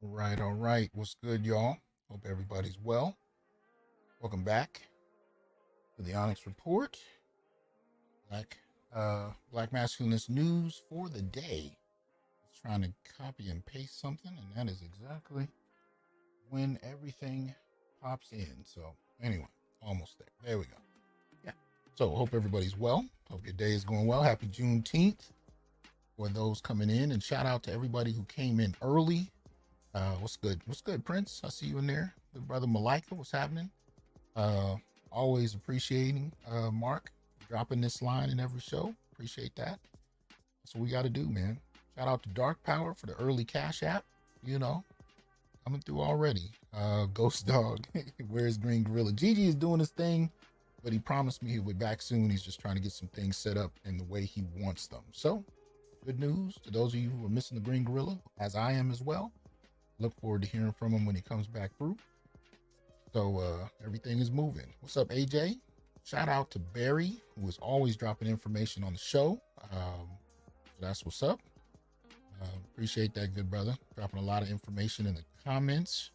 All right. What's good, y'all? Hope everybody's well. Welcome back to the Onyx Report. Black Black Masculinist news for the day. Just trying to copy and paste something, and that is exactly when everything pops in. So anyway, almost there. There we go. Yeah. So hope everybody's well. Hope your day is going well. Happy Juneteenth for those coming in, and shout out to everybody who came in early. What's good? What's good, Prince? I see you in there. The brother Malika, what's happening? Uh, Always appreciating Mark dropping this line in every show. Appreciate that. That's what we got to do, man. Shout out to Dark Power for the early Cash App. You know, coming through already. Ghost Dog, where's Green Gorilla? Gigi is doing his thing, but he promised me he'll be back soon. He's just trying to get some things set up in the way he wants them. So, good news to those of you who are missing the Green Gorilla, as I am as well. Look forward to hearing from him when he comes back through. So everything is moving. What's up, AJ? Shout out to Barry, who is always dropping information on the show. That's what's up. Appreciate that, good brother. Dropping a lot of information in the comments.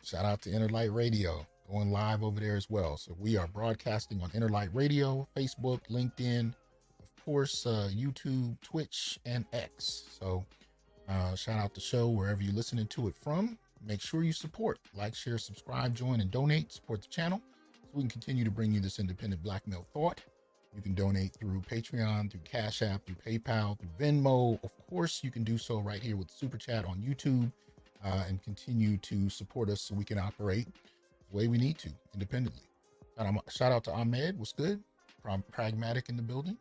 Shout out to Interlight Radio, going live over there as well. So we are broadcasting on Interlight Radio, Facebook, LinkedIn, of course, YouTube, Twitch, and X. So shout out the show wherever you're listening to it from. Make sure you support, like, share, subscribe, join, and donate. Support the channel so we can continue to bring you this independent black male thought. You can donate through Patreon, through Cash App, through PayPal, through Venmo. Of course, you can do so right here with Super Chat on YouTube and continue to support us so we can operate the way we need to independently. Shout out to Ahmed. What's good? Pragmatic in the building.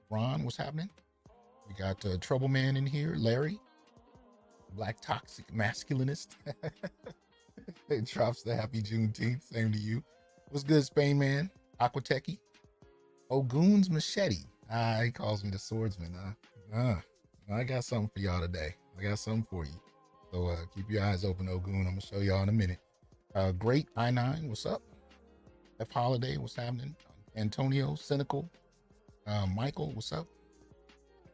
Ron, what's happening? We got Trouble Man in here. Larry. Black Toxic Masculinist. It drops the happy Juneteenth. Same to you. What's good, Spain Man? Aquateki. Ogun's Machete. He calls me the swordsman. I got something for y'all today. I got something for you. So keep your eyes open, Ogun. I'm going to show y'all in a minute. Great I9, what's up? F Holiday, what's happening? Antonio, Cynical. Michael, what's up?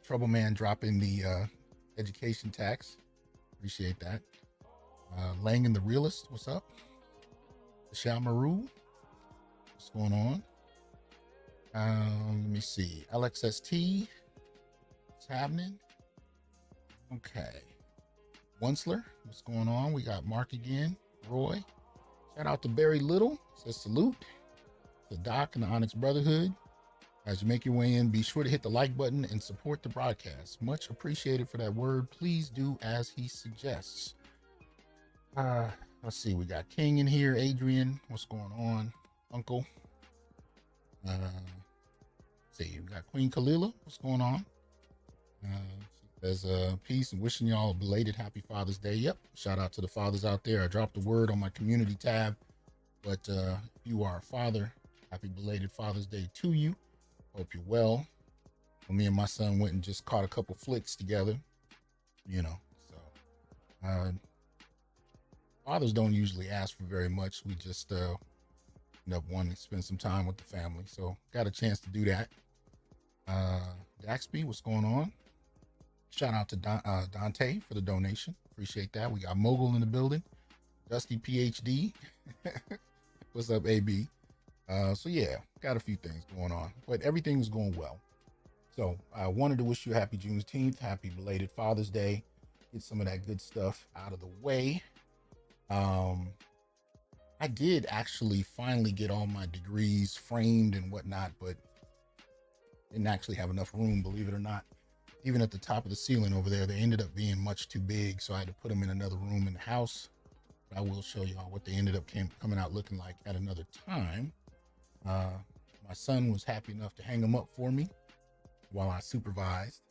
Trouble Man dropping the education tax. Appreciate that. Lang and the Realist, what's up? Shamaru, what's going on? Let me see. LXST, what's happening? Okay. Onceler, what's going on? We got Mark again. Roy, shout out to Barry Little. Says salute. The Doc and the Onyx Brotherhood. As you make your way in, be sure to hit the like button and support the broadcast. Much appreciated for that word. Please do as he suggests. Let's see. We got King in here. Adrian, what's going on? Uncle. Let's see. We got Queen Kalila. What's going on? She says peace and wishing y'all a belated happy Father's Day. Yep. Shout out to the fathers out there. I dropped the word on my community tab. But if you are a father, happy belated Father's Day to you. Hope you're well. Me and my son went and just caught a couple flicks together, you know. So fathers don't usually ask for very much. We just end up wanting to spend some time with the family. So got a chance to do that. Daxby, what's going on? Shout out to Dante for the donation. Appreciate that. We got Mogul in the building. Dusty PhD. What's up, AB? So yeah, got a few things going on, but everything is going well. So I wanted to wish you a happy Juneteenth, happy belated Father's Day. Get some of that good stuff out of the way. I did actually finally get all my degrees framed and whatnot, but didn't actually have enough room, believe it or not. Even at the top of the ceiling over there, they ended up being much too big, so I had to put them in another room in the house. But I will show y'all what they ended up coming out looking like at another time. My son was happy enough to hang them up for me while I supervised,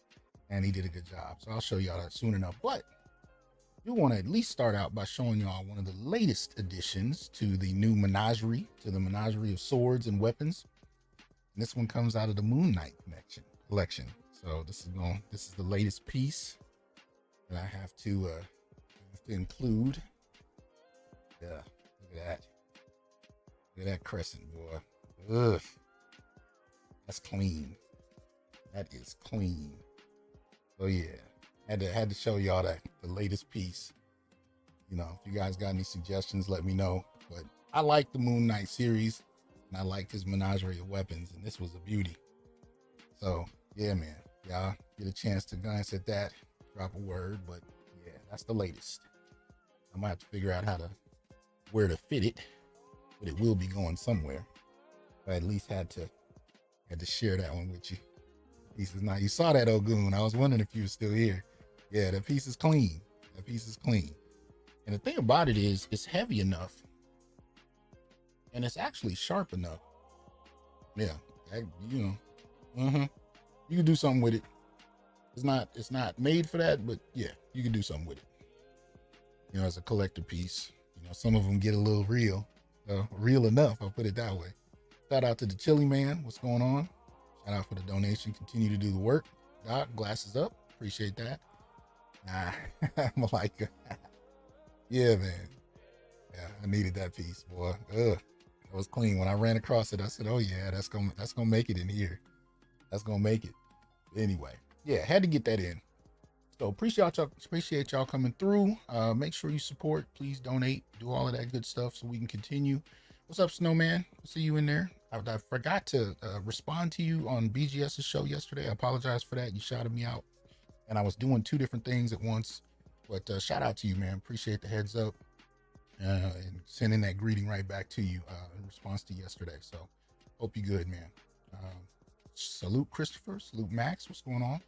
and he did a good job. So I'll show y'all that soon enough. But you want to at least start out by showing y'all one of the latest additions to the new menagerie, to the menagerie of swords and weapons. And this one comes out of the Moon Knight collection. So this is the latest piece that I have to include. Yeah, look at that. Look at that crescent, boy. Ugh. That's clean. That is clean. Oh yeah. Had to show y'all that the latest piece. If you guys got any suggestions, let me know. But I like the Moon Knight series, and I liked his menagerie of weapons, and this was a beauty. So yeah, man, y'all get a chance to glance at that, drop a word. But yeah, that's the latest. I might have to figure out where to fit it, but it will be going somewhere. I at least had to share that one with you. Piece is nice. You saw that, Ogun. I was wondering if you were still here. Yeah, that piece is clean. And the thing about it is, it's heavy enough, and it's actually sharp enough. Yeah, you can do something with it. It's not made for that, but yeah, you can do something with it. As a collector piece. Some of them get a little real enough. I'll put it that way. Shout out to the Chili Man. What's going on? Shout out for the donation. Continue to do the work. Doc, glasses up. Appreciate that. I'm like, yeah, man. Yeah, I needed that piece, boy. It was clean. When I ran across it, I said, oh yeah, that's gonna make it in here. That's gonna make it. Anyway, yeah, had to get that in. So appreciate y'all coming through. Make sure you support. Please donate. Do all of that good stuff so we can continue. What's up, Snowman? I see you in there. I forgot to respond to you on BGS's show yesterday. I apologize for that. You shouted me out, and I was doing two different things at once. But shout out to you, man. Appreciate the heads up and sending that greeting right back to you in response to yesterday. So hope you're good, man. Salute Christopher. Salute Max. What's going on?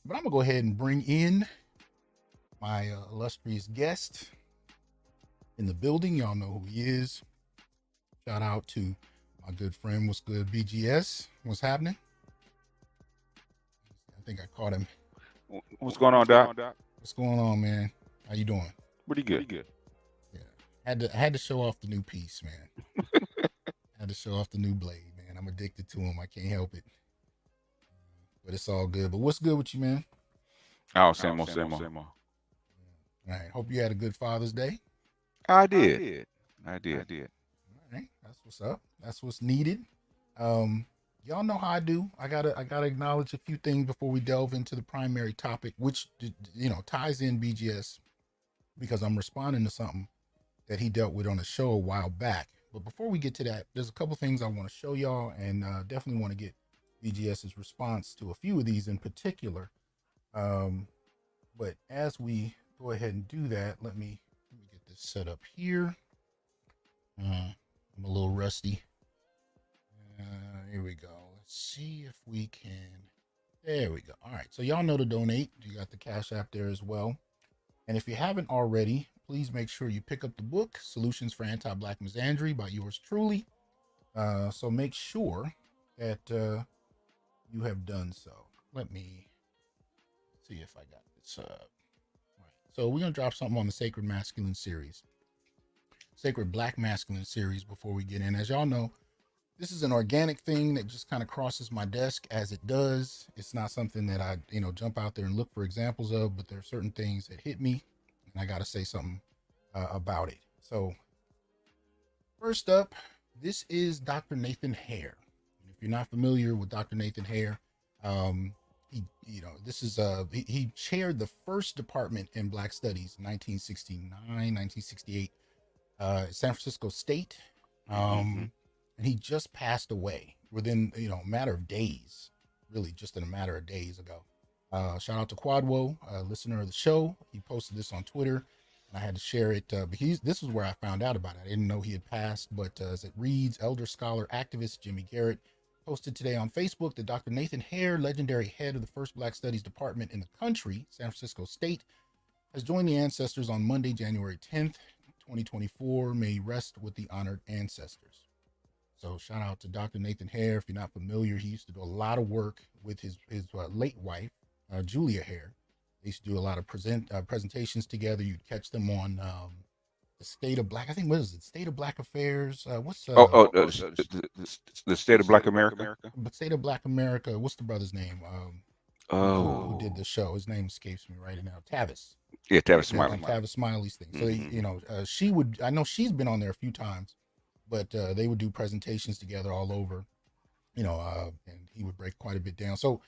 But I'm going to go ahead and bring in my illustrious guest in the building. Y'all know who he is. Shout out to my good friend. What's good, BGS? What's happening? I think I caught him. What's going on, Doc? What's going on, man? How you doing? Pretty good. Yeah. I had to show off the new piece, man. Had to show off the new blade, man. I'm addicted to him. I can't help it. But it's all good. But what's good with you, man? Same old. All right. Hope you had a good Father's Day. I did. All right. That's what's up. That's what's needed. Y'all know how I do. I gotta acknowledge a few things before we delve into the primary topic, which ties in BGS, because I'm responding to something that he dealt with on a show a while back. But before we get to that, there's a couple things I want to show y'all, and definitely want to get BGS's response to a few of these in particular. But as we go ahead and do that, let me get this set up here. I'm a little rusty. Here we go. Let's see if we can. There we go. All right. So y'all know to donate. You got the Cash App there as well. And if you haven't already, please make sure you pick up the book, Solutions for Anti-Black Misandry by yours truly. So make sure that you have done so. Let me see if I got this up. All right. So we're going to drop something on the Sacred Masculine series. Sacred Black Masculine series before we get in. As y'all know, this is an organic thing that just kind of crosses my desk as it does. It's not something that I, jump out there and look for examples of, but there are certain things that hit me, and I got to say something about it. So first up, this is Dr. Nathan Hare. And if you're not familiar with Dr. Nathan Hare, he chaired the first department in Black Studies in 1969, 1968, San Francisco State. And he just passed away within, a matter of days, really just in a matter of days ago. Shout out to Quadwo, a listener of the show. He posted this on Twitter, and I had to share it. But this is where I found out about it. I didn't know he had passed, but as it reads, elder scholar activist Jimmy Garrett posted today on Facebook that Dr. Nathan Hare, legendary head of the first Black Studies department in the country, San Francisco State, has joined the ancestors on Monday, January 10th, 2024. May he rest with the honored ancestors. So shout out to Dr. Nathan Hare. If you're not familiar, he used to do a lot of work with his late wife, Julia Hare. They used to do a lot of presentations together. You'd catch them on the State of Black. I think, what is it? State of Black Affairs. The State of Black America. But State of Black America. What's the brother's name? Who did the show? His name escapes me right now. Tavis. Yeah, Tavis Smiley. Tavis Smiley's thing. So she would. I know she's been on there a few times. But they would do presentations together all over, and he would break quite a bit down. So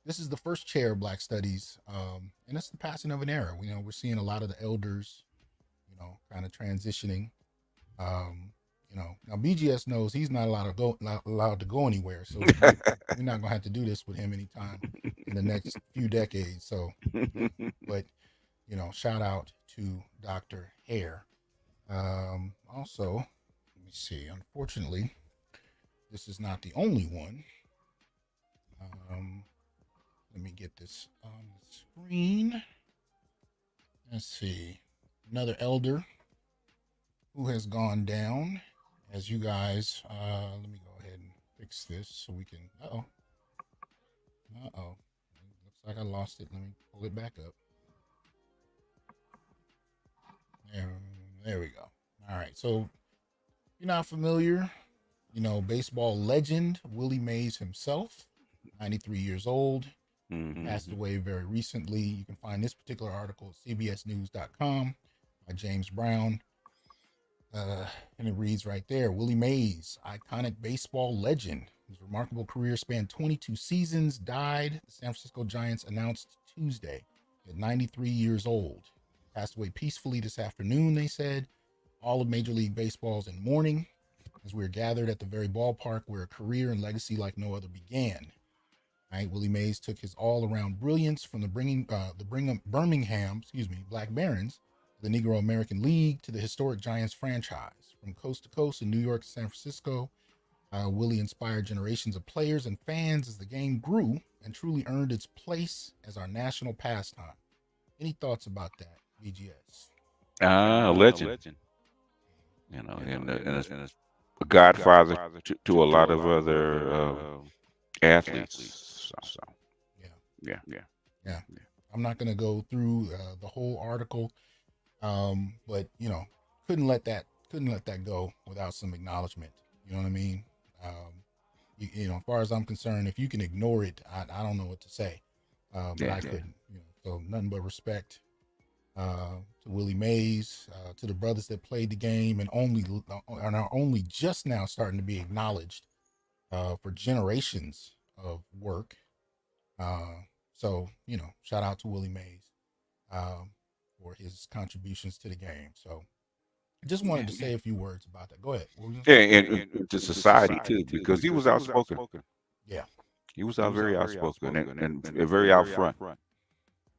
this is the first chair of Black Studies, and it's the passing of an era. We're seeing a lot of the elders, kind of transitioning. Now BGS knows he's not allowed to go anywhere, so we're not gonna have to do this with him anytime in the next few decades. So, but shout out to Dr. Hare. Also, let me see. Unfortunately, this is not the only one. Let me get this on the screen. Let's see. Another elder who has gone down. As you guys, let me go ahead and fix this so we can. Uh oh. Looks like I lost it. Let me pull it back up. There we go. All right. So, if you're not familiar, baseball legend Willie Mays himself, 93 years old, passed away very recently. You can find this particular article at cbsnews.com by James Brown. And it reads right there: Willie Mays, iconic baseball legend, whose remarkable career spanned 22 seasons, died. The San Francisco Giants announced Tuesday at 93 years old. Passed away peacefully this afternoon, they said. All of Major League Baseball's in mourning as we're gathered at the very ballpark where a career and legacy like no other began. Right, Willie Mays took his all-around brilliance from the Birmingham, Black Barons, the Negro American League, to the historic Giants franchise. From coast to coast in New York to San Francisco, Willie inspired generations of players and fans as the game grew and truly earned its place as our national pastime. Any thoughts about that, BGS? A legend. And a godfather to a lot of other athletes. So. Yeah. I'm not going to go through the whole article, but couldn't let that go without some acknowledgement. You know what I mean? As far as I'm concerned, if you can ignore it, I don't know what to say. But I couldn't. So nothing but respect to Willie Mays, to the brothers that played the game and are only just now starting to be acknowledged for generations of work. So shout out to Willie Mays for his contributions to the game. So I just wanted to say a few words about that. Go ahead. And to society too, because he was outspoken. Yeah, he was very outspoken and very out front.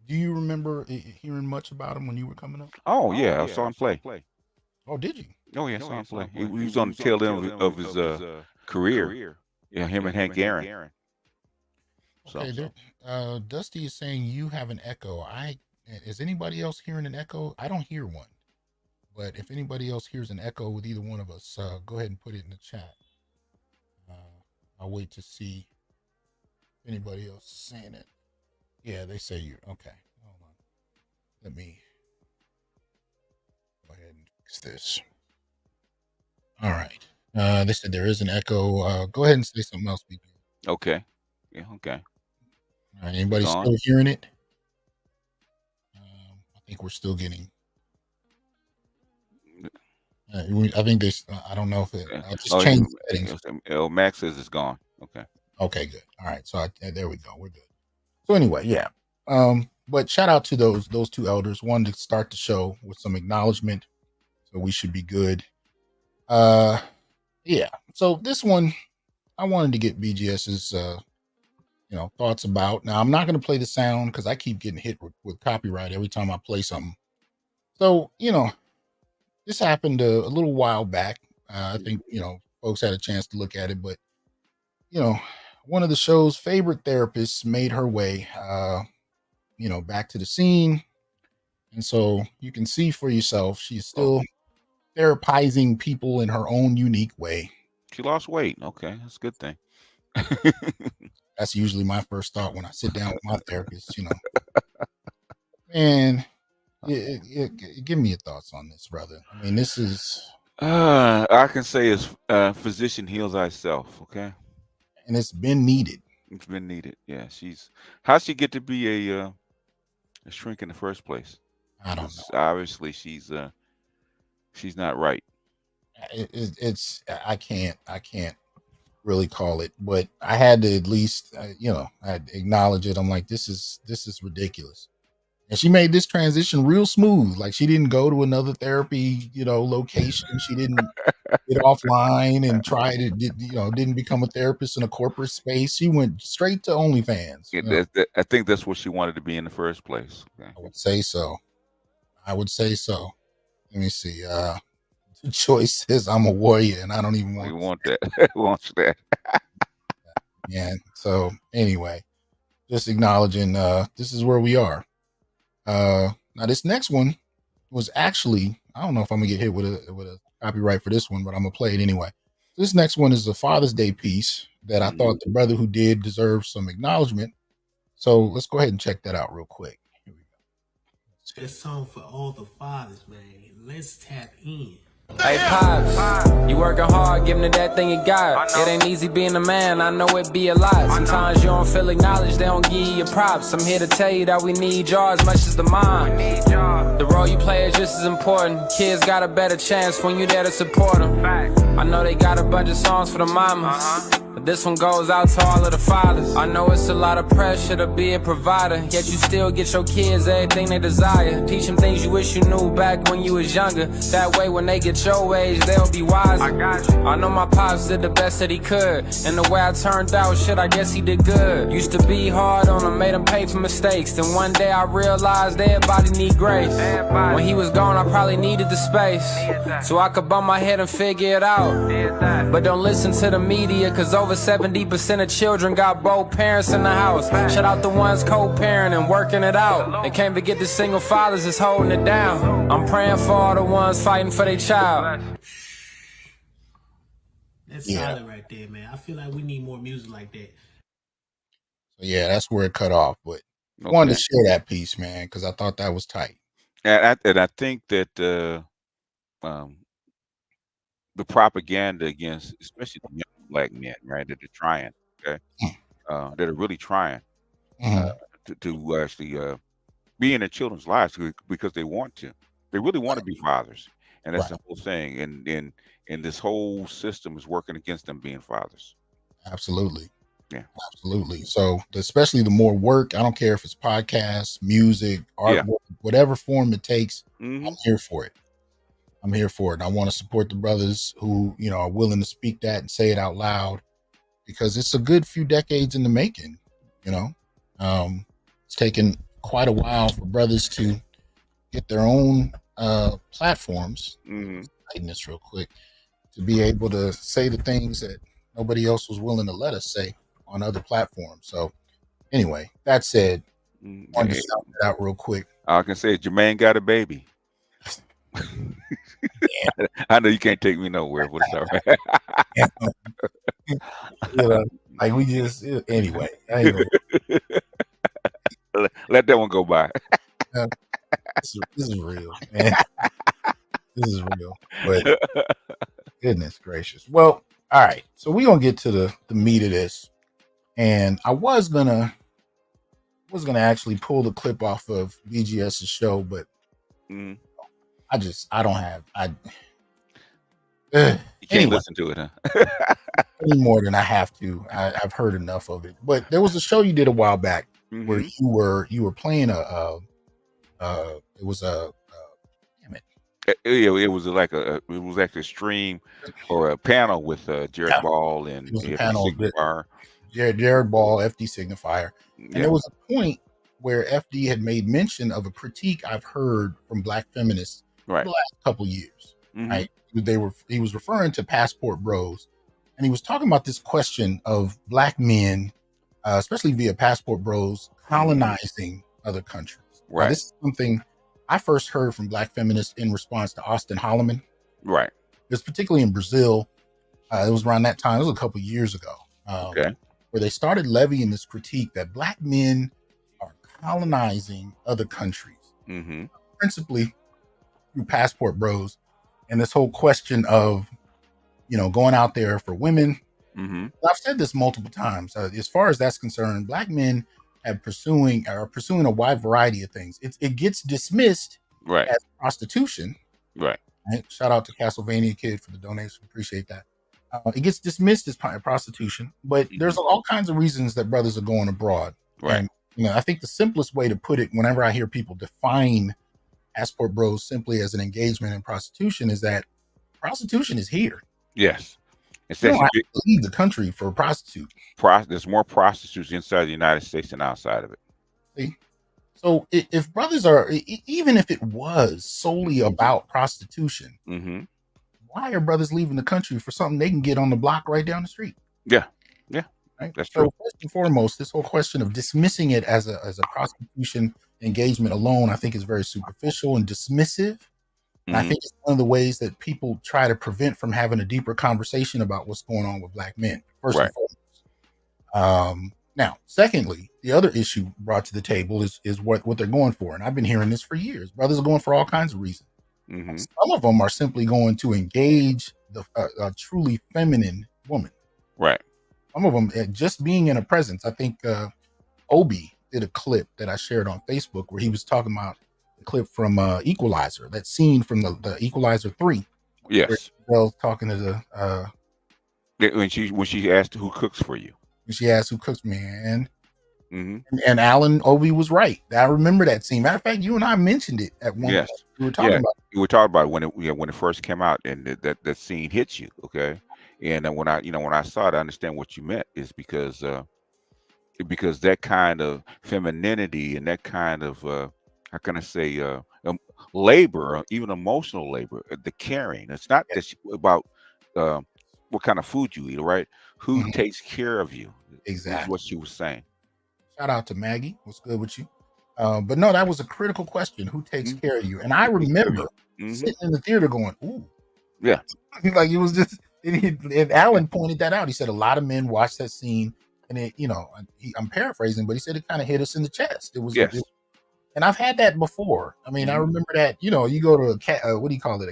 Do you remember hearing much about him when you were coming up? Oh yeah, I saw him play. Oh, did you? Oh yeah, I saw him play. He was on the tail end of his career. Yeah, him and Hank Aaron. Okay, Dusty is saying you have an echo. Is anybody else hearing an echo? I don't hear one. But if anybody else hears an echo with either one of us, go ahead and put it in the chat. I'll wait to see if anybody else is saying it. Yeah, they say you're okay. Hold on. Let me go ahead and fix this. All right. They said there is an echo. Go ahead and say something else. Okay. Yeah. Okay. All right. Anybody still hearing it? I think we're still getting. I think this. I don't know if it. I just changed settings. Max says it's gone. Okay. Okay. Good. All right. So there we go. We're good. So anyway, yeah. But shout out to those two elders. One to start the show with some acknowledgement. So we should be good. Yeah. So this one, I wanted to get BGS's thoughts about. Now I'm not going to play the sound because I keep getting hit with copyright every time I play something. So this happened a little while back. I think folks had a chance to look at it, but one of the show's favorite therapists made her way back to the scene, and so you can see for yourself she's still therapizing people in her own unique way. She lost weight. Okay, that's a good thing. That's usually my first thought when I sit down with my therapist. Man, give me your thoughts on this, brother. I mean, this is I can say as physician heals thyself. Okay, and it's been needed. It's been needed. Yeah, how'd she get to be a shrink in the first place? I don't know. Obviously, she's not right. It's I can't really call it, but I had to at least, I acknowledge it. I'm like, this is ridiculous. And she made this transition real smooth. Like she didn't go to another therapy, location. She didn't get offline and try to, didn't become a therapist in a corporate space. She went straight to OnlyFans. I think that's what she wanted to be in the first place. Okay. I would say so. Let me see. The choice says I'm a warrior, and I don't even want. We want that. Want that. Yeah. So anyway, just acknowledging this is where we are. Now this next one was actually, I don't know if I'm gonna get hit with a copyright for this one, but I'm gonna play it anyway. This next one is a Father's Day piece that I thought the brother who did deserved some acknowledgement. So let's go ahead and check that out real quick. Here we go. This song for all the fathers, man. Let's tap in. Hey Pops, you working hard, giving it that thing you got. It ain't easy being a man, I know it be a lot. Sometimes you don't feel acknowledged, they don't give you your props. I'm here to tell you that we need y'all as much as the mine. The role you play is just as important. Kids got a better chance when you there to support them. I know they got a bunch of songs for the mamas, but this one goes out to all of the fathers. I know it's a lot of pressure to be a provider, yet you still get your kids everything they desire. Teach them things you wish you knew back when you was younger. That way when they get your age, they'll be wiser. I know my pops did the best that he could, and the way I turned out, shit, I guess he did good. Used to be hard on him, made him pay for mistakes. Then one day I realized everybody need grace. When he was gone, I probably needed the space, so I could bump my head and figure it out. But don't listen to the media, cause over 70% of children got both parents in the house. Shout out the ones co-parenting, working it out. They can't forget the single fathers is holding it down. I'm praying for all the ones fighting for their child. That's solid right there, man. I feel like we need more music like that. So yeah, that's where it cut off. But I wanted to share that piece, man, because I thought that was tight. And I think that the propaganda against, especially the young Black men, right, that are trying, okay, that are really trying to actually be in their children's lives because they want to. They really want to be fathers, and that's the whole thing. And this whole system is working against them being fathers. Absolutely. Yeah. Absolutely. So especially the more work, I don't care if it's podcasts, music, artwork, whatever form it takes, I'm here for it. I'm here for it. And I want to support the brothers who, are willing to speak that and say it out loud, because it's a good few decades in the making. It's taken quite a while for brothers to get their own platforms. Tighten this real quick, to be able to say the things that nobody else was willing to let us say on other platforms. So anyway, that said, I wanted to shout that out real quick. I can say Jermaine got a baby. I know you can't take me nowhere, but it's all right. Like we just anyway. Let that one go by. This is real, man. This is real. But goodness gracious. Well, all right. So we're gonna get to the meat of this. And I was gonna actually pull the clip off of BGS's show, but I don't have you can't listen to it, huh? Any more than I have to. I've heard enough of it. But there was a show you did a while back where you were playing it was like a stream or a panel with Jared Ball and Jared Ball, FD Signifier. And there was a point where FD had made mention of a critique I've heard from Black feminists for the last couple years. Right? He was referring to passport bros, and he was talking about this question of Black men, especially via passport bros, colonizing other countries. Right. Now, this is something I first heard from Black feminists in response to Austin Holloman. Right. It was particularly in Brazil. It was around that time. It was a couple years ago. Where they started levying this critique that Black men are colonizing other countries, principally through passport bros, and this whole question of, going out there for women. I've said this multiple times. As far as that's concerned, Black men are pursuing a wide variety of things. It gets dismissed as prostitution. Right. Shout out to Castlevania Kid for the donation. Appreciate that. It gets dismissed as prostitution, but there's all kinds of reasons that brothers are going abroad. Right. And I think the simplest way to put it, whenever I hear people define passport bros simply as an engagement in prostitution, is that prostitution is here. Yes. You don't have to leave the country for a prostitute. There's more prostitutes inside the United States than outside of it. See? So if brothers are, even if it was solely about prostitution, why are brothers leaving the country for something they can get on the block right down the street? Yeah. Right? That's so true. First and foremost, this whole question of dismissing it as a prostitution engagement alone, I think is very superficial and dismissive. And I think it's one of the ways that people try to prevent from having a deeper conversation about what's going on with Black men, first and foremost. Now, secondly, the other issue brought to the table is what they're going for. And I've been hearing this for years. Brothers are going for all kinds of reasons. Some of them are simply going to engage a truly feminine woman. Right. Some of them, just being in a presence. I think Obi did a clip that I shared on Facebook where he was talking about the clip from Equalizer, that scene from the Equalizer 3. Yes. Where talking to the... when she asked who cooks for you. She asked who cooks, man. And Alan Obi was right. I remember that scene. Matter of fact, you and I mentioned it at one point. We were talking about it. We were talking about it when it first came out, and that scene hits you, okay? And when I saw it, I understand what you meant is because that kind of femininity and that kind of how can I say labor, even emotional labor, the caring. It's not just about what kind of food you eat, right? Who takes care of you? Exactly. Is what she was saying. Shout out to Maggie. What's good with you? But no, that was a critical question. Who takes care of you? And I remember sitting in the theater going, ooh. Yeah. Like it was just, and Alan pointed that out. He said a lot of men watched that scene and it, I'm paraphrasing, but he said it kind of hit us in the chest. It was, and I've had that before. I mean, I remember that, you go to a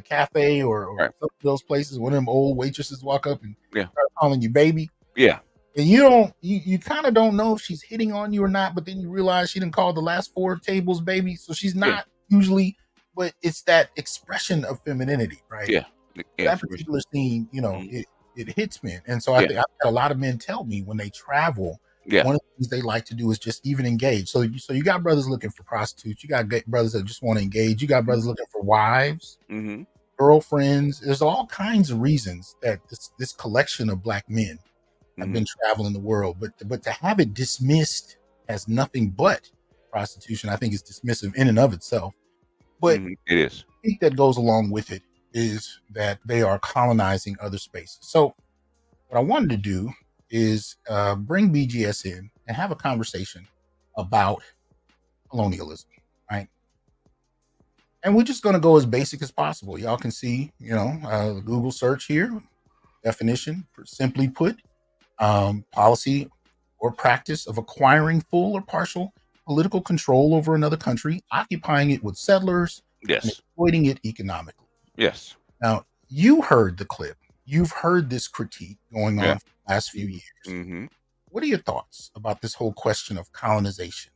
cafe or some of those places, one of them old waitresses walk up and start calling you baby. Yeah. And you kind of don't know if she's hitting on you or not, but then you realize she didn't call the last 4 tables baby. So she's not usually, but it's that expression of femininity, right? Yeah. That particular scene, it hits men. And so I've had a lot of men tell me when they travel, one of the things they like to do is just even engage. So you got brothers looking for prostitutes. You got brothers that just want to engage. You got brothers looking for wives, girlfriends. There's all kinds of reasons that this collection of Black men have been traveling the world, but to have it dismissed as nothing but prostitution, I think is dismissive in and of itself. But it is. I think that goes along with it is that they are colonizing other spaces. So what I wanted to do is bring BGS in and have a conversation about colonialism, right? And we're just going to go as basic as possible. Y'all can see, the Google search here, definition, simply put, policy or practice of acquiring full or partial political control over another country, occupying it with settlers, and exploiting it economically. Yes. Now, you heard the clip. You've heard this critique going on for the last few years. What are your thoughts about this whole question of colonization?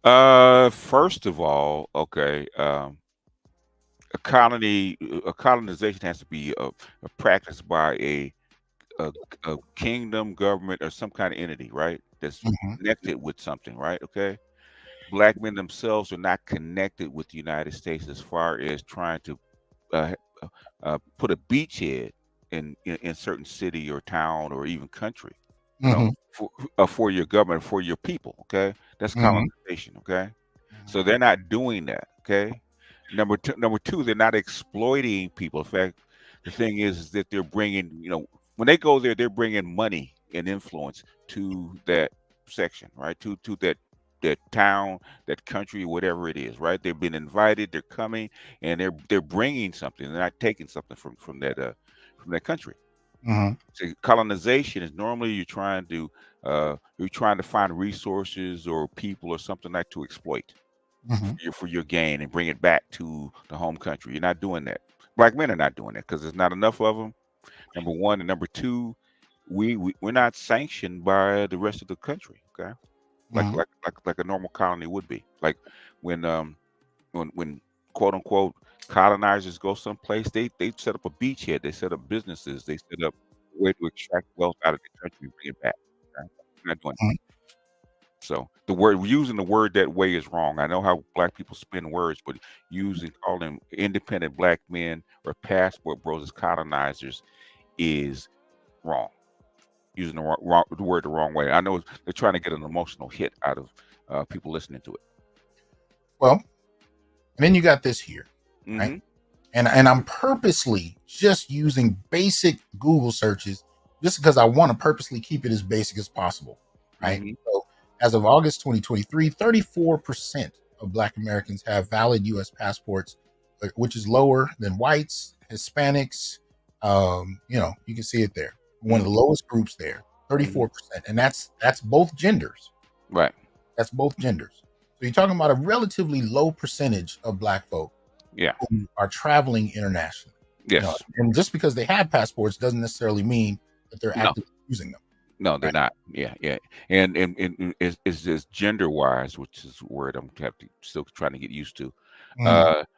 First of all, a colonization has to be a practice by a kingdom, government, or some kind of entity, right? That's connected with something, right? Okay. Black men themselves are not connected with the United States as far as trying to put a beachhead in certain city or town or even country, for your government, for your people. Okay, that's colonization. Okay, so they're not doing that. Okay, number two, they're not exploiting people. In fact, the thing is that they're bringing, when they go there, they're bringing money and influence to that section, right? To that town, that country, whatever it is, right? They've been invited, they're coming, and they're bringing something. They're not taking something from that country. So colonization is normally you're trying to find resources or people or something like to exploit for your gain and bring it back to the home country. You're not doing that. Black men are not doing that because there's not enough of them. Number one, and number two, we're not sanctioned by the rest of the country. Okay. Like a normal colony would be. Like when quote unquote colonizers go someplace, they set up a beachhead, they set up businesses, they set up a way to extract wealth out of the country and bring it back. Right? We're not doing Mhm. so. The word using the word that way is wrong. I know how black people spin words, but using calling independent black men or passport bros as colonizers is wrong. Using the word the wrong way. I know they're trying to get an emotional hit out of people listening to it. Well, and then you got this here, right? Mm-hmm. And I'm purposely just using basic Google searches just because I want to purposely keep it as basic as possible, right? Mm-hmm. So as of August 2023, 34% of Black Americans have valid U.S. passports, which is lower than whites, Hispanics. You can see it there. One of the lowest groups there, 34%, and that's both genders. Right. That's both genders. So you're talking about a relatively low percentage of Black folk Yeah. who are traveling internationally. Yes. And just because they have passports doesn't necessarily mean that they're No. actively using them. No, they're Right. not. Yeah, yeah. And it's just gender wise, which is a word I'm still trying to get used to.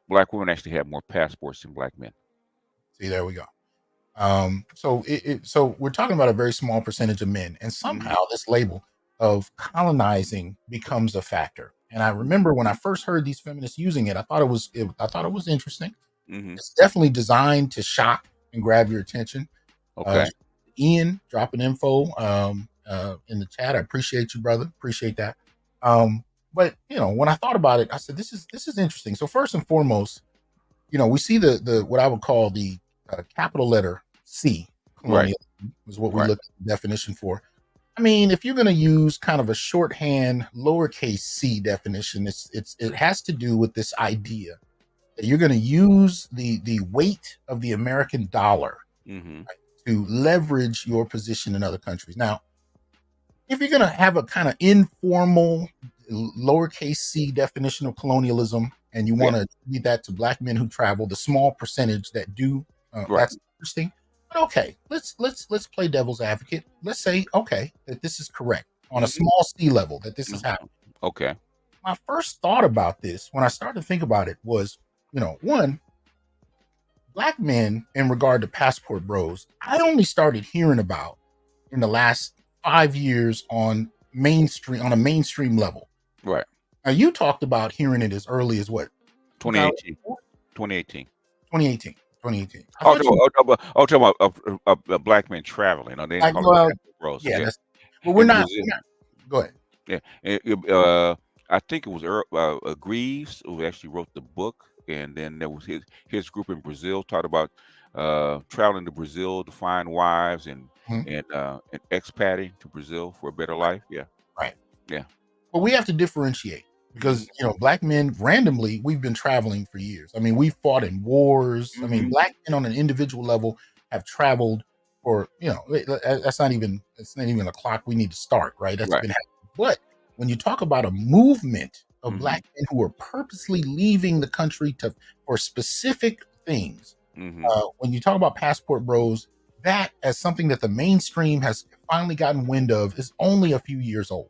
Black women actually have more passports than black men. See, there we go. So we're talking about a very small percentage of men, and somehow this label of colonizing becomes a factor. And I remember when I first heard these feminists using it, I thought it was interesting. Mm-hmm. It's definitely designed to shock and grab your attention. Okay. Ian dropping info in the chat. I appreciate you, brother. Appreciate that. But when I thought about it, I said this is interesting. So first and foremost, we see the what I would call the capital letter C, colonialism, is what we look at the definition for. I mean, if you're going to use kind of a shorthand lowercase c definition, it has to do with this idea that you're going to use the weight of the American dollar to leverage your position in other countries. Now, if you're going to have a kind of informal lowercase c definition of colonialism, and you want to attribute that to black men who travel, the small percentage that do, that's interesting. But okay, let's play devil's advocate. Let's say that this is correct on a small c level, that this is happening. Okay. My first thought about this, when I started to think about it, was one, black men in regard to passport bros, I only started hearing about in the last 5 years on a mainstream level. Right. Now you talked about hearing it as early as what? 2018. 2018. 2018. 2018. Talking about a black man traveling. They didn't call it bros. Yeah. But we're not. Go ahead. Yeah. I think it was Greaves who actually wrote the book, and then there was his group in Brazil talked about traveling to Brazil to find wives and expatting to Brazil for a better life. Yeah. Right. Yeah. But we have to differentiate because black men randomly, we've been traveling for years. I mean, we've fought in wars. I mean, black men on an individual level have traveled for it's not even a clock we need to start, right? That's been happening. But when you talk about a movement of black men who are purposely leaving the country for specific things, when you talk about passport bros, that as something that the mainstream has finally gotten wind of is only a few years old.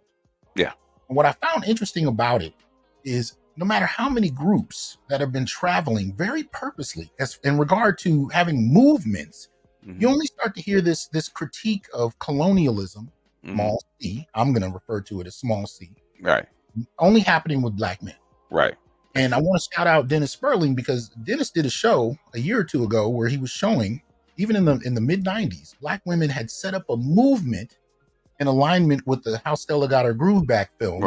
Yeah. And what I found interesting about it is no matter how many groups that have been traveling very purposely as in regard to having movements, you only start to hear this critique of colonialism, small c. I'm going to refer to it as small c. Right. Only happening with black men. Right. And I want to shout out Dennis Sperling because Dennis did a show a year or two ago where he was showing, even in the mid 90s, black women had set up a movement in alignment with the How Stella Got Her Groove Back film,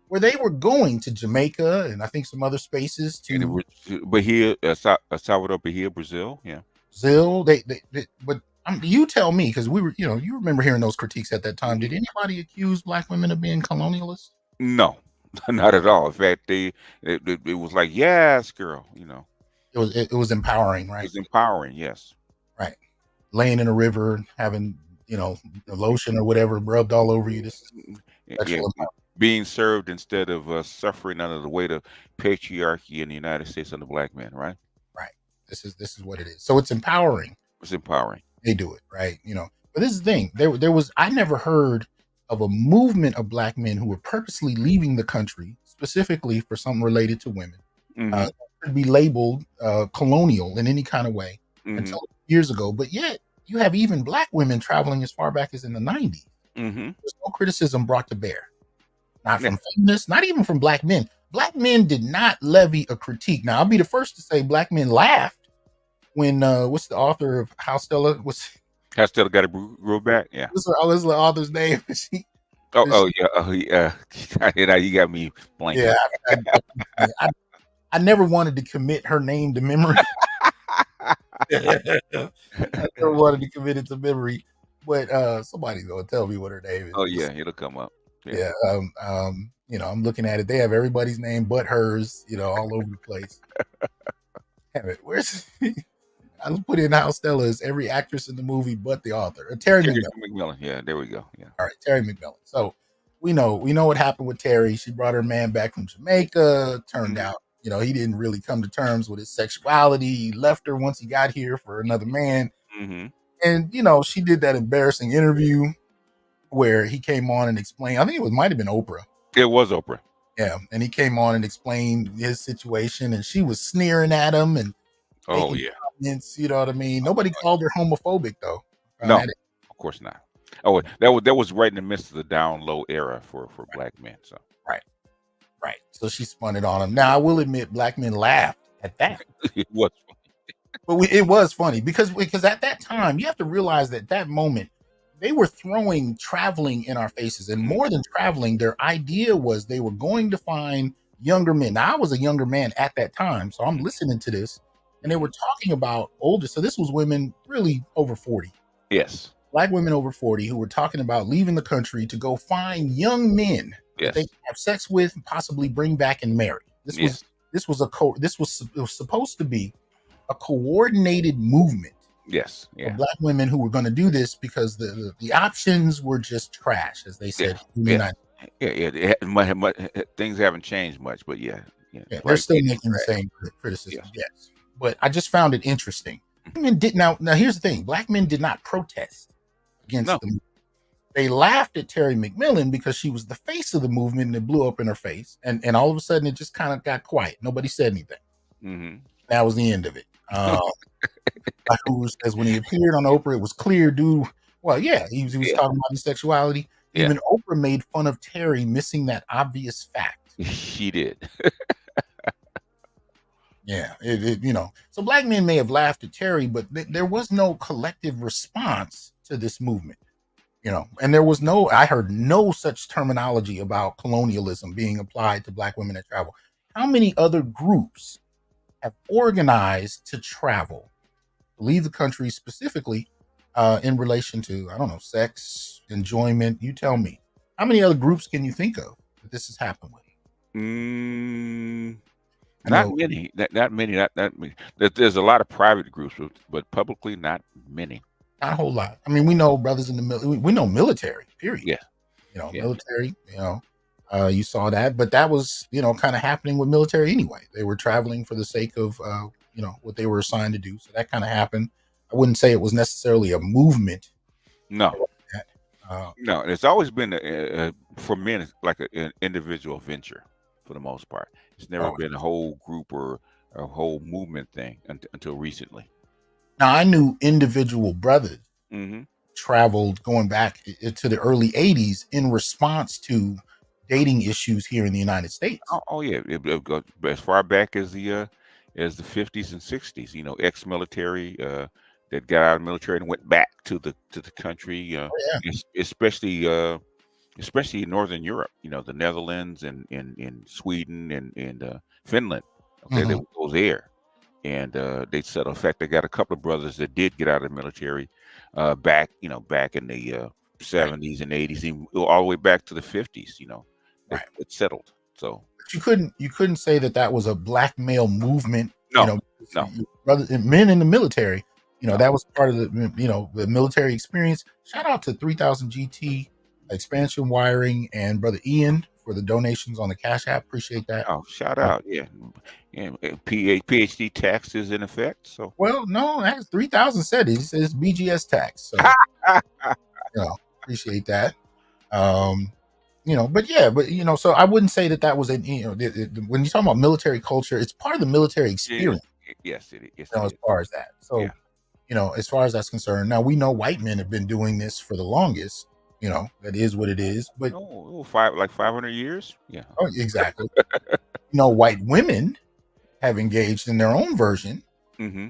where they were going to Jamaica and I think some other spaces to Bahia, Salvador Bahia, Brazil. Yeah. Brazil. But you tell me, because we were, you remember hearing those critiques at that time. Did anybody accuse black women of being colonialists? No, not at all. In fact, it was like, yes, girl, It was empowering, right? It was empowering, yes. Right. Laying in a river, having, the lotion or whatever rubbed all over you. This is being served instead of suffering under the weight of patriarchy in the United States under black men, right? Right. This is what it is. So it's empowering. It's empowering. They do it, right? But this is the thing. I never heard of a movement of black men who were purposely leaving the country specifically for something related to women. could be labeled colonial in any kind of way until years ago. But yet, you have even black women traveling as far back as in the 90s. There's no criticism brought to bear. Not from feminists, not even from black men. Black men did not levy a critique. Now, I'll be the first to say black men laughed when, what's the author of How Stella? How Stella got a grow back? Yeah. What's the author's name? Yeah. You got me blank. Yeah. I never wanted to commit her name to memory. I never wanted to commit it to memory. But somebody's gonna tell me what her name is. Oh yeah, it'll come up. Yeah. I'm looking at it. They have everybody's name but hers, all over the place. Damn it. Where's I was put in How Stella is every actress in the movie but the author. Terry McMillan. Yeah, there we go. Yeah. All right, Terry McMillan. So we know what happened with Terry. She brought her man back from Jamaica. Turned out, he didn't really come to terms with his sexuality. He left her once he got here for another man. And she did that embarrassing interview where he came on and explained. I think might have been Oprah. It was Oprah. Yeah, and he came on and explained his situation, and she was sneering at him and comments, you know what I mean? Nobody called her homophobic though. No, of course not. Oh, that was right in the midst of the down low era for black men. So right. So she spun it on him. Now I will admit, black men laughed at that. It was funny. But it was funny because at that time you have to realize that moment they were throwing traveling in our faces, and more than traveling, their idea was they were going to find younger men. Now I was a younger man at that time, so I'm listening to this, and they were talking about older. So this was women really over 40. Yes. Black women over 40 who were talking about leaving the country to go find young men that they could have sex with and possibly bring back and marry. This was supposed to be a coordinated movement. Yes. Yeah. Of black women who were going to do this because the options were just trash, as they said. Yeah. Things haven't changed much, but they're still making the same criticism. Yes. But I just found it interesting. Men did now here's the thing: black men did not protest against them. They laughed at Terry McMillan because she was the face of the movement, and it blew up in her face. And all of a sudden, it just kind of got quiet. Nobody said anything. That was the end of it. Like Hoover says, when he appeared on Oprah, it was clear, dude. Well, yeah, he was talking about his sexuality. Yeah. Even Oprah made fun of Terry missing that obvious fact. She did. Yeah, So black men may have laughed at Terry, but there was no collective response to this movement. And I heard no such terminology about colonialism being applied to black women that travel. How many other groups have organized to travel, leave the country specifically in relation to, I don't know, sex, enjoyment? You tell me. How many other groups can you think of that this has happened with? Not many. Not many. There's a lot of private groups, but publicly, not many. Not a whole lot. I mean, we know brothers in the military. We know military, period. Yeah. Military, you saw that, but that was, kind of happening with military anyway. They were traveling for the sake of, what they were assigned to do. So that kind of happened. I wouldn't say it was necessarily a movement. No. No, it's always been for men, it's like an individual venture for the most part. It's never been a whole group or a whole movement thing until recently. Now, I knew individual brothers traveled going back to the early 80s in response to dating issues here in the United States. Oh yeah, it goes as far back as the 50s and 60s. Ex-military that got out of the military and went back to the country. Especially in Northern Europe. The Netherlands and Sweden and Finland. Okay, they would go there. And they said, in fact, they got a couple of brothers that did get out of the military back in the 70s and 80s, even all the way back to the 50s. It settled. So but you couldn't say that was a black male movement. No, brothers, men in the military. That was part of the military experience. Shout out to 3000 GT Expansion Wiring and Brother Ian for the donations on the Cash App. Appreciate that. Oh, shout out. Yeah. PhD tax is in effect. So no, that's 3000 said it. It says BGS tax. So appreciate that. But yeah, so I wouldn't say that was when you talk about military culture, it's part of the military experience. Yes, it is. Yes, As far as that. So, as far as that's concerned, now we know white men have been doing this for the longest. That is what it is. But 500 years. Yeah. Oh, exactly. White women have engaged in their own version. Mm-hmm.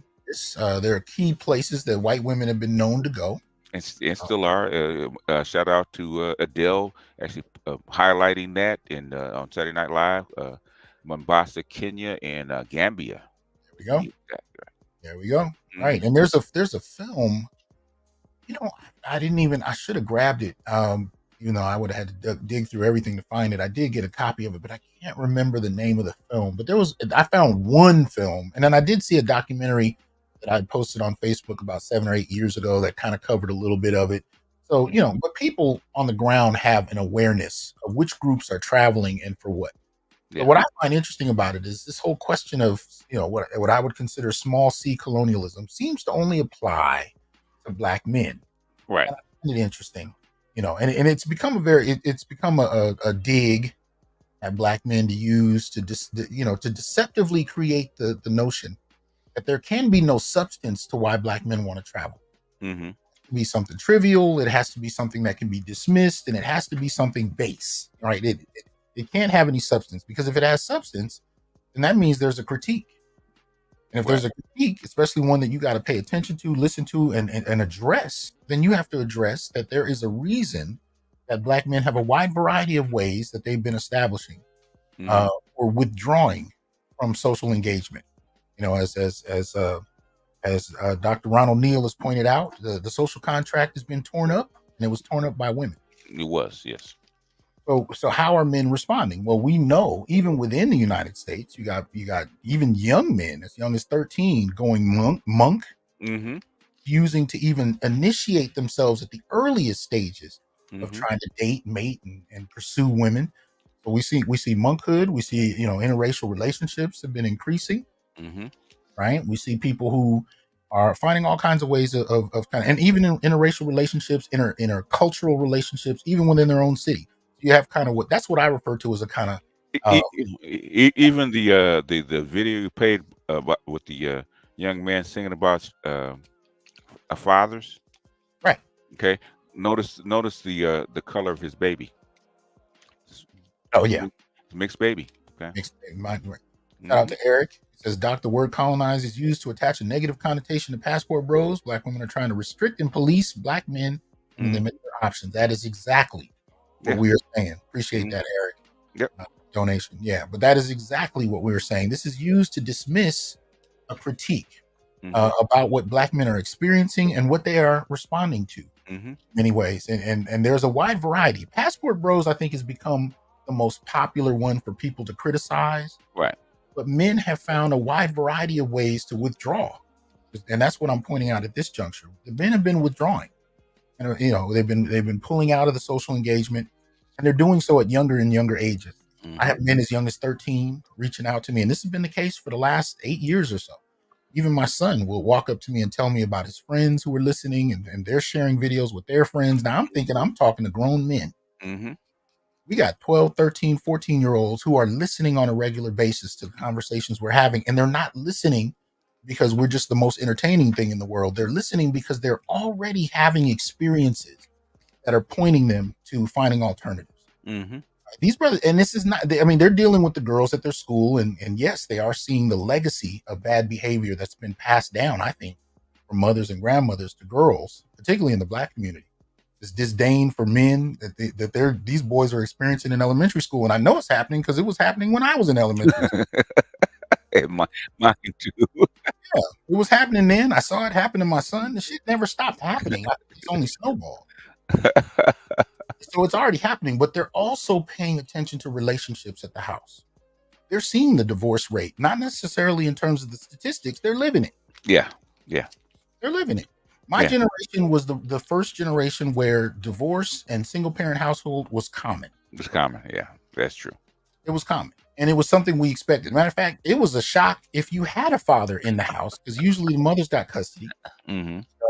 There are key places that white women have been known to go. And still are. Shout out to Adele actually highlighting that on Saturday Night Live, Mombasa, Kenya, and Gambia. There we go. There we go. Mm-hmm. Right, and there's a film. I should have grabbed it. I would have had to dig through everything to find it. I did get a copy of it, but I can't remember the name of the film. But I found one film, and then I did see a documentary that I posted on Facebook about 7 or 8 years ago that kind of covered a little bit of it. So, but people on the ground have an awareness of which groups are traveling and for what. Yeah. So what I find interesting about it is this whole question of, what I would consider small c colonialism seems to only apply to Black men. Right. And I find it interesting, and it's become a dig at Black men to use to deceptively create the notion that there can be no substance to why Black men want to travel. Mm-hmm. It has to be something trivial. It has to be something that can be dismissed, and it has to be something base, right? It can't have any substance, because if it has substance, then that means there's a critique. And if there's a critique, especially one that you got to pay attention to, listen to, and address, then you have to address that there is a reason that Black men have a wide variety of ways that they've been establishing or withdrawing from social engagement. As Dr. Ronald Neal has pointed out, the social contract has been torn up, and it was torn up by women. It was, yes. So how are men responding? Well, we know even within the United States, you got even young men as young as 13 going monk, mm-hmm. using to even initiate themselves at the earliest stages of trying to date, mate, and pursue women. So we see monkhood, we see interracial relationships have been increasing. Mm-hmm. Right? We see people who are finding all kinds of ways of and even in interracial relationships, intercultural relationships, even within their own city. You have kind of that's what I refer to as a kind of even the video you played with the young man singing about fathers, right? Okay, notice the color of his baby. Oh yeah, mixed baby. Okay, mixed baby. Shout out to Eric. He says, "The word colonize is used to attach a negative connotation to passport bros. Black women are trying to restrict and police Black men and limit their options." That is exactly what we are saying. Appreciate that, Eric. Yep. Donation. Yeah, but that is exactly what we were saying. This is used to dismiss a critique about what Black men are experiencing and what they are responding to in many ways. And there's a wide variety. Passport bros, I think, has become the most popular one for people to criticize. Right. But men have found a wide variety of ways to withdraw. And that's what I'm pointing out at this juncture. The men have been withdrawing. And they've been pulling out of the social engagement, and they're doing so at younger and younger ages. I have men as young as 13 reaching out to me, and this has been the case for the last 8 years or so. Even my son will walk up to me and tell me about his friends who are listening, and they're sharing videos with their friends. Now I'm thinking I'm talking to grown men. We got 12, 13, 14-year-olds who are listening on a regular basis to the conversations we're having, and they're not listening because we're just the most entertaining thing in the world. They're listening because they're already having experiences that are pointing them to finding alternatives. These brothers, and this is not, they're dealing with the girls at their school, and yes, they are seeing the legacy of bad behavior that's been passed down, I think, from mothers and grandmothers to girls, particularly in the Black community. This disdain for men that these boys are experiencing in elementary school. And I know it's happening because it was happening when I was in elementary school. Mine too. Yeah, it was happening then. I saw it happen to my son. The shit never stopped happening. It's only snowballed. So it's already happening, but they're also paying attention to relationships at the house. They're seeing the divorce rate, not necessarily in terms of the statistics. They're living it. Yeah. They're living it. My generation was the first generation where divorce and single parent household was common. It was common. Yeah, that's true. It was common. And it was something we expected. Matter of fact, it was a shock if you had a father in the house, because usually the mothers got custody.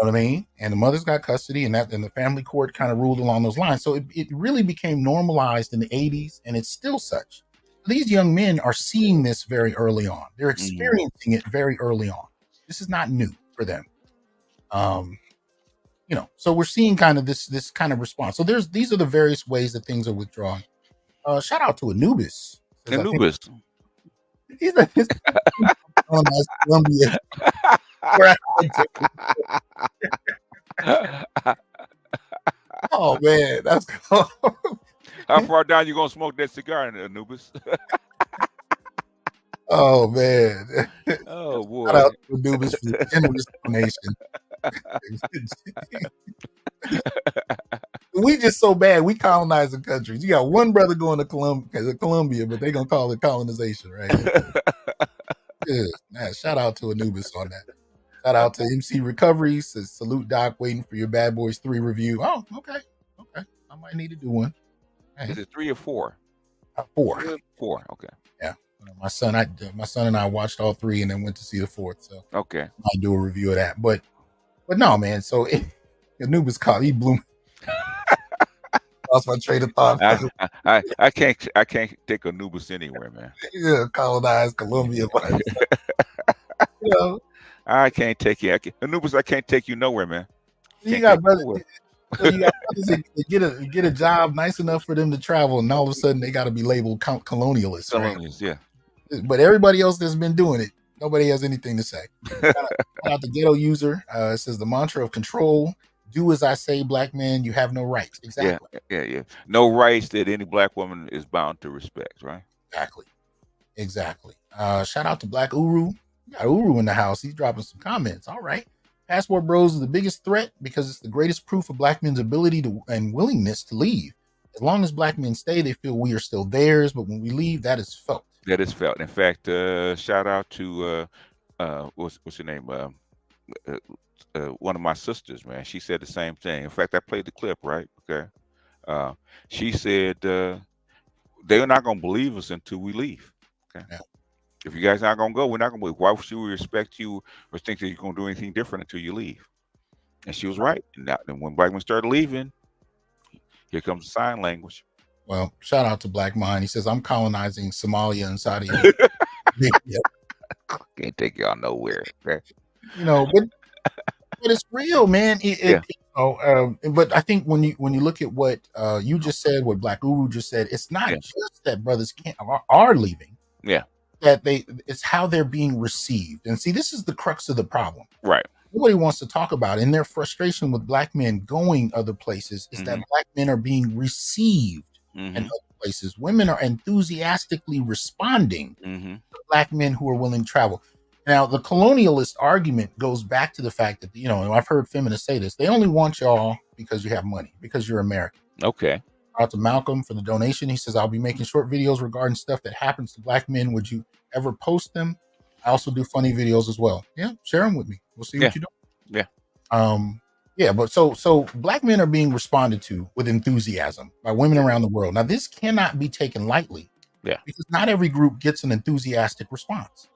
know what I mean? And the mother's got custody, and the family court kind of ruled along those lines. So it really became normalized in the 80s, and it's still such. These young men are seeing this very early on. They're experiencing it very early on. This is not new for them. So we're seeing kind of this kind of response. So these are the various ways that things are withdrawn. Shout out to Anubis. Anubis. He's Columbia. Oh man, that's cool. How far down you gonna smoke that cigar, Anubis? Oh man. Oh boy. Shout out to Anubis for the generous donation. We just so bad. We colonizing countries. You got one brother going to Colombia, but they gonna call it colonization, right? Good. Man, shout out to Anubis on that. Shout out to MC Recovery. Says salute Doc, waiting for your Bad Boys 3 review. Oh, okay. I might need to do one. Hey. Is it 3 or 4? 4. 4. Okay. Yeah. My son and I watched all 3 and then went to see the 4th. So okay, I might do a review of that. But no, man. So Anubis called. He blew. Lost my train of thought. I can't take Anubis anywhere, man. Yeah, colonize Colombia. I can't take you. Anubis, I can't take you nowhere, man. You got brothers that get a job nice enough for them to travel, and all of a sudden they got to be labeled colonialists. Colonialists, right? Yeah. But everybody else that's been doing it, nobody has anything to say. Shout out the ghetto user. It says the mantra of control. Do as I say, black man, you have no rights. Exactly. Yeah. No rights that any black woman is bound to respect, right? Exactly. Shout out to Black Uru. We got Uru in the house. He's dropping some comments. All right. Passport Bros is the biggest threat because it's the greatest proof of black men's ability to and willingness to leave. As long as black men stay, they feel we are still theirs. But when we leave, that is felt. That is felt. In fact, shout out to what's her name? One of my sisters, man. She said the same thing. In fact, I played the clip, right? Okay. She said they're not gonna believe us until we leave. Okay. Yeah. If you guys not gonna go, we're not gonna believe. Why should we respect you or think that you're gonna do anything different until you leave? And she was right. And when black men started leaving, here comes the sign language. Well, shout out to Black Mind. He says, I'm colonizing Somalia and Saudi. Can't take y'all nowhere. Okay? But it's real, man. But I think when you look at what you just said, what Black Uru just said, it's not just that brothers are leaving. Yeah. That it's how they're being received. And see, this is the crux of the problem. Right. Nobody wants to talk about it. And their frustration with black men going other places is that black men are being received in other places. Women are enthusiastically responding to black men who are willing to travel. Now, the colonialist argument goes back to the fact that, and I've heard feminists say this, they only want y'all because you have money, because you're American. Okay. Out to Malcolm for the donation. He says, I'll be making short videos regarding stuff that happens to black men. Would you ever post them? I also do funny videos as well. Yeah, share them with me. We'll see what you do. Yeah. But so black men are being responded to with enthusiasm by women around the world. Now, this cannot be taken lightly. Yeah. Because not every group gets an enthusiastic response.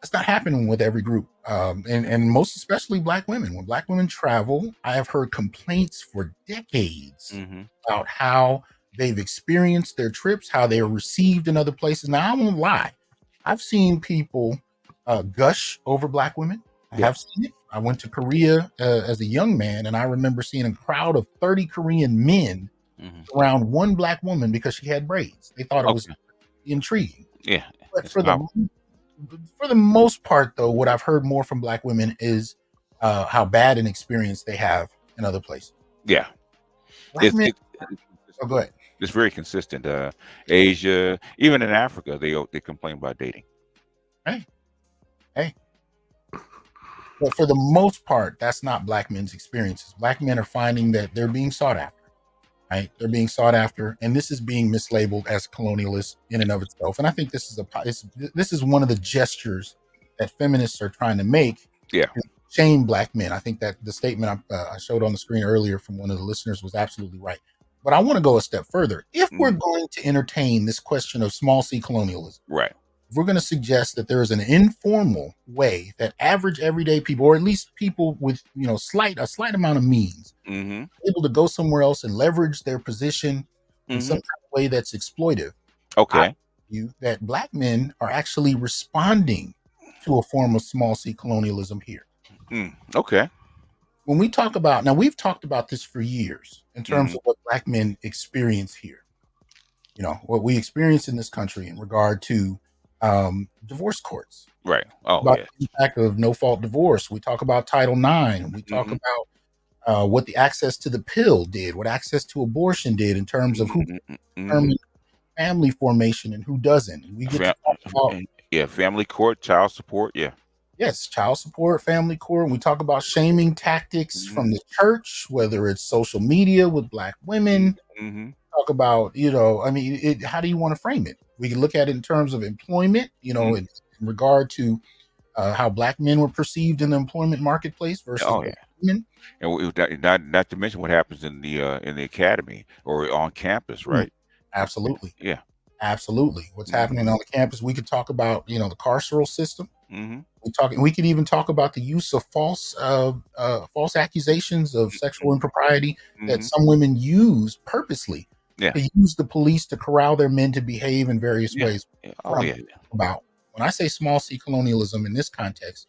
That's not happening with every group. And most especially black women. When black women travel, I have heard complaints for decades about how they've experienced their trips, how they are received in other places. Now, I won't lie. I've seen people gush over black women. I have seen it. I went to Korea as a young man, and I remember seeing a crowd of 30 Korean men around one black woman because she had braids. They thought it was intriguing. Yeah. But for the most part, though, what I've heard more from black women is how bad an experience they have in other places. Yeah. Go ahead. It's very consistent. Asia, even in Africa, they complain about dating. Hey. But for the most part, that's not black men's experiences. Black men are finding that they're being sought after. Right? They're being sought after, and this is being mislabeled as colonialist in and of itself. And I think this is one of the gestures that feminists are trying to make. Yeah. To shame black men. I think that the statement I showed on the screen earlier from one of the listeners was absolutely right. But I want to go a step further. If we're going to entertain this question of small c colonialism, right, we're going to suggest that there is an informal way that average everyday people, or at least people with a slight amount of means, Mm-hmm. able to go somewhere else and leverage their position in some Mm-hmm. kind of way that's exploitive. I Okay. argue that Black men are actually responding to a form of small c colonialism here. Okay. When we talk about, now we've talked about this for years in terms Mm-hmm. of what Black men experience here, what we experience in this country in regard to divorce courts, Right. Oh about yeah. the impact of no fault divorce. We talk about Title IX, and we talk Mm-hmm. about what the access to the pill did, what access to abortion did in terms of who Mm-hmm. Mm-hmm. determines family formation and who doesn't. And we get to talk about, Yeah, family court, child support. Yeah. yes, child support, family court. And we talk about shaming tactics Mm-hmm. from the church, whether it's social media with Black women. Mm-hmm. Talk about, how do you want to frame it? We can look at it in terms of employment, Mm-hmm. in regard to how Black men were perceived in the employment marketplace versus Oh Black yeah. women. And not to mention what happens in the academy or on campus, Mm, right? absolutely. Yeah. Absolutely. What's Mm-hmm. happening on the campus? We could talk about, the carceral system. Mm-hmm. We could even talk about the use of false accusations of sexual impropriety that Mm-hmm. some women use purposely Yeah. to use the police to corral their men to behave in various Yeah. ways. Yeah. What Oh I'm yeah. talking about when I say small c colonialism in this context,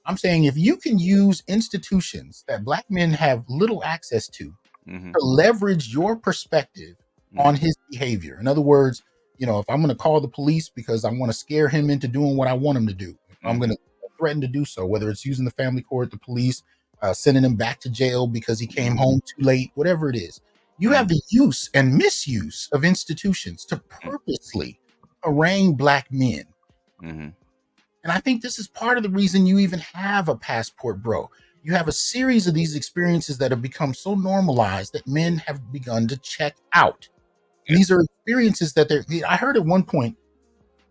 I'm saying if you can use institutions that Black men have little access to Mm-hmm. leverage your perspective on Mm-hmm. his behavior. In other words, if I'm going to call the police because I want to scare him into doing what I want him to do, if I'm going Mm-hmm. to threaten to do so, whether it's using the family court, the police, sending him back to jail because he came home too late, whatever it is, you have the use and misuse of institutions to purposely harangue Black men. Mm-hmm. And I think this is part of the reason you even have a passport, bro. You have a series of these experiences that have become so normalized that men have begun to check out. And these are experiences that I heard at one point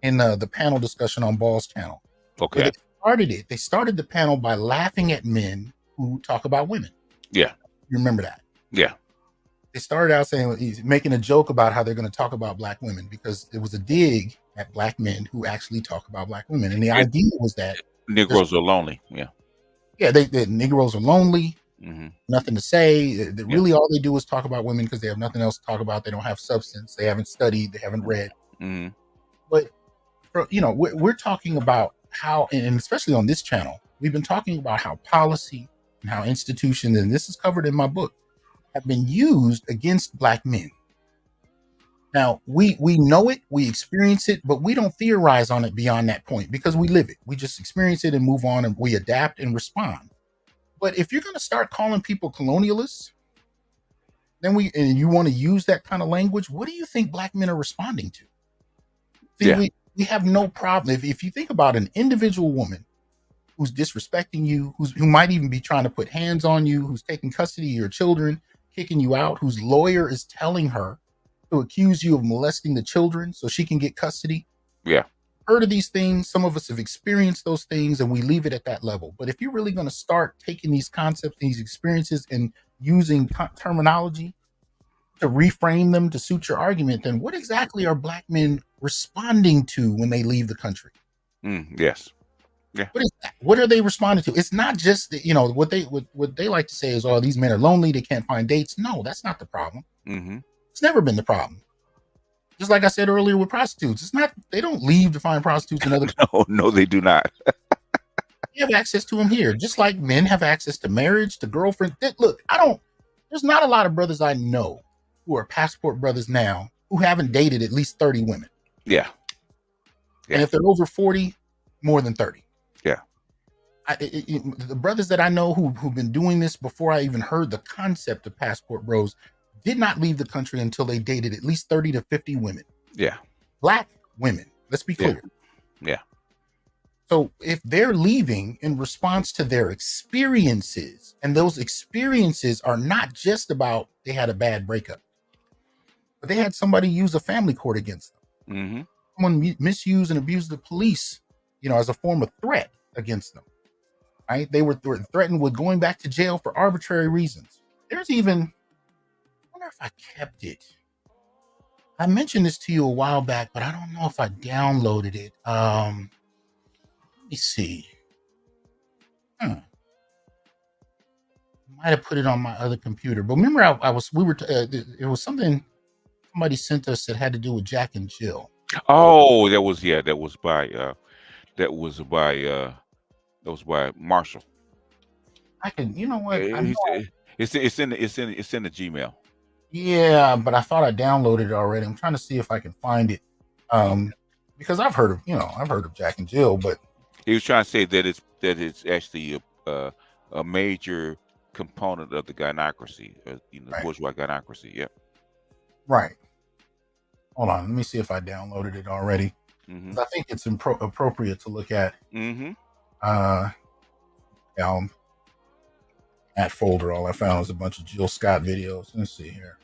in the panel discussion on Ball's channel, where Okay. they started the panel by laughing at men who talk about women. Yeah. You remember that? Yeah. They started out saying, he's making a joke about how they're going to talk about Black women because it was a dig at Black men who actually talk about Black women. And the idea was that Negroes are lonely. Yeah. the Negroes are lonely, Mm-hmm. nothing to say. Yeah. Really, all they do is talk about women because they have nothing else to talk about. They don't have substance. They haven't studied. They haven't read. Mm-hmm. But we're talking about how, and especially on this channel, we've been talking about how policy and how institutions, and this is covered in my book, have been used against Black men. Now we know it, we experience it, but we don't theorize on it beyond that point because we live it. We just experience it and move on, and we adapt and respond. But if you're going to start calling people colonialists, and you want to use that kind of language, what do you think Black men are responding to? See, Yeah. we have no problem. If you think about an individual woman who's disrespecting you, who might even be trying to put hands on you, who's taking custody of your children, kicking you out, whose lawyer is telling her to accuse you of molesting the children so she can get custody. Yeah. Heard of these things. Some of us have experienced those things, and we leave it at that level. But if you're really going to start taking these concepts, these experiences, and using terminology to reframe them to suit your argument, then what exactly are Black men responding to when they leave the country? Yes. Yeah. What is that? What are they responding to? It's not just that, what they like to say is, oh, these men are lonely, they can't find dates. No, that's not the problem. Mm-hmm. It's never been the problem. Just like I said earlier with prostitutes, it's not, they don't leave to find prostitutes in other No, they do not. You have access to them here, just like men have access to marriage, to girlfriend. Look, there's not a lot of brothers I know who are passport brothers now who haven't dated at least 30 women. Yeah. Yeah. And if they're over 40, more than 30. Yeah. The brothers that I know who've been doing this before I even heard the concept of passport bros did not leave the country until they dated at least 30 to 50 women. Yeah. Black women. Let's be clear. Yeah. So if they're leaving in response to their experiences, and those experiences are not just about they had a bad breakup, but they had somebody use a family court against them. Mm-hmm. Someone misused and abused the police, as a form of threat against them. Right? They were threatened with going back to jail for arbitrary reasons. There's even, I wonder if I kept it. I mentioned this to you a while back, but I don't know if I downloaded it. Let me see. Might have put it on my other computer, but remember, it was something somebody sent us that had to do with Jack and Jill. Oh, that was by Marshall. I can, you know what? It's in the Gmail. Yeah, but I thought I downloaded it already. I'm trying to see if I can find it. Because I've heard of Jack and Jill, but he was trying to say that it's actually a major component of the gynarchy, the right. bourgeois gynarchy. Yeah. Right. Hold on. Let me see if I downloaded it already. Mm-hmm. I think it's appropriate to look at. Mm-hmm. That folder. All I found was a bunch of Jill Scott videos. Let's see here.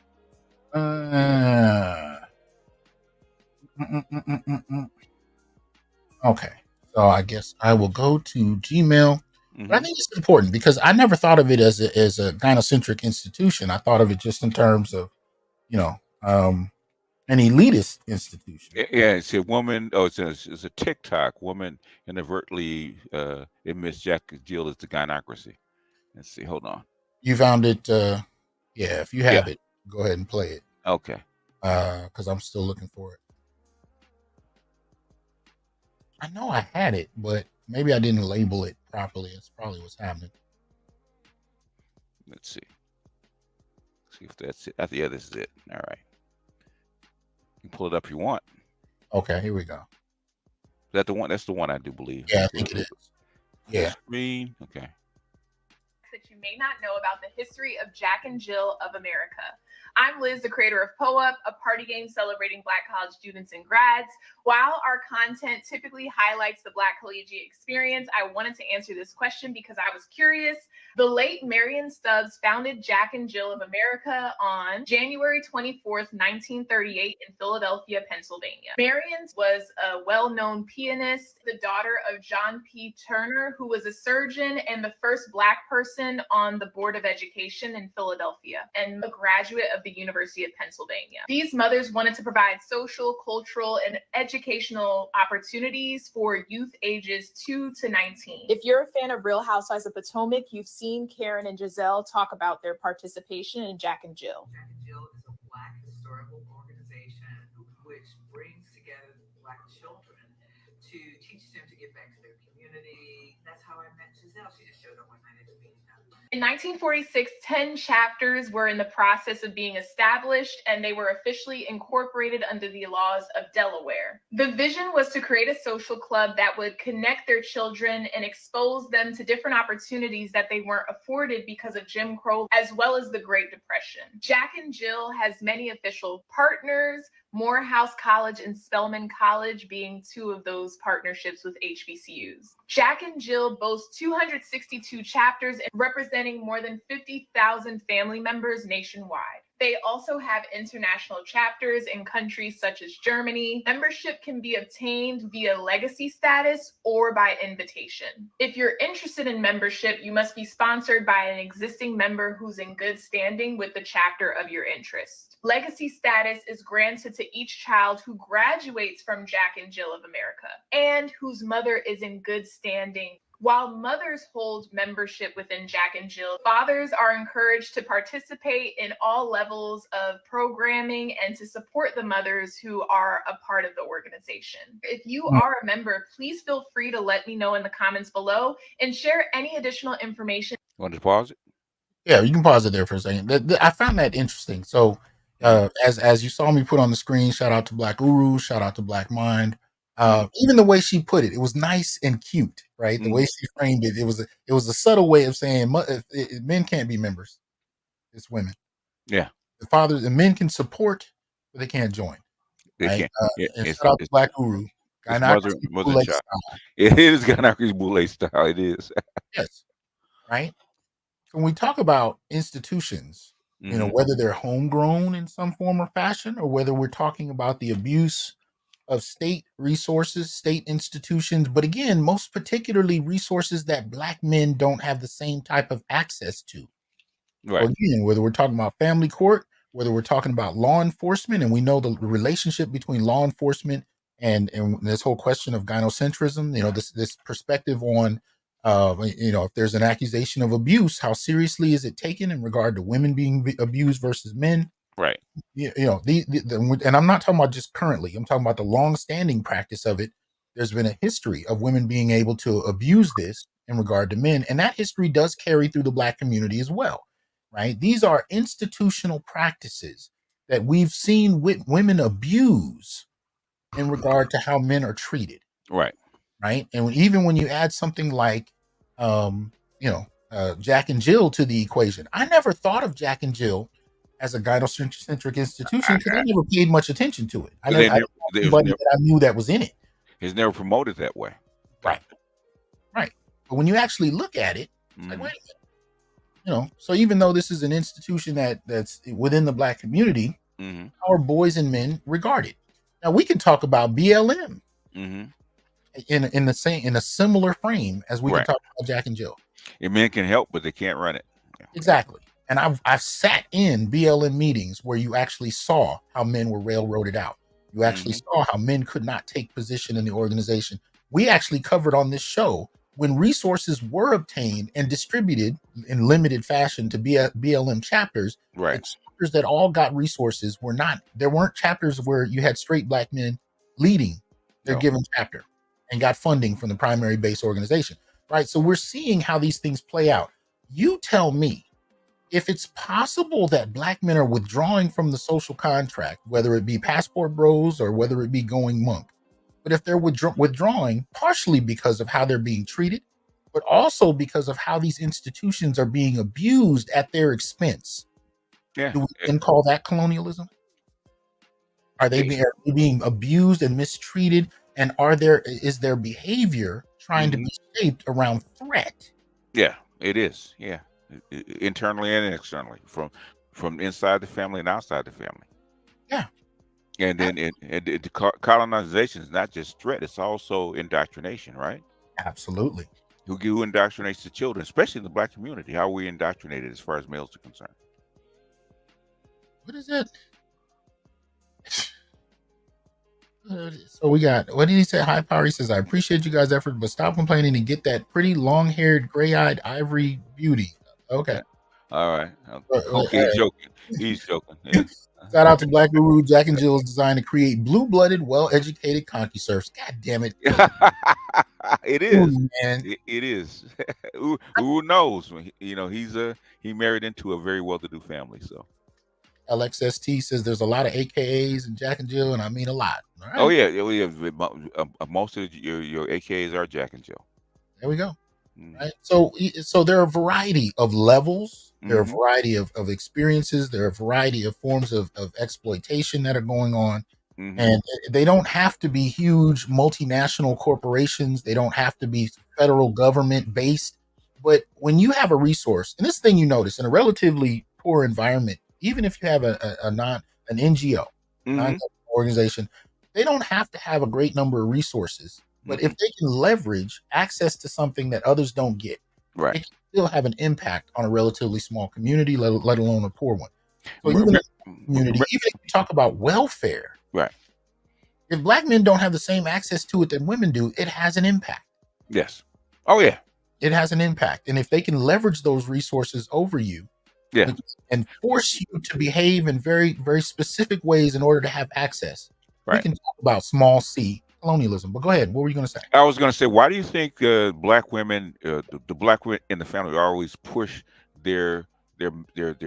Okay. So I guess I will go to Gmail. But I think it's important because I never thought of it as a gynocentric institution. I thought of it just in terms of, an elitist institution. Yeah, it's a woman. Oh, it's a TikTok woman inadvertently admits Jack and Jill is the gynarchy. Let's see. Hold on. You found it? Yeah. If you have it, go ahead and play it. Okay. Because I'm still looking for it. I know I had it, but maybe I didn't label it properly. It's probably what's happening. Let's see. See if that's it. Yeah, this is it. All right. You can pull it up if you want. Okay, here we go. Is that the one? That's the one I do believe. Yeah, I think it is. Yeah. Screen. Okay. That you may not know about the history of Jack and Jill of America. I'm Liz, the creator of POUP, a party game celebrating Black college students and grads. While our content typically highlights the Black collegiate experience, I wanted to answer this question because I was curious. The late Marion Stubbs founded Jack and Jill of America on January 24th, 1938 in Philadelphia, Pennsylvania. Marion was a well-known pianist, the daughter of John P. Turner, who was a surgeon and the first Black person on the Board of Education in Philadelphia, and a graduate of the University of Pennsylvania. These mothers wanted to provide social, cultural, and educational opportunities for youth ages 2 to 19. If you're a fan of Real Housewives of Potomac, you've seen Karen and Giselle talk about their participation in Jack and Jill. Jack and Jill is a Black historical organization which brings together Black children to teach them to give back to their community. That's how I met Giselle. She just showed up one night at the meeting. In 1946, 10 chapters were in the process of being established, and they were officially incorporated under the laws of Delaware. The vision was to create a social club that would connect their children and expose them to different opportunities that they weren't afforded because of Jim Crow, as well as the Great Depression. Jack and Jill has many official partners, Morehouse College and Spelman College being two of those partnerships with HBCUs. Jack and Jill boasts 262 chapters and representing more than 50,000 family members nationwide. They also have international chapters in countries such as Germany. Membership can be obtained via legacy status or by invitation. If you're interested in membership, you must be sponsored by an existing member who's in good standing with the chapter of your interest. Legacy status is granted to each child who graduates from Jack and Jill of America and whose mother is in good standing. While mothers hold membership within Jack and Jill, fathers are encouraged to participate in all levels of programming and to support the mothers who are a part of the organization. If you are a member, please feel free to let me know in the comments below and share any additional information. Want to pause it? Yeah, you can pause it there for a second. I found that interesting. So, as you saw me put on the screen, shout out to Black Guru, shout out to Black Mind. Even the way she put it was nice and cute, right? The way she framed it, it was a subtle way of saying men can't be members; it's women. Yeah, the fathers and men can support, but they can't join. They Right? can't. And shout out to Black Guru. It's Gynarchy mother Boule child. style. It is Gynarchy Boule style. It is. Yes, right. When we talk about institutions, whether they're homegrown in some form or fashion, or whether we're talking about the abuse of state resources, state institutions, but again, most particularly resources that Black men don't have the same type of access to. Right. So again, whether we're talking about family court, whether we're talking about law enforcement, and we know the relationship between law enforcement and this whole question of gynocentrism, this perspective on, if there's an accusation of abuse, how seriously is it taken in regard to women being abused versus men? Right. And I'm not talking about just currently. I'm talking about the long-standing practice of it. There's been a history of women being able to abuse this in regard to men, and that history does carry through the Black community as well, right? These are institutional practices that we've seen women abuse in regard to how men are treated, Right. right? And even when you add something like, Jack and Jill to the equation, I never thought of Jack and Jill as a gynocentric institution because I never paid much attention to it. I They never never, they was anybody never, that I knew that was in it. it's never promoted that way. Right. Right. But when you actually look at it, it's like, Mhm. wait a minute. So even though this is an institution that's within the Black community, Mhm. how are boys and men regarded? Now we can talk about BLM Mhm. in a similar frame as we can Right. talk about Jack and Jill. And men can help, but they can't run it. Yeah. Exactly. And I've sat in BLM meetings where you actually saw how men were railroaded out. You actually Mhm. saw how men could not take position in the organization. We actually covered on this show when resources were obtained and distributed in limited fashion to BLM chapters. Right. The chapters that all got resources there weren't chapters where you had straight Black men leading their No. given chapter and got funding from the primary base organization. Right. So we're seeing how these things play out. You tell me, if it's possible that Black men are withdrawing from the social contract, whether it be passport bros or whether it be going monk, but if they're withdrawing partially because of how they're being treated, but also because of how these institutions are being abused at their expense, Yeah. do we then call that colonialism? Are they being abused and mistreated? And is their behavior trying to Mhm. be shaped around threat? Yeah, it is. Yeah. Internally and externally, from inside the family and outside the family. Yeah. And then the colonization is not just threat; it's also indoctrination, right? Absolutely. Who indoctrinates the children, especially in the Black community? How are we indoctrinated as far as males are concerned? What is it? So we got, what did he say? High Power. He says, I appreciate you guys' effort, but stop complaining and get that pretty long-haired, gray-eyed ivory beauty. Okay. Yeah. All right. All Okay, right. He's joking. Yeah. Shout out to Black Guru. Jack and Jill's designed to create blue-blooded, well-educated conky-surfs. God damn it. It is. Ooh, man. It is. Who knows? He married into a very well-to-do family. So. LXST says there's a lot of AKAs in Jack and Jill, and I mean a lot. All right. Oh yeah. Most of your AKAs are Jack and Jill. There we go. Mm. Right. So there are a variety of levels. There are a Mhm. variety of experiences. There are a variety of forms of exploitation that are going on. Mhm. And they don't have to be huge multinational corporations. They don't have to be federal government based. But when you have a resource, and this thing you notice in a relatively poor environment, even if you have an NGO, Mhm. non-government organization, they don't have to have a great number of resources. But if Mhm. they can leverage access to something that others don't get, it Right. can still have an impact on a relatively small community, let alone a poor one. So Re- even re- in a community, even if you talk about welfare, Right. if Black men don't have the same access to it that women do, it has an impact. Yes. Oh yeah. It has an impact. And if they can leverage those resources over you, Yeah. and force you to behave in very, very specific ways in order to have access, we Right. can talk about small c colonialism. But go ahead. What were you going to say? I was going to say, why do you think Black women, the Black women in the family, always push their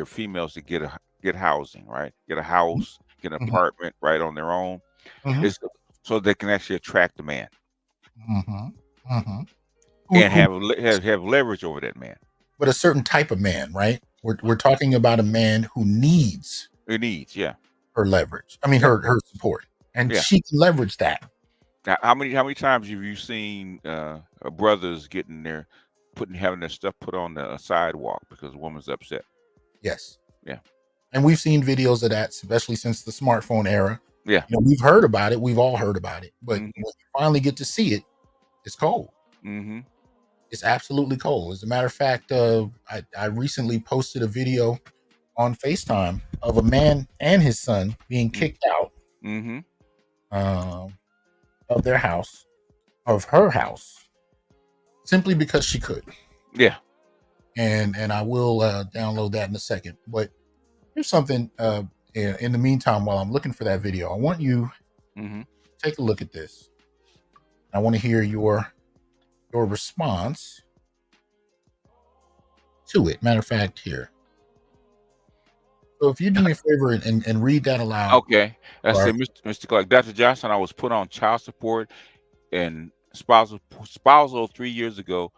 females to get housing, right? Get a house, get an Mhm. apartment, right, on their own. Mhm. It's so they can actually attract the man Mhm. Mhm. and have leverage over that man. But a certain type of man, right? We're talking about a man who needs It needs, yeah. her leverage. I mean, Yeah. her support, and Yeah. she can leverage that. Now, how many times have you seen brothers having their stuff put on the sidewalk because a woman's upset? Yes. Yeah. And we've seen videos of that, especially since the smartphone era. Yeah. We've heard about it. We've all heard about it. But Mhm. when you finally get to see it, it's cold. Mm-hmm. It's absolutely cold. As a matter of fact, I recently posted a video on FaceTime of a man and his son being kicked out Mm-hmm. Of their house, of her house, simply because she could. Yeah. And I will download that in a second. But here's something. In the meantime, while I'm looking for that video, I want you Mm-hmm. to take a look at this. I want to hear your response to it. Matter of fact, here. So if you do me a favor and read that aloud. Okay. I said, Mr. Clark, Dr. Johnson, I was put on child support and spousal 3 years ago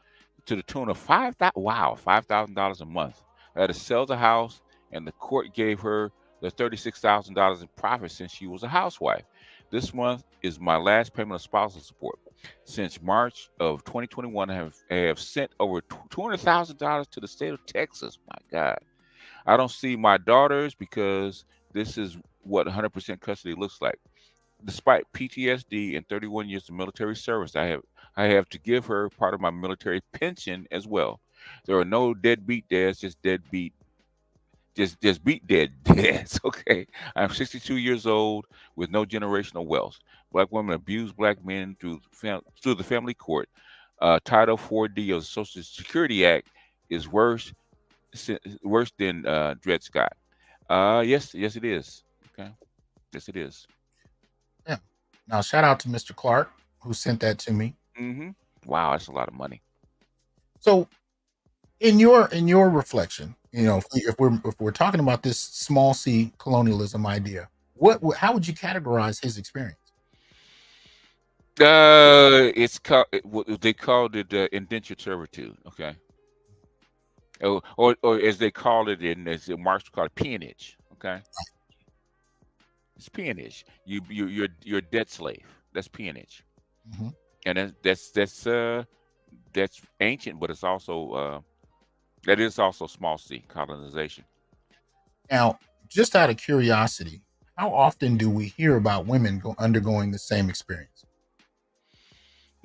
to the tune of $5,000 a month. I had to sell the house, and the court gave her the $36,000 in profit since she was a housewife. This month is my last payment of spousal support. Since March of 2021, I have sent over $200,000 to the state of Texas. My God. I don't see my daughters because this is what 100% custody looks like. Despite PTSD and 31 years of military service, I have to give her part of my military pension as well. There are no deadbeat dads, just deadbeat, just beat dead dads. Okay, I'm 62 years old with no generational wealth. Black women abuse black men through the family court. Title 4D of the Social Security Act is worse than Dred Scott. Yes, it is. Okay, yes, it is. Yeah. Now, shout out to Mr. Clark who sent that to me. Mm-hmm. Wow, that's a lot of money. So, in your reflection, if we're talking about this small c colonialism idea, how would you categorize his experience? It's called they called it indentured servitude. Okay. Or as they call it as Marx called it, peonage. Okay. It's peonage. You're a debt slave. That's peonage. Mm-hmm. And that's ancient, but it's also that is also small c colonization. Now, just out of curiosity, how often do we hear about women undergoing the same experience?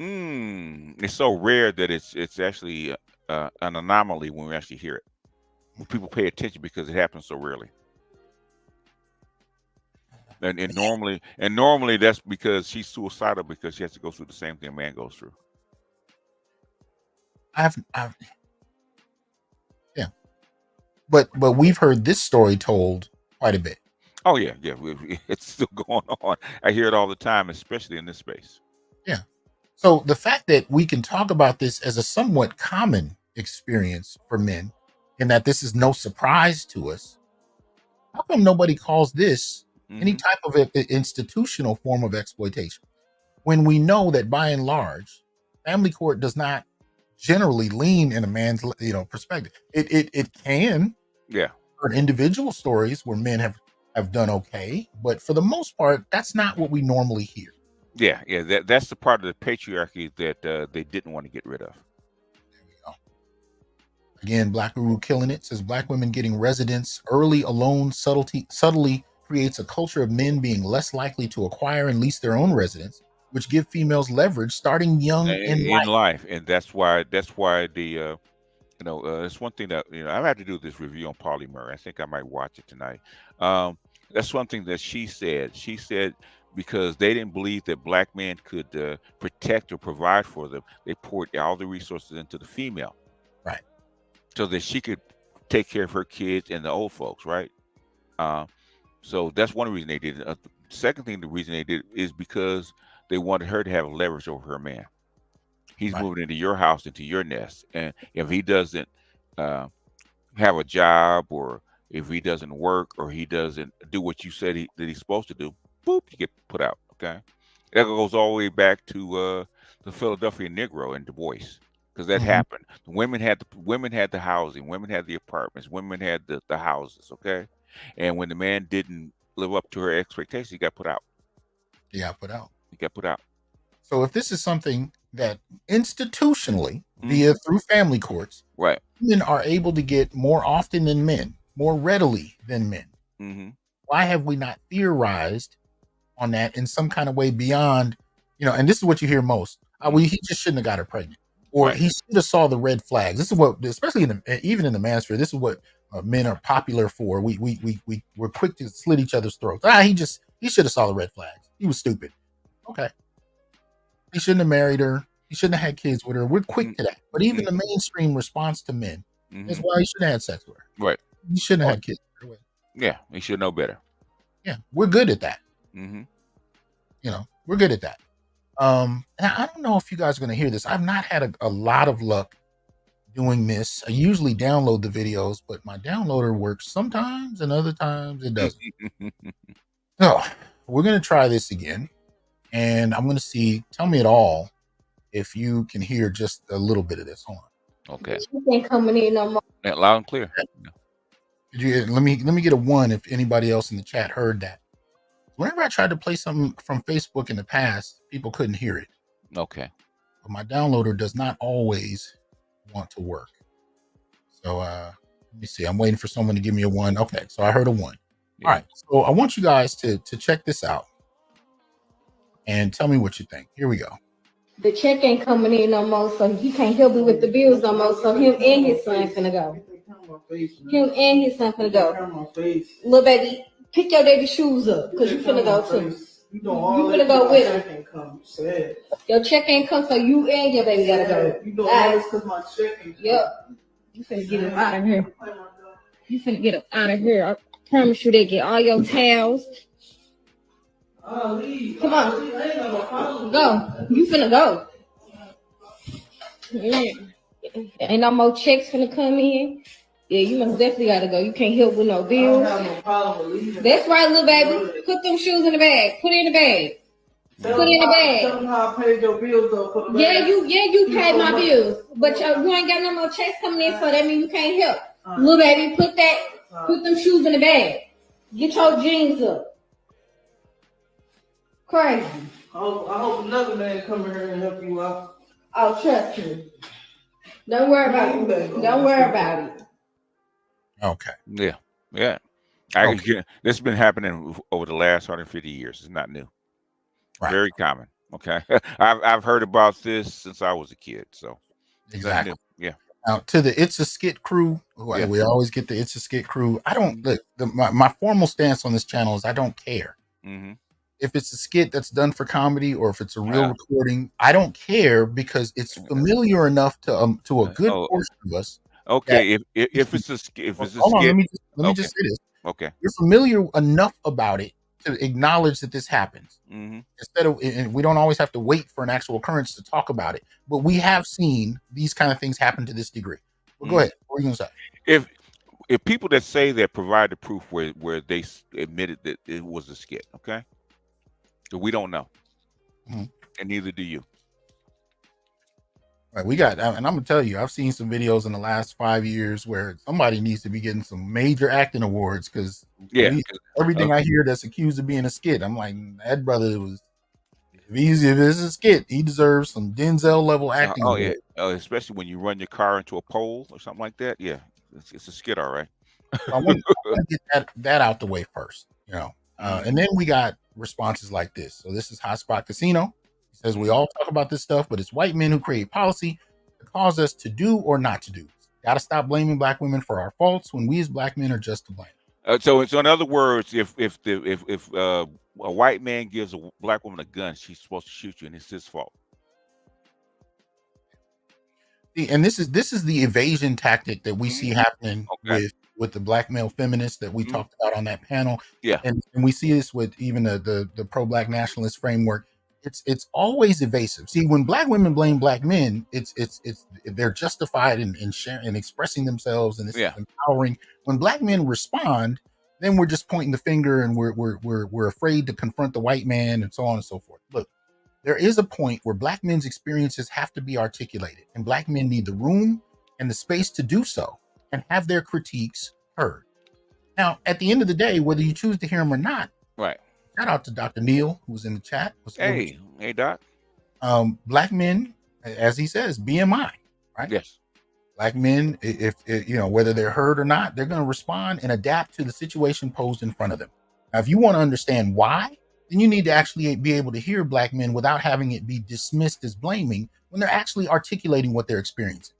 It's so rare that it's actually an anomaly when we actually hear it. When people pay attention because it happens so rarely. And normally that's because she's suicidal because she has to go through the same thing a man goes through. Yeah, but we've heard this story told quite a bit. Oh yeah, it's still going on. I hear it all the time, especially in this space. Yeah. So the fact that we can talk about this as a somewhat common experience for men, and that this is no surprise to us, how come nobody calls this any type of institutional form of exploitation? When we know that by and large, family court does not generally lean in a man's perspective. It can, yeah, for individual stories where men have done okay, but for the most part, that's not what we normally hear. Yeah, that's the part of the patriarchy that they didn't want to get rid of. There we go. Again, Black Guru killing it, says Black women getting residence early alone subtly creates a culture of men being less likely to acquire and lease their own residence, which give females leverage starting young in life. And that's why the it's one thing that I have to do this review on Polly Murray. I think I might watch it tonight. That's one thing that she said. She said because they didn't believe that black men could protect or provide for them, they poured all the resources into the female, right, so that she could take care of her kids and the old folks, right? So that's one reason they did it. The second thing, the reason they did it is because they wanted her to have leverage over her man. He's right. moving into your house, into your nest, and if he doesn't have a job, or if he doesn't work, or he doesn't do what you said that he's supposed to do, boop, you get put out. Okay, that goes all the way back to the Philadelphia Negro in Du Bois, because that happened. The women had the housing, women had the apartments, women had the houses. Okay, and when the man didn't live up to her expectations, he got put out. He got put out. He got put out. So if this is something that institutionally, through family courts, right, women are able to get more often than men, more readily than men, why have we not theorized on that in some kind of way beyond, and this is what you hear most. He just shouldn't have got her pregnant, or he should have saw the red flags. This is what, especially even in the manosphere, this is what men are popular for. We're quick to slit each other's throats. He should have saw the red flags. He was stupid. Okay. He shouldn't have married her. He shouldn't have had kids with her. We're quick to that. But even the mainstream response to men is why he shouldn't have had sex with her. Right. He shouldn't have had kids with her. Yeah, he should know better. Yeah, we're good at that. Mm-hmm. You know, we're good at that. And I don't know if you guys are going to hear this. I've not had a lot of luck doing this. I usually download the videos, but my downloader works sometimes and other times it doesn't. So we're going to try this again. And I'm going to see, tell me at all if you can hear just a little bit of this. Hold on. Okay. You ain't coming in no more. Yeah, loud and clear. Let me get a 1 if anybody else in the chat heard that. Whenever I tried to play something from Facebook in the past, people couldn't hear it. Okay. But my downloader does not always want to work. So let me see. I'm waiting for someone to give me a 1. Okay, so I heard a 1. Yeah. All right. So I want you guys to check this out and tell me what you think. Here we go. The check ain't coming in no more, so he can't help me with the bills no more. So him and his son finna go. Him and his son finna go. Little baby, pick your baby shoes up, cause you finna go too. You finna go with him. Your check ain't come, so you and your baby gotta go. You know all this cause my check ain't come. Yep. You finna get him out of here. You finna get him out of here. I promise you, they get all your towels. Come on, go. You finna go. Yeah. Ain't no more checks finna come in. Yeah, you must definitely gotta go. You can't help with no bills. That's right, little baby. Put them shoes in the bag. Put it in the bag. Put it in the bag. Tell them how I paid your bills though for the Yeah, you paid my bills, but you ain't got no more checks coming in, so that means you can't help. Little baby, put them shoes in the bag. Get your jeans up. Crazy. I hope another man come in here and help you out. Oh, trust me. Don't worry about it. Don't worry about it. Okay. Yeah. Okay. This has been happening over the last 150 years. It's not new. Right. Very common. Okay. I've heard about this since I was a kid. So Exactly. Yeah. Now to the It's a Skit crew, we always get the It's a Skit crew. I don't look. My formal stance on this channel is I don't care. Mm-hmm. If it's a skit that's done for comedy or if it's a real recording, I don't care because it's familiar enough to a good portion of us. Okay, if it's a skit, Hold on, let me just say this. Okay, you're familiar enough about it to acknowledge that this happens. Mm-hmm. Instead of, and we don't always have to wait for an actual occurrence to talk about it, but we have seen these kind of things happen to this degree. Well, go ahead. What are you gonna say? If people that say that provide the proof where they admitted that it was a skit, okay. We don't know, and neither do you. Right, we got, and I'm gonna tell you, I've seen some videos in the last 5 years where somebody needs to be getting some major acting awards because everything I hear that's accused of being a skit, I'm like, that brother was. If it's a skit, he deserves some Denzel level acting. Yeah, especially when you run your car into a pole or something like that. Yeah, it's a skit, all right. I want to get that out the way first, you know. And then we got responses like this. So this is Hotspot Casino. He says, we all talk about this stuff, but it's white men who create policy to cause us to do or not to do. Gotta stop blaming black women for our faults when we as black men are just to blame. So in other words, if a white man gives a black woman a gun, she's supposed to shoot you, and it's his fault. And this is the evasion tactic that we see happening with the black male feminists that we talked about on that panel. Yeah, and we see this with even the pro-black nationalist framework. It's always evasive. See, when black women blame black men, it's they're justified in sharing and expressing themselves, and it's empowering. When black men respond, then we're just pointing the finger and we're afraid to confront the white man and so on and so forth. Look, there is a point where black men's experiences have to be articulated, and black men need the room and the space to do so and have their critiques heard. Now, at the end of the day, whether you choose to hear them or not, right. Shout out to Dr. Neil, who was in the chat. Hey, Doc. Black men, as he says, BMI, right? Yes. Black men, if you know, whether they're heard or not, they're going to respond and adapt to the situation posed in front of them. Now, if you want to understand why, then you need to actually be able to hear black men without having it be dismissed as blaming when they're actually articulating what they're experiencing.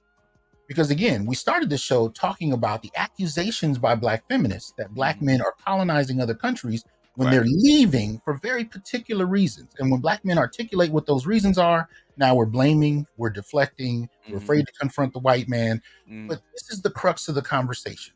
Because again, we started the show talking about the accusations by Black feminists that Black men are colonizing other countries when they're leaving for very particular reasons. And when Black men articulate what those reasons are, now we're blaming, we're deflecting, we're afraid to confront the white man. But this is the crux of the conversation.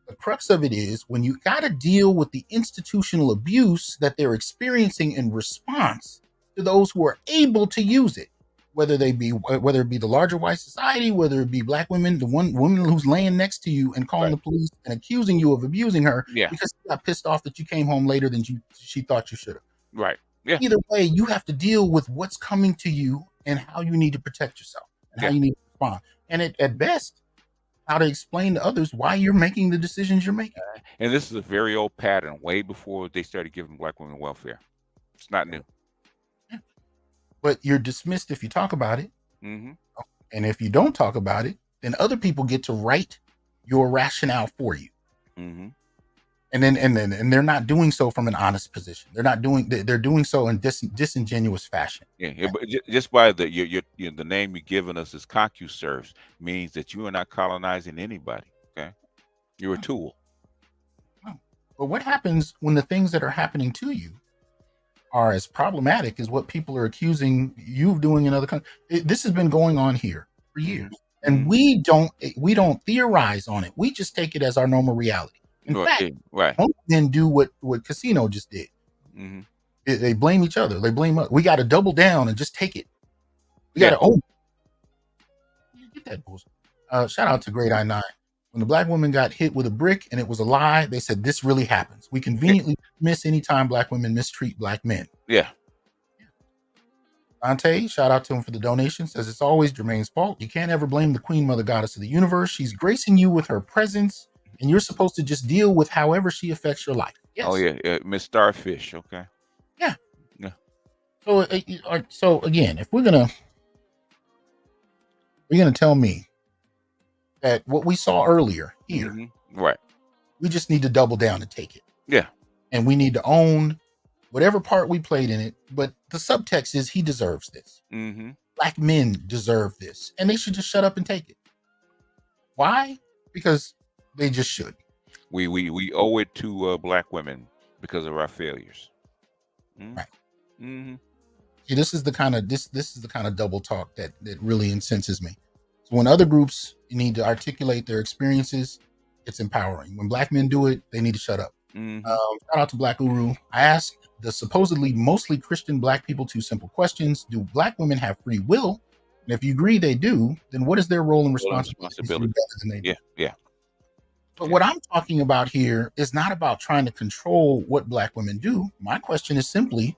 The crux of it is when you got to deal with the institutional abuse that they're experiencing in response to those who are able to use it, whether it be the larger white society, whether it be Black women, the one woman who's laying next to you and calling the police and accusing you of abusing her because she got pissed off that you came home later than she thought you should have. Right. Yeah. Either way, you have to deal with what's coming to you and how you need to protect yourself and how you need to respond. And at best, how to explain to others why you're making the decisions you're making. And this is a very old pattern, way before they started giving Black women welfare. It's not new. But you're dismissed if you talk about it. Mm-hmm. And if you don't talk about it, then other people get to write your rationale for you. Mm-hmm. And they're not doing so from an honest position. They're doing so in disingenuous fashion. Yeah, but just by the the name you're giving us as ConcuServes means that you are not colonizing anybody. Okay, you're a tool. But what happens when the things that are happening to you are as problematic as what people are accusing you of doing in other countries? This has been going on here for years, and we don't theorize on it. We just take it as our normal reality. In fact, most men do what Casino just did. Mm-hmm. They blame each other. They blame us. We got to double down and just take it. We got to own. Get that bullshit. Shout out to Great I9. When the Black woman got hit with a brick and it was a lie, they said this really happens. We conveniently miss any time Black women mistreat Black men. Yeah. Dante, shout out to him for the donation, says it's always Jermaine's fault. You can't ever blame the Queen Mother Goddess of the universe. She's gracing you with her presence, and you're supposed to just deal with however she affects your life. Yes. Oh yeah, Miss Starfish. Okay. Yeah. Yeah. So again, if we're gonna tell me that what we saw earlier here, right? We just need to double down and take it. Yeah. And we need to own whatever part we played in it. But the subtext is he deserves this. Mm-hmm. Black men deserve this, and they should just shut up and take it. Why? Because they just should. We owe it to Black women because of our failures. Right. Mm-hmm. See, this is the kind of double talk that really incenses me. So when other groups need to articulate their experiences, it's empowering. When Black men do it, they need to shut up. Mm-hmm. Shout out to Black Guru. I asked the supposedly mostly Christian Black people two simple questions. Do Black women have free will? And if you agree they do, then what is their role and responsibility? Yeah. But what I'm talking about here is not about trying to control what Black women do. My question is simply,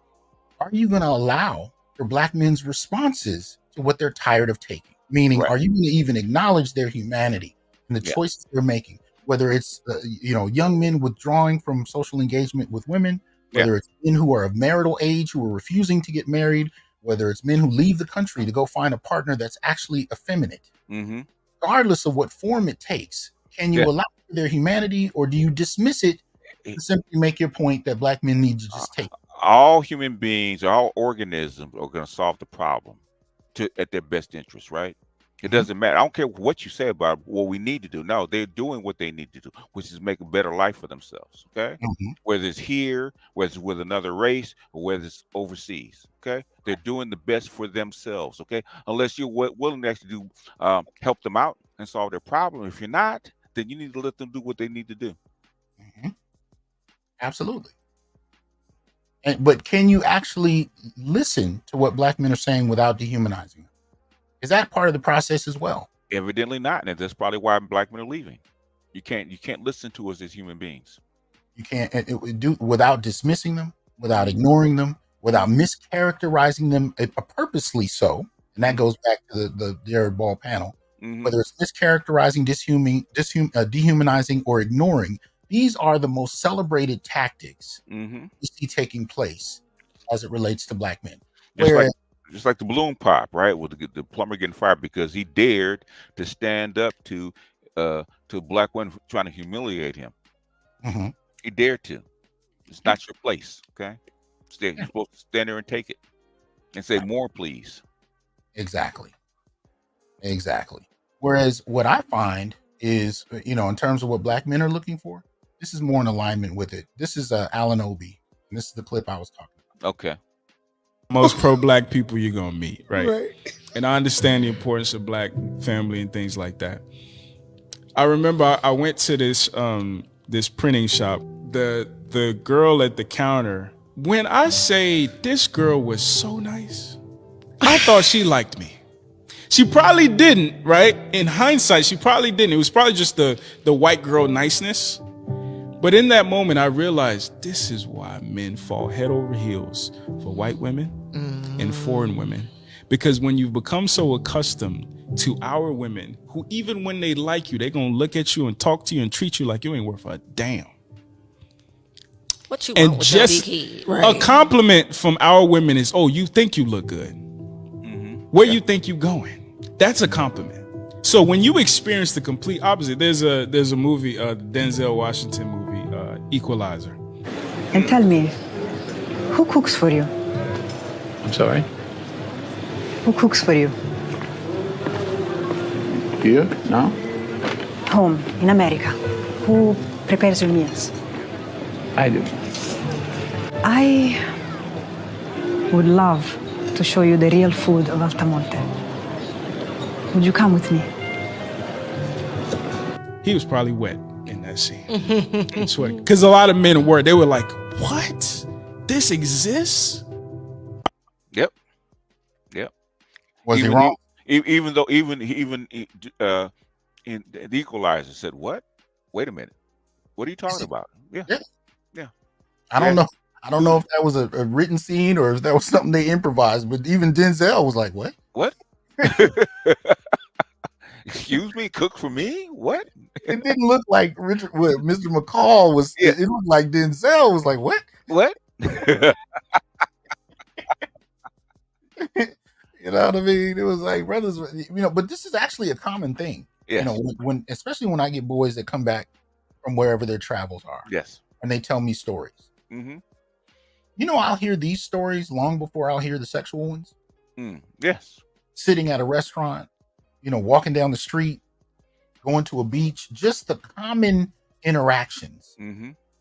are you going to allow for Black men's responses to what they're tired of taking? Meaning, are you going to even acknowledge their humanity and the choices they're making? Whether it's young men withdrawing from social engagement with women, whether it's men who are of marital age who are refusing to get married, whether it's men who leave the country to go find a partner that's actually effeminate. Mm-hmm. Regardless of what form it takes, can you allow their humanity, or do you dismiss it to simply make your point that Black men need to just take it? All human beings, all organisms are going to solve the problem at their best interest, right? It doesn't matter. I don't care what you say about what we need to do. No, they're doing what they need to do, which is make a better life for themselves. Okay. Whether it's here, whether it's with another race, or whether it's overseas. Okay. They're doing the best for themselves. Okay. Unless you're willing to actually help them out and solve their problem. If you're not, then you need to let them do what they need to do. Absolutely. But can you actually listen to what Black men are saying without dehumanizing them? Is that part of the process as well? Evidently not, and that's probably why Black men are leaving. You can't listen to us as human beings. You can't do without dismissing them, without ignoring them, without mischaracterizing them purposely so. And that goes back to the Jared Ball panel. Whether it's mischaracterizing, dehumanizing, or ignoring, these are the most celebrated tactics we see taking place as it relates to Black men. Just like the balloon pop, right? With the plumber getting fired because he dared to stand up to Black women trying to humiliate him. He dared to. It's not your place, okay? You're supposed to stand there and take it and say more, please. Exactly. Whereas what I find is, in terms of what black men are looking for, this is more in alignment with it. This is Alan Obi, and this is the clip I was talking about. Okay. Most pro-black people you're gonna meet, right? And I understand the importance of black family and things like that. I remember I went to this printing shop. The girl at the counter, when I say this girl was so nice, I thought she liked me. She probably didn't, right? In hindsight, she probably didn't. It was probably just the white girl niceness. But in that moment, I realized this is why men fall head over heels for white women and foreign women. Because when you've become so accustomed to our women, who even when they like you, they're going to look at you and talk to you and treat you like you ain't worth a damn. What you And want with just your big head? a compliment from our women is, oh, you think you look good. Where you think you going? That's a compliment. So when you experience the complete opposite, there's a movie, Denzel Washington movie, Equalizer. And tell me, who cooks for you? I'm sorry? Who cooks for you? Here? Now? Home, in America. Who prepares your meals? I do. I would love to show you the real food of Altamonte. Would you come with me? He was probably wet in that scene. I swear. Because a lot of men were. They were like, what? This exists? Yep. Was he wrong? Even though in the Equalizer said, what? Wait a minute. What are you talking about? Yeah. I don't know. I don't know if that was a written scene or if that was something they improvised, but even Denzel was like, what? What? Excuse me, cook for me? What? It didn't look like Mr. McCall was. Yeah. It looked like Denzel was like, what? What? You know what I mean? It was like, brothers, but this is actually a common thing. Yes. When especially when I get boys that come back from wherever their travels are. Yes. And they tell me stories. Mm-hmm. I'll hear these stories long before I'll hear the sexual ones. Yes. Sitting at a restaurant, walking down the street, going to a beach, just the common interactions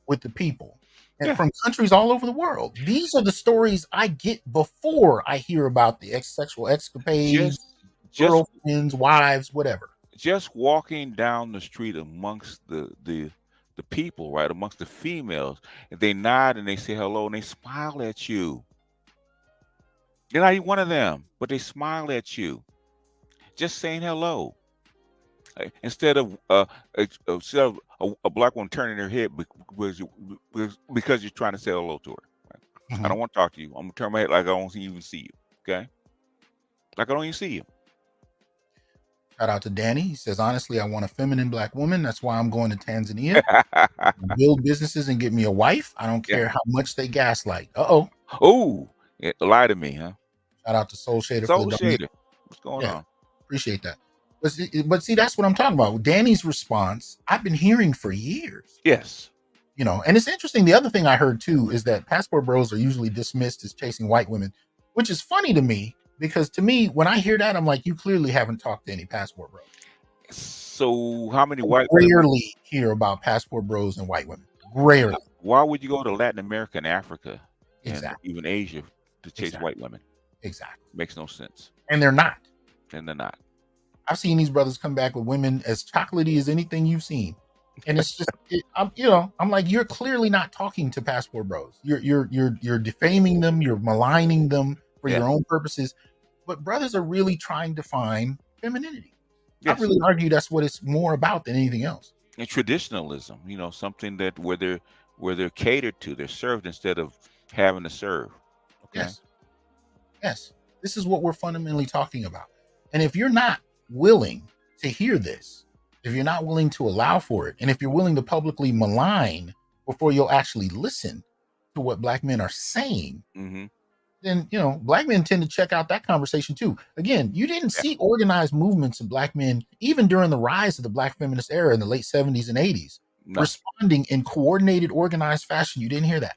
with the people. And from countries all over the world. These are the stories I get before I hear about the sexual escapades, girlfriends, wives, whatever. Just walking down the street amongst the people, right, amongst the females, and they nod and they say hello and they smile at you. You're not even one of them, but they smile at you. Just saying hello. Instead of a black one turning their head because you're trying to say hello to her. Right? I don't want to talk to you. I'm gonna turn my head like I don't even see you. Okay? Like I don't even see you. Shout out to Danny. He says, honestly, I want a feminine black woman. That's why I'm going to Tanzania. Build businesses and get me a wife. I don't care how much they gaslight. Oh, lie to me, huh? Shout out to Soul Shader. Soul Shader. What's going on? Appreciate that. But see, that's what I'm talking about. Danny's response, I've been hearing for years. Yes. And it's interesting. The other thing I heard too is that passport bros are usually dismissed as chasing white women, which is funny to me because to me, when I hear that, I'm like, you clearly haven't talked to any passport bros. So how many white rarely hear about passport bros and white women? Rarely. Why would you go to Latin America and Africa and even Asia to chase white women? Exactly. Makes no sense. And they're not. I've seen these brothers come back with women as chocolatey as anything you've seen. And it's just, I'm like, you're clearly not talking to passport bros. You're defaming them. You're maligning them for your own purposes. But brothers are really trying to find femininity. I really argue that's what it's more about than anything else. And traditionalism, something that where they're catered to, they're served instead of having to serve. Okay. Yes. This is what we're fundamentally talking about. And if you're not willing to hear this, if you're not willing to allow for it, and if you're willing to publicly malign before you'll actually listen to what black men are saying, then, black men tend to check out that conversation too. Again, you didn't see organized movements of black men, even during the rise of the black feminist era in the late 70s and 80s, responding in coordinated, organized fashion. You didn't hear that.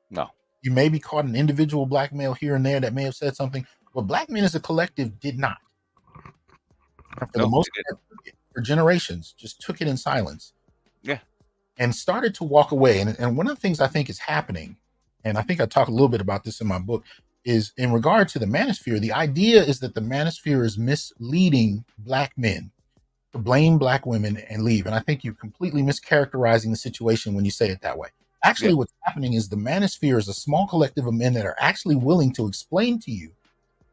No. You may be caught an individual black male here and there that may have said something, but black men as a collective did not. For the No, most they didn't. part, for generations, just took it in silence Yeah. and started to walk away. And one of the things I think is happening, and I think I talk a little bit about this in my book, is in regard to the manosphere. The idea is that the manosphere is misleading Black men to blame Black women and leave. And I think you're completely mischaracterizing the situation when you say it that way. Actually, Yeah. what's happening is the manosphere is a small collective of men that are actually willing to explain to you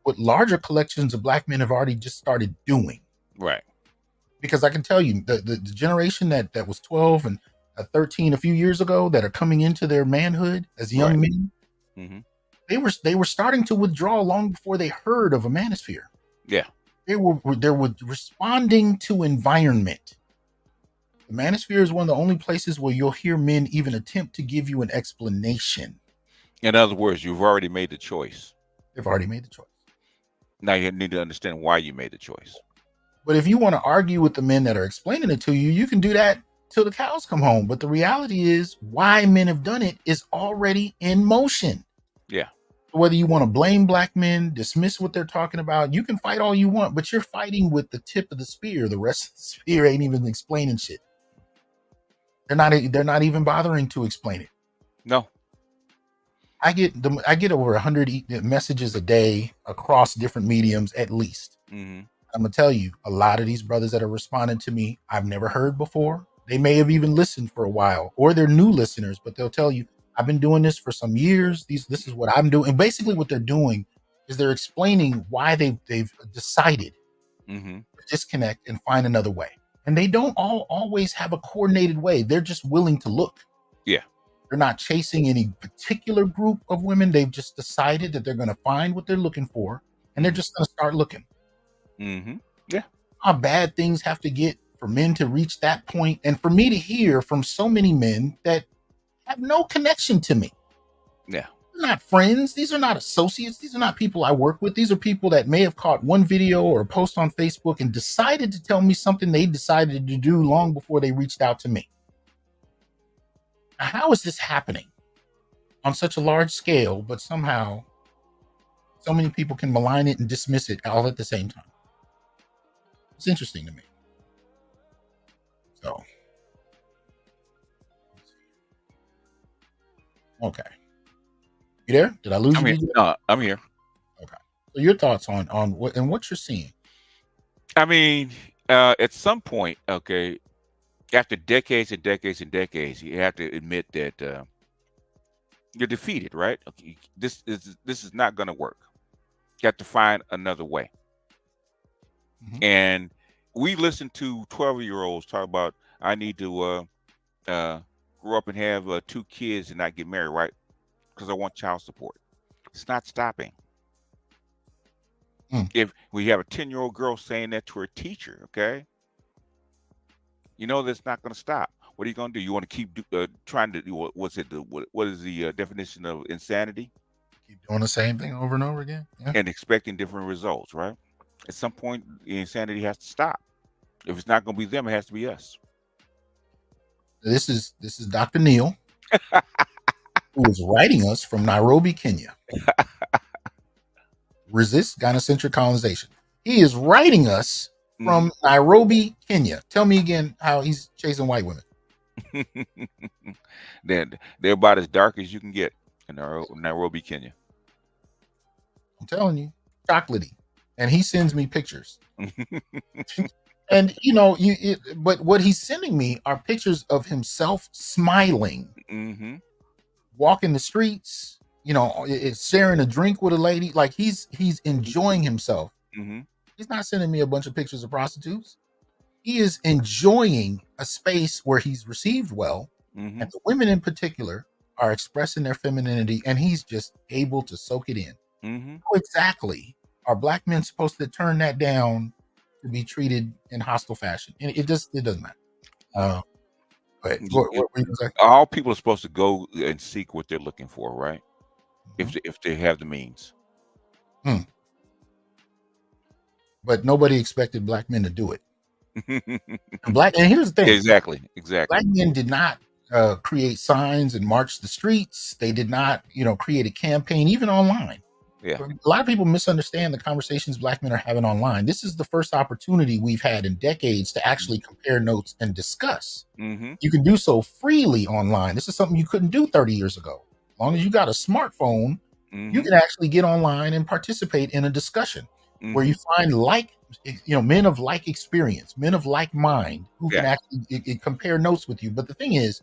what larger collections of Black men have already just started doing. Right. Because I can tell you, the generation that was 12 and 13 a few years ago that are coming into their manhood as young Right. men, Mhm. they were starting to withdraw long before they heard of a manosphere. Yeah. They were responding to environment. The manosphere is one of the only places where you'll hear men even attempt to give you an explanation. In other words, you've already made the choice. They've already made the choice. Now you need to understand why you made the choice. But if you want to argue with the men that are explaining it to you, you can do that till the cows come home. But the reality is why men have done it is already in motion. Yeah. Whether you want to blame Black men, dismiss what they're talking about, you can fight all you want, but you're fighting with the tip of the spear. The rest of the spear ain't even explaining shit. They're not even bothering to explain it. No. I get over 100 messages a day across different mediums at least. Mm-hmm. I'm gonna tell you, a lot of these brothers that are responding to me, I've never heard before. They may have even listened for a while, or they're new listeners, but they'll tell you, I've been doing this for some years. This is what I'm doing. And basically what they're doing is they're explaining why they've decided Mm-hmm. to disconnect and find another way. And they don't always have a coordinated way. They're just willing to look. Yeah. They're not chasing any particular group of women. They've just decided that they're going to find what they're looking for, and they're just going to start looking. Mm-hmm. Yeah. How bad things have to get for men to reach that point, and for me to hear from so many men that have no connection to me. Yeah. They're not friends. These are not associates. These are not people I work with. These are people that may have caught one video or a post on Facebook and decided to tell me something they decided to do long before they reached out to me. Now, how is this happening on such a large scale, but somehow so many people can malign it and dismiss it all at the same time? It's interesting to me. So, okay. You there? Did I lose I'm you? here. No, I'm here. Okay. So your thoughts on what you're seeing? I mean, at some point, okay, after decades and decades and decades, you have to admit that you're defeated, right? Okay, this is not going to work. You have to find another way. Mhm. And we listen to 12-year-olds talk about, I need to grow up and have 2 kids and not get married, right? Because I want child support. It's not stopping. If we have a 10-year-old girl saying that to her teacher, okay, you know that's not going to stop. What are you going to do? You want to keep trying to do what is the definition of insanity? Keep doing the same thing over and over again, yeah. And expecting different results, right? At some point, the insanity has to stop. If it's not going to be them, it has to be us. This is Dr. Neil, who is writing us from Nairobi, Kenya. Resist gynocentric colonization. He is writing us from Nairobi, Kenya. Tell me again how he's chasing white women. They're about as dark as you can get in Nairobi, Kenya. I'm telling you, chocolatey. And he sends me pictures. And you know, but what he's sending me are pictures of himself smiling, walking the streets, you know, sharing a drink with a lady. Like he's enjoying himself. He's not sending me a bunch of pictures of prostitutes. He is enjoying a space where he's received well, and the women in particular are expressing their femininity, and he's just able to soak it in. How exactly are Black men supposed to turn that down to be treated in hostile fashion? And it doesn't matter. But what were you gonna say? All people are supposed to go and seek what they're looking for, right? If they have the means. But nobody expected Black men to do it. And here's the thing. Exactly. Black men did not create signs and march the streets. They did not, create a campaign, even online. Yeah. A lot of people misunderstand the conversations black men are having online. This is the first opportunity we've had in decades to actually compare notes and discuss. Mm-hmm. You can do so freely online. This is something you couldn't do 30 years ago. As long as you got a smartphone, you can actually get online and participate in a discussion where you find men of like experience, men of like mind who can actually compare notes with you. But the thing is,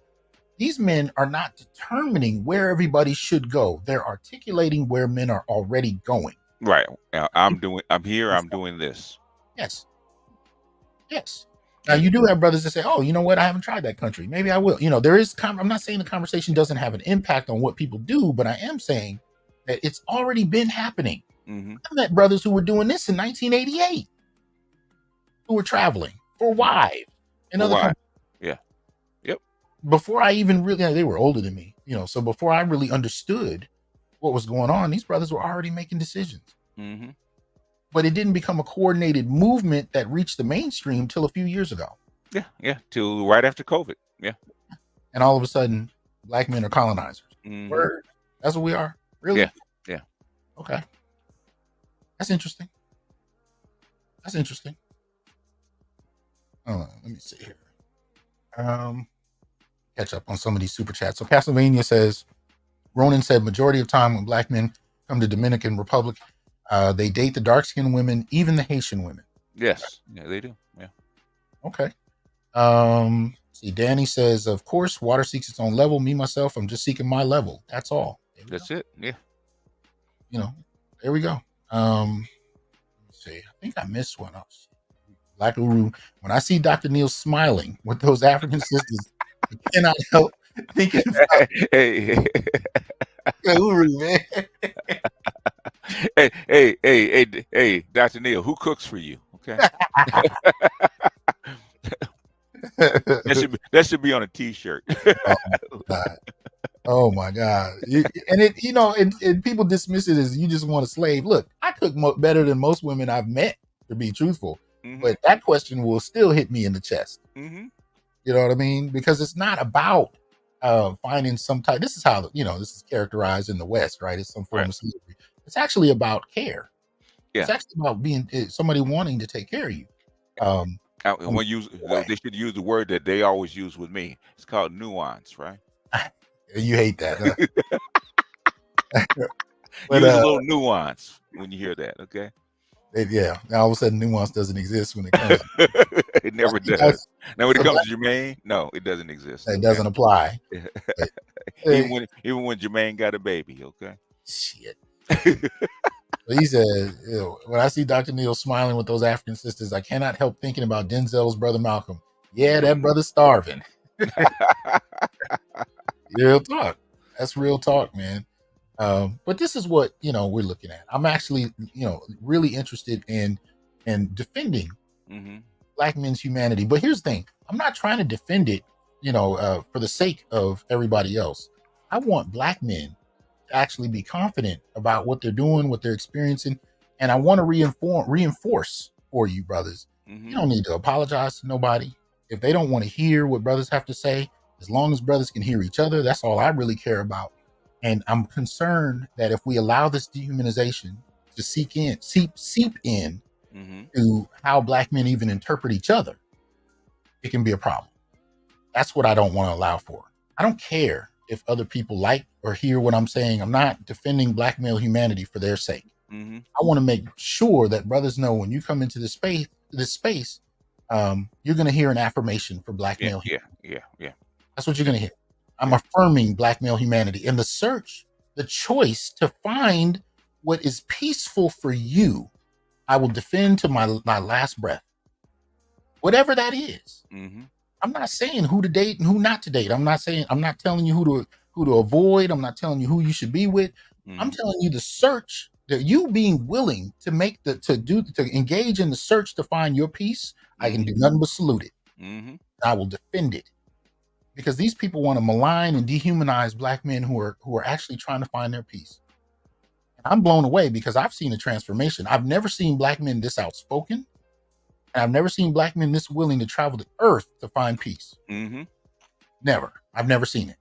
these men are not determining where everybody should go. They're articulating where men are already going. Right. I'm here. I'm doing this. Yes. Now you do have brothers that say, "Oh, you know what? I haven't tried that country. Maybe I will." There is. I'm not saying the conversation doesn't have an impact on what people do, but I am saying that it's already been happening. Mm-hmm. I met brothers who were doing this in 1988, who were traveling for wives in other countries. Yeah. Yep. Before I even really, they were older than me, so before I really understood what was going on, these brothers were already making decisions. Mm-hmm. But it didn't become a coordinated movement that reached the mainstream till a few years ago. Yeah. Till right after COVID. Yeah. And all of a sudden, black men are colonizers. Mm-hmm. Word. That's what we are. Really? Yeah. Okay. That's interesting. Let me see here. Catch up on some of these super chats. So Pennsylvania says, Ronan said, majority of time when black men come to Dominican Republic, they date the dark-skinned women, even the Haitian women. Yes. Yeah, they do. Yeah. Okay. See, Danny says, of course, water seeks its own level. Me, myself, I'm just seeking my level. That's all. That's it. Yeah. There we go. Let's see. I think I missed one. Black Uru. When I see Dr. Neil smiling with those African sisters, I cannot help thinking about Hey, Uru, man. hey, Dr. Neil, who cooks for you? Okay. That should be on a t-shirt. Oh my God. And people dismiss it as you just want a slave. Look, I cook better than most women I've met, to be truthful. Mm-hmm. But that question will still hit me in the chest. Mm-hmm. You know what I mean? Because it's not about finding some type. This is how, this is characterized in the West, right? It's some form of slavery. It's actually about care. Yeah. It's actually about being somebody wanting to take care of you. They should use the word that they always use with me. It's called nuance, right? You hate that, huh? Use a little nuance when you hear that, okay? Yeah. Now all of a sudden, nuance doesn't exist when it comes. It never does. Now, when it comes to Jermaine, no, it doesn't exist. It doesn't apply. Even when Jermaine got a baby, okay? Shit. He said, when I see Dr. Neil smiling with those African sisters, I cannot help thinking about Denzel's brother Malcolm. Yeah, that brother's starving. Real talk. That's real talk, man. But this is what we're looking at. I'm actually really interested in defending black men's humanity. But here's the thing: I'm not trying to defend it, for the sake of everybody else. I want black men to actually be confident about what they're doing, what they're experiencing, and I want to reinforce for you, brothers. You don't need to apologize to nobody if they don't want to hear what brothers have to say. As long as brothers can hear each other, that's all I really care about. And I'm concerned that if we allow this dehumanization to seep in to how black men even interpret each other, it can be a problem. That's what I don't want to allow for. I don't care if other people like or hear what I'm saying. I'm not defending black male humanity for their sake. I want to make sure that brothers know when you come into this space, you're going to hear an affirmation for black male humanity. Yeah. That's what you're going to hear. I'm affirming black male humanity in the search, the choice to find what is peaceful for you. I will defend to my last breath, whatever that is. I'm not saying who to date and who not to date. I'm not telling you who to avoid. I'm not telling you who you should be with. I'm telling you the search, that you being willing to engage in the search to find your peace. I can do nothing but salute it. I will defend it. Because these people want to malign and dehumanize black men who are actually trying to find their peace. And I'm blown away because I've seen a transformation. I've never seen black men this outspoken. And I've never seen black men this willing to travel the earth to find peace. Never. I've never seen it.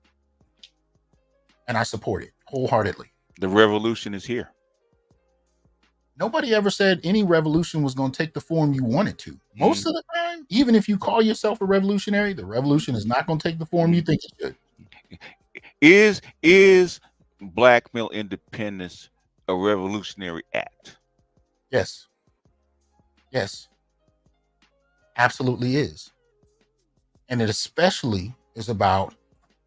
And I support it wholeheartedly. The revolution is here. Nobody ever said any revolution was going to take the form you want it to. Most of the time, even if you call yourself a revolutionary, the revolution is not going to take the form you think it should. Is black male independence a revolutionary act? Yes. Yes. Absolutely is. And it especially is about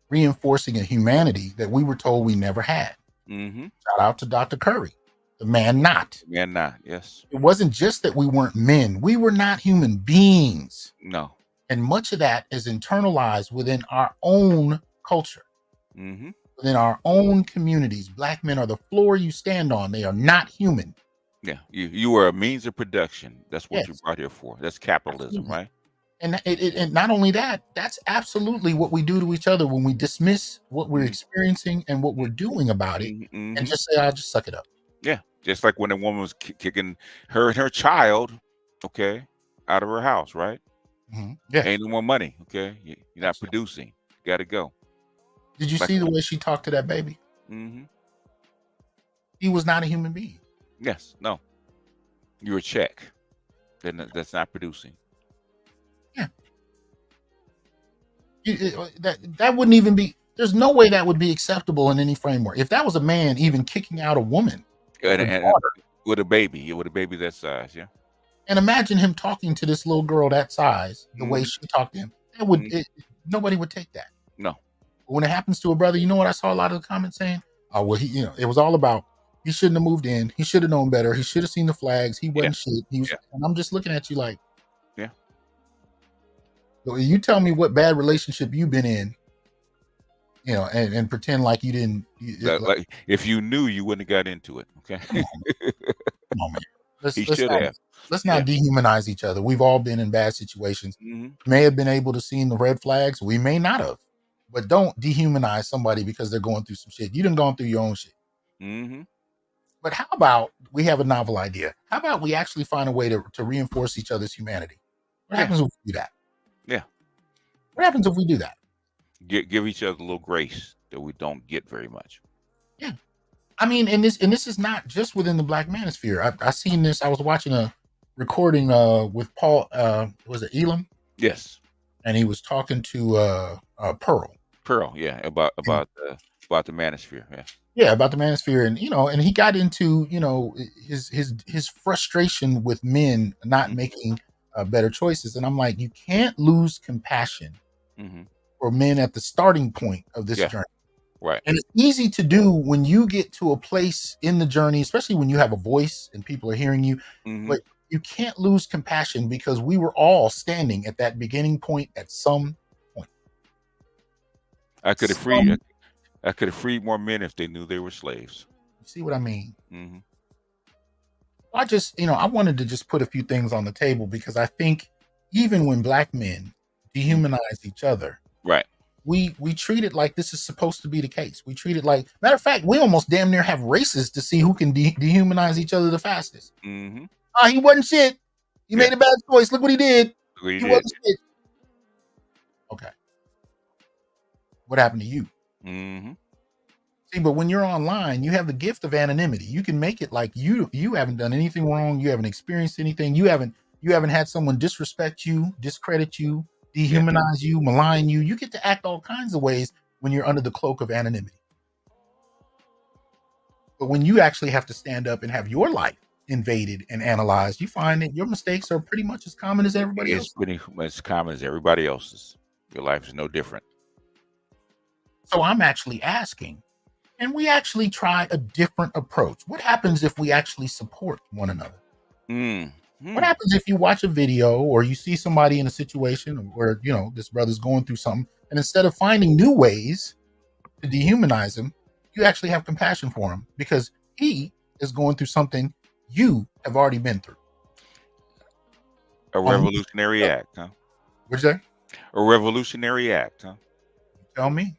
reinforcing a humanity that we were told we never had. Shout out to Dr. Curry, the man not. Man not, yes. It wasn't just that we weren't men. We were not human beings. No. And much of that is internalized within our own culture, within our own communities. Black men are the floor you stand on. They are not human. Yeah, you are a means of production. That's what Yes. you're brought here for. That's capitalism, Absolutely. right? And and not only that, that's absolutely what we do to each other when we dismiss what we're experiencing and what we're doing about it, and just say, "I'll just suck it up." Yeah, just like when a woman was kicking her and her child, okay, out of her house, right? Yeah. Ain't no more money, okay? You're not producing. You got to go. Did you Like- see the way she talked to that baby? He was not a human being. Yes, no. You're a check. Then that's not producing. That wouldn't even be. There's no way that would be acceptable in any framework. If that was a man even kicking out a woman, And with a baby, that size, yeah. and imagine him talking to this little girl that size, the way she talked to him, that would nobody would take that. No. But when it happens to a brother, you know what I saw a lot of the comments saying? Oh, well, it was all about he shouldn't have moved in. He should have known better. He should have seen the flags. He wasn't shit. He was, and I'm just looking at you like, yeah. So you tell me what bad relationship you've been in, and pretend like you didn't. Like if you knew, you wouldn't have got into it. Okay. Come on, man. Let's not dehumanize each other. We've all been in bad situations. May have been able to see the red flags. We may not have, but don't dehumanize somebody because they're going through some shit. You done gone through your own shit. But how about we have a novel idea? How about we actually find a way to reinforce each other's humanity? What happens if we do that? Yeah. What happens if we do that? Give each other a little grace that we don't get very much. Yeah. I mean, and this is not just within the Black manosphere. I seen this. I was watching a recording with Paul. Was it Elam? Yes. And he was talking to Pearl. Pearl, yeah, about the manosphere, yeah. Yeah, about the manosphere, and and he got into his frustration with men not making better choices, and I'm like, you can't lose compassion for men at the starting point of this journey. Right. And it's easy to do when you get to a place in the journey, especially when you have a voice and people are hearing you. But you can't lose compassion because we were all standing at that beginning point at some point. I could have freed more men if they knew they were slaves. You see what I mean? I just, I wanted to just put a few things on the table because I think even when Black men dehumanize each other, right? We treat it like this is supposed to be the case. We treat it like, matter of fact, we almost damn near have races to see who can dehumanize each other the fastest. He wasn't shit. He made a bad choice. Look what he did. He wasn't shit. Okay. What happened to you? See, but when you're online, you have the gift of anonymity. You can make it like you haven't done anything wrong. You haven't experienced anything. You haven't had someone disrespect you, discredit you, dehumanize you, malign you. You get to act all kinds of ways when you're under the cloak of anonymity. But when you actually have to stand up and have your life invaded and analyzed, you find that your mistakes are pretty much as common as everybody else. It's pretty as common as everybody else's. Your life is no different. So I'm actually asking, can we actually try a different approach? What happens if we actually support one another? What happens if you watch a video or you see somebody in a situation where, this brother's going through something, and instead of finding new ways to dehumanize him, you actually have compassion for him because he is going through something you have already been through. A revolutionary act, huh? What'd you say? A revolutionary act, huh? Tell me.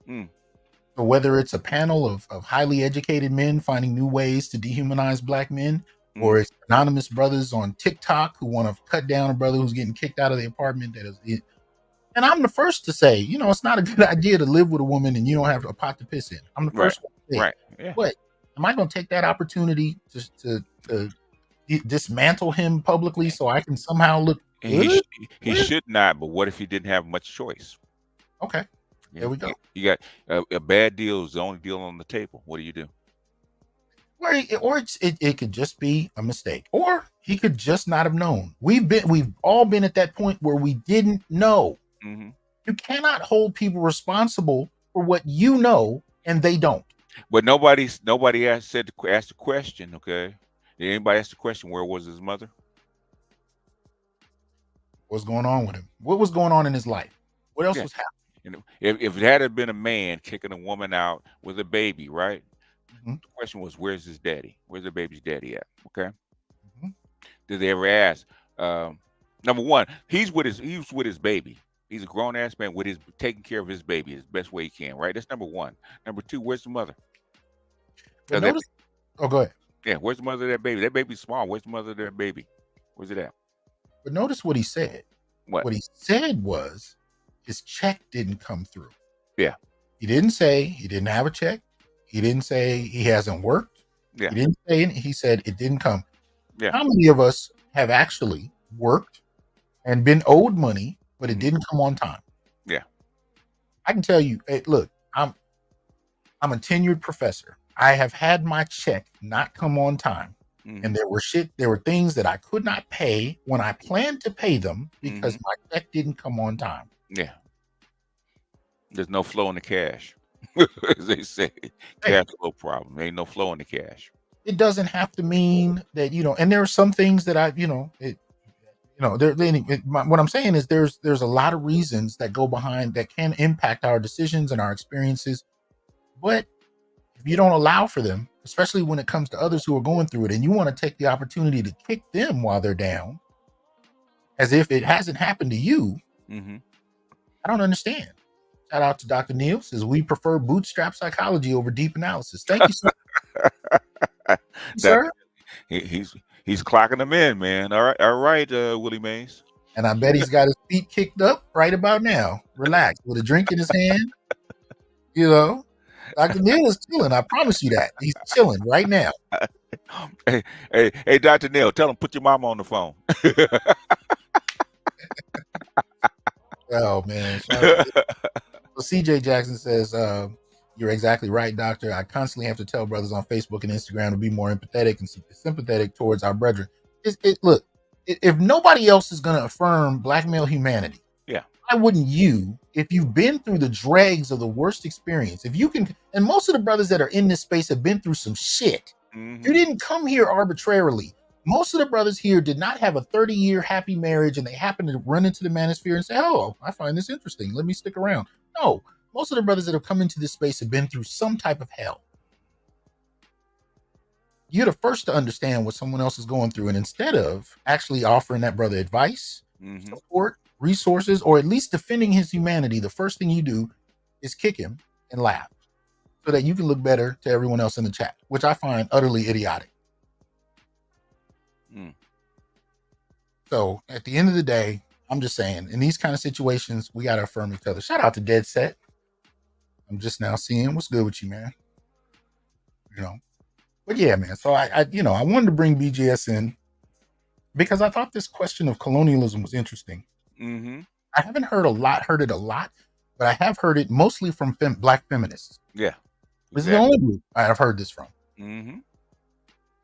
So whether it's a panel of highly educated men finding new ways to dehumanize Black men, or it's anonymous brothers on TikTok who want to cut down a brother who's getting kicked out of the apartment. And I'm the first to say, it's not a good idea to live with a woman and you don't have a pot to piss in. I'm the first one to say, right. Yeah. But am I going to take that opportunity to dismantle him publicly so I can somehow look good? He should not, but what if he didn't have much choice? Okay, there we go. You got a bad deal is the only deal on the table. What do you do? Or it could just be a mistake, or he could just not have known. We've all been at that point where we didn't know. Mm-hmm. You cannot hold people responsible for what you know and they don't. But nobody asked the question. Okay, did anybody ask the question? Where was his mother? What's going on with him? What was going on in his life? What else was happening? You know, if it had been a man kicking a woman out with a baby, right? Mm-hmm. The question was, where's his daddy? Where's the baby's daddy at? Okay. Mm-hmm. Did they ever ask? Number one, he's with his baby. He's a grown ass man with taking care of his baby as best way he can, right? That's number one. Number two, where's the mother? But notice, go ahead. Yeah, where's the mother of that baby? That baby's small. Where's the mother of that baby? Where's it at? But notice what he said. What he said was his check didn't come through. Yeah. He didn't say he didn't have a check. He didn't say he hasn't worked. Yeah. He didn't say it. He said it didn't come. Yeah. How many of us have actually worked and been owed money, but it didn't come on time? Yeah. I can tell you, hey, look, I'm a tenured professor. I have had my check not come on time. And there were things that I could not pay when I planned to pay them because my check didn't come on time. Yeah. There's no flow in the cash. As they say, cash flow problem. There ain't no flow in the cash. It doesn't have to mean that, and there are some things that what I'm saying is there's a lot of reasons that go behind that can impact our decisions and our experiences. But if you don't allow for them, especially when it comes to others who are going through it, and you want to take the opportunity to kick them while they're down, as if it hasn't happened to you, I don't understand. Shout out to Dr. Neal, says we prefer bootstrap psychology over deep analysis. Thank you, sir. Sir? He's clocking them in, man. All right, Willie Mays. And I bet he's got his feet kicked up right about now. Relax, with a drink in his hand. Dr. Neal is chilling. I promise you that. He's chilling right now. Hey, Dr. Neal, tell him put your mama on the phone. Oh, man. So CJ Jackson says, you're exactly right, doctor. I constantly have to tell brothers on Facebook and Instagram to be more empathetic and sympathetic towards our brethren. Look, if nobody else is going to affirm black male humanity, why wouldn't you, if you've been through the dregs of the worst experience, if you can, and most of the brothers that are in this space have been through some shit. You didn't come here arbitrarily. Most of the brothers here did not have a 30-year happy marriage and they happened to run into the manosphere and say, oh, I find this interesting. Let me stick around. No, most of the brothers that have come into this space have been through some type of hell. You're the first to understand what someone else is going through. And instead of actually offering that brother advice, support, resources, or at least defending his humanity, the first thing you do is kick him and laugh so that you can look better to everyone else in the chat, which I find utterly idiotic. So at the end of the day, I'm just saying, in these kind of situations, we got to affirm each other. Shout out to Dead Set. I'm just now seeing what's good with you, man. But yeah, man. So I wanted to bring BGS in because I thought this question of colonialism was interesting. I haven't heard it a lot, but I have heard it mostly from black feminists. Yeah. This is the only group I've heard this from.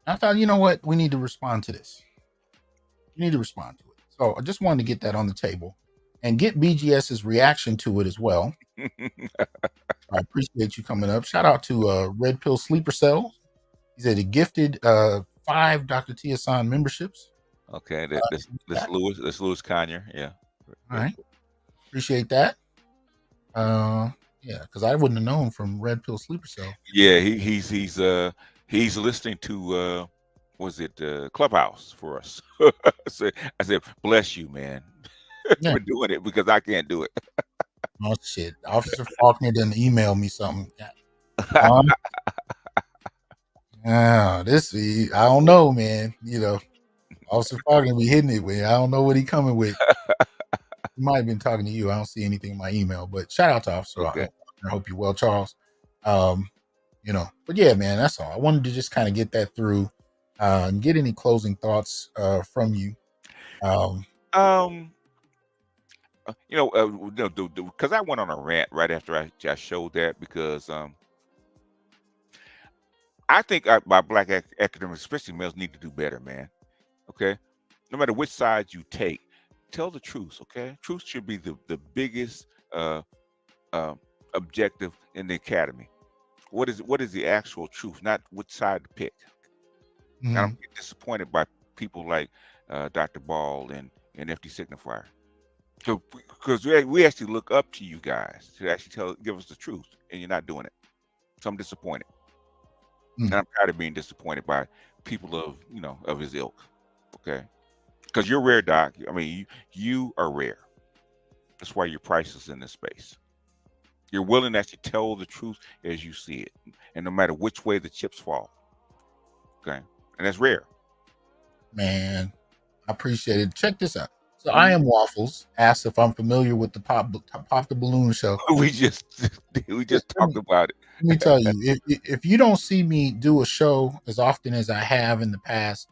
I thought, you know what? We need to respond to this. You need to respond to it. So I just wanted to get that on the table and get BGS's reaction to it as well. I appreciate you coming up. Shout out to Red Pill Sleeper Cell. He said he gifted 5 Dr. T. Hasan memberships. Okay, that's Louis Conyer. Yeah. All right. Appreciate that. Because I wouldn't have known from Red Pill Sleeper Cell. Yeah, he's listening to Clubhouse for us. I said, bless you, man. For doing it because I can't do it. Oh shit. Officer Faulkner didn't email me something. I don't know, man. Officer Faulkner be hitting it with. I don't know what he coming with. He might have been talking to you. I don't see anything in my email, but shout out to Officer. Okay. I hope you're well, Charles. But yeah, man, that's all. I wanted to just kind of get that through, and get any closing thoughts from you. Because I went on a rant right after I showed that, because I think my black academics, especially males, need to do better, man. Okay, no matter which side you take, tell the truth. Okay, truth should be the biggest objective in the academy. What is the actual truth, not which side to pick. I don't get disappointed by people like Dr. Ball and FD Signifier. Because we actually look up to you guys to actually give us the truth, and you're not doing it. So I'm disappointed. And I'm tired of being disappointed by people of his ilk. Okay, because you're rare, Doc. I mean, you are rare. That's why you're priceless in this space. You're willing to actually tell the truth as you see it, and no matter which way the chips fall. Okay, and that's rare. Man, I appreciate it. Check this out. So I Am Waffles asked if I'm familiar with the Pop the Balloon show. we just talked about it. Let me tell you, if you don't see me do a show as often as I have in the past,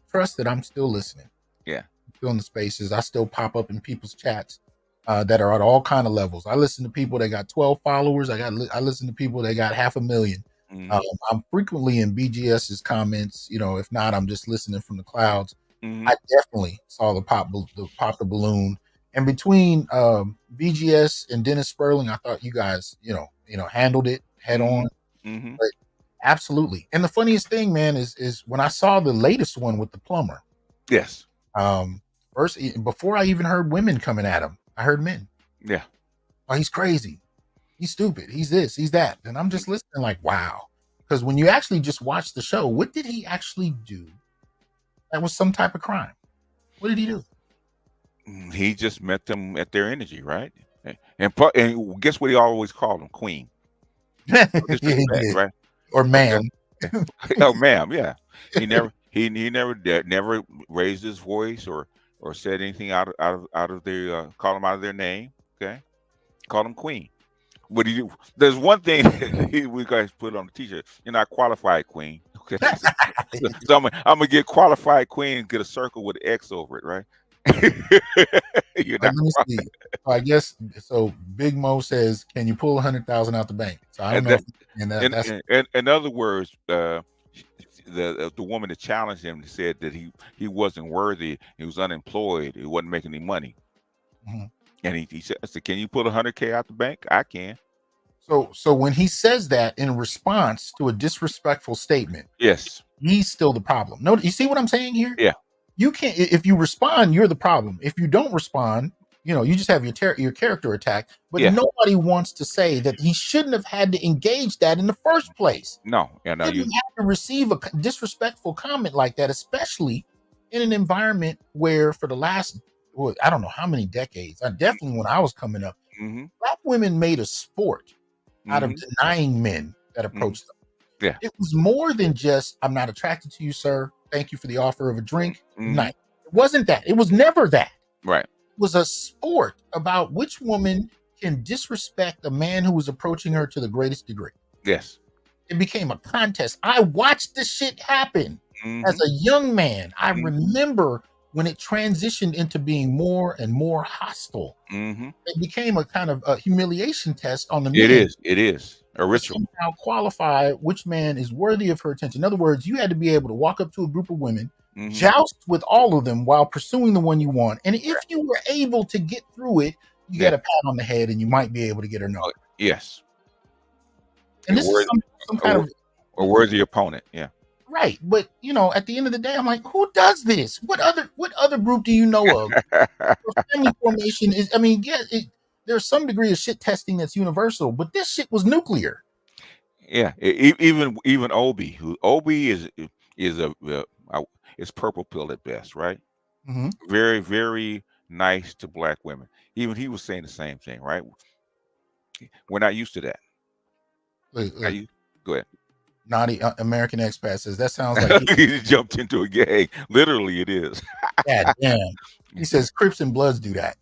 trust that I'm still listening. Yeah, still in the spaces. I still pop up in people's chats that are at all kind of levels. I listen to people that got 12 followers. I listen to people that got 500,000. I'm frequently in BGS's comments. If not, I'm just listening from the clouds. I definitely saw the pop the balloon, and between BGS and Dennis Sperling, I thought you guys, handled it head on. But absolutely. And the funniest thing, man, is when I saw the latest one with the plumber. Yes. First, before I even heard women coming at him, I heard men. Yeah. Oh, he's crazy. He's stupid. He's this. He's that. And I'm just listening like, wow. Because when you actually just watch the show, what did he actually do? That was some type of crime. What did he do? He just met them at their energy, right? And guess what he always called them? Queen. Right? Or ma'am. Okay. Oh, ma'am. Yeah. He never raised his voice or said anything out of their call him out of their name. Okay. Call him Queen. What do you do? There's one thing we guys put on the t-shirt. You're not qualified, Queen. Okay. So I'm gonna get qualified Queen and get a circle with an X over it, right? You're not. Let me see. So I guess so. Big Mo says, "Can you pull 100,000 out the bank?" So I don't know. In other words, the woman that challenged him said that he wasn't worthy. He was unemployed. He wasn't making any money. And he said, "Can you pull 100K out the bank?" I can. So when he says that in response to a disrespectful statement, yes, he's still the problem. No, you see what I'm saying here? Yeah. You can't. If you respond, you're the problem. If you don't respond, you just have your character attacked. But nobody wants to say that he shouldn't have had to engage that in the first place. No, you have to receive a disrespectful comment like that, especially in an environment where for the last, I don't know how many decades, definitely when I was coming up, Black women made a sport out of denying men that approached them. Yeah. It was more than just, "I'm not attracted to you, sir. Thank you for the offer of a drink." Night. It wasn't that. It was never that. Right. It was a sport about which woman can disrespect a man who was approaching her to the greatest degree. Yes. It became a contest. I watched this shit happen as a young man. I remember when it transitioned into being more and more hostile. It became a kind of a humiliation test on the men. It is a ritual. Now qualify which man is worthy of her attention. In other words, you had to be able to walk up to a group of women, joust with all of them while pursuing the one you want. And if you were able to get through it, you get a pat on the head and you might be able to get her number. Yes. And this is some kind of a worthy opponent. Yeah. Right. But at the end of the day, I'm like, who does this? What other group do you know of? Family formation is, there's some degree of shit testing that's universal, but this shit was nuclear. Yeah. Even Obi is purple pill at best, right? Very, very nice to Black women. Even he was saying the same thing, right? We're not used to that. Go ahead. Naughty American expat says that sounds like he jumped into a gang. Literally, it is. God damn. He says Crips and Bloods do that.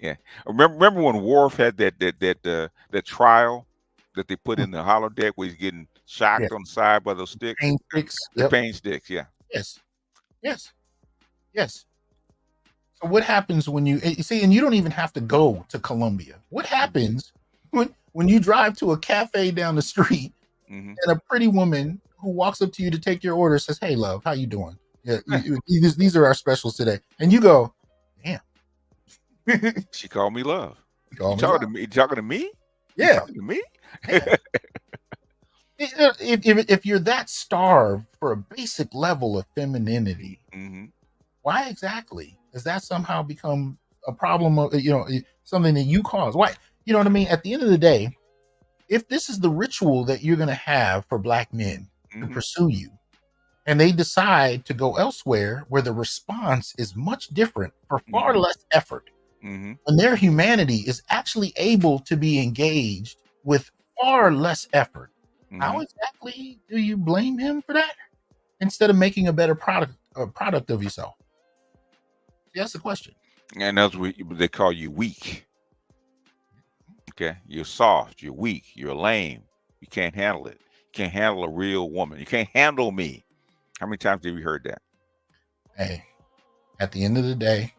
Yeah. Remember when Worf had that trial that they put in the holodeck where he's getting shocked on the side by those sticks. Pain sticks. The Yep. pain sticks, yeah. Yes. Yes. Yes. So what happens when you see, and you don't even have to go to Colombia. What happens when you drive to a cafe down the street Mm-hmm. and a pretty woman who walks up to you to take your order says, "Hey, love, how you doing? Yeah, these are our specials today," and you go, "Damn." She called me love. You You talking to me? You talking to me? You Yeah. talking to me? If you're that starved for a basic level of femininity, Mm-hmm. why exactly does that somehow become a problem of, something that you cause? Why, you know what I mean? At the end of the day, if this is the ritual that you're going to have for Black men to Mm-hmm. pursue you, and they decide to go elsewhere where the response is much different for far Mhm. less effort, Mm-hmm. and their humanity is actually able to be engaged with far less effort, how Mm-hmm. exactly do you blame him for that instead of making a better product of yourself? That's the question. And that's what they call you weak. Okay, you're soft. You're weak. You're lame. You can't handle it. You can't handle a real woman. You can't handle me. How many times have you heard that? Hey, at the end of the day,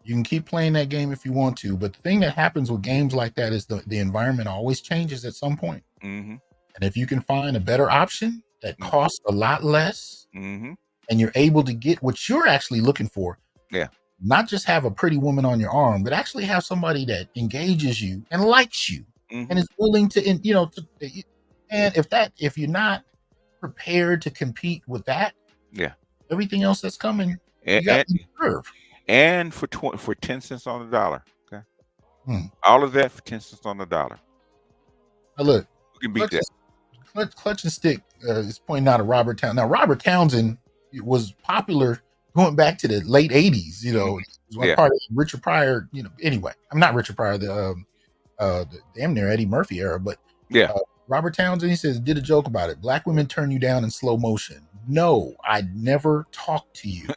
you can keep playing that game if you want to, but the thing that happens with games like that is the environment always changes at some point. Mm-hmm. And if you can find a better option that costs a lot less, Mm-hmm. and you're able to get what you're actually looking for, Yeah. not just have a pretty woman on your arm, but actually have somebody that engages you and likes you Mm-hmm. and is willing to, and if you're not prepared to compete with that, Yeah. everything else that's coming, you And got to serve. and for 10 cents on the dollar. Okay. Hmm. All of that for 10 cents on the dollar. Now look, You can beat that. Clutch and Stick is pointing out a Robert Townsend. Now, Robert Townsend was popular going back to the late 80s. He was one Yeah. part of Richard Pryor. Anyway, I'm not Richard Pryor, the damn near Eddie Murphy era, but Yeah. Robert Townsend, he says, did a joke about it. Black women turn you down in slow motion. No, I'd never talk to you.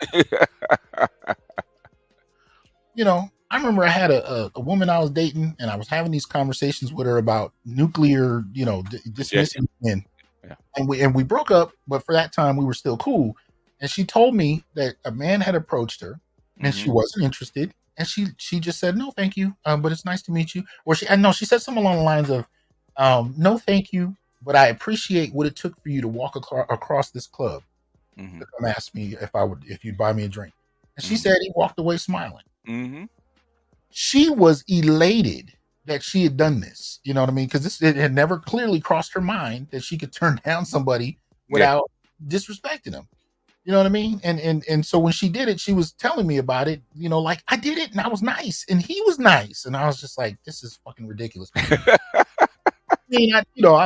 I remember I had a woman I was dating, and I was having these conversations with her about nuclear, dismissing men. Yeah. And we broke up, but for that time we were still cool. And she told me that a man had approached her, and she wasn't interested, and she just said, "No, thank you, but it's nice to meet you." Or she said something along the lines of, "No, thank you, but I appreciate what it took for you to walk across this club Mm-hmm. to come ask me if you'd buy me a drink." And she said he walked away smiling. Mm-hmm. She was elated that she had done this. You know what I mean? Because it had never clearly crossed her mind that she could turn down somebody without disrespecting them. You know what I mean? And so when she did it, she was telling me about it. Like, I did it and I was nice and he was nice, and I was just like, this is fucking ridiculous. I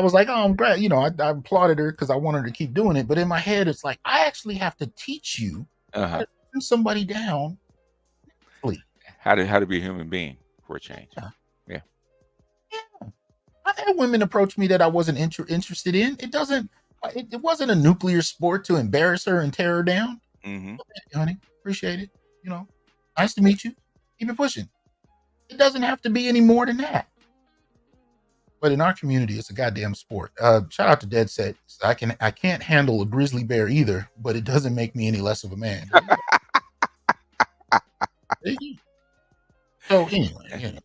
was like, oh, I'm glad. I applauded her because I wanted her to keep doing it. But in my head, it's like, I actually have to teach you how to turn somebody down. How to be a human being for a change. Yeah. I've had women approach me that I wasn't interested in. It wasn't a nuclear sport to embarrass her and tear her down. Mm-hmm. Okay, honey, appreciate it. Nice to meet you. Keep it pushing. It doesn't have to be any more than that. But in our community, it's a goddamn sport. Shout out to Dead Set. I can't handle a grizzly bear either, but it doesn't make me any less of a man. So anyway,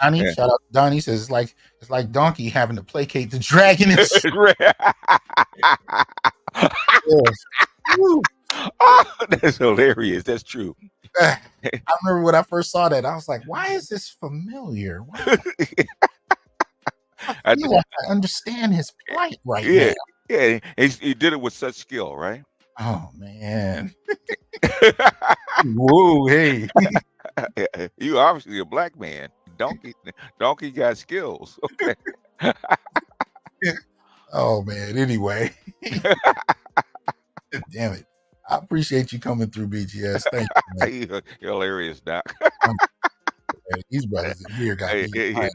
Donnie, shout out to Donnie, says it's like Donkey having to placate the dragon. Oh, that's hilarious. That's true. I remember when I first saw that, I was like, why is this familiar? I feel like I understand his plight right now. Yeah, he did it with such skill, right? Oh man. Whoa, hey. You obviously a black man. Donkey got skills. Okay. Oh man. Anyway. Damn it. I appreciate you coming through, BGS. Thank you, man. You're hilarious, Doc. These brothers in here got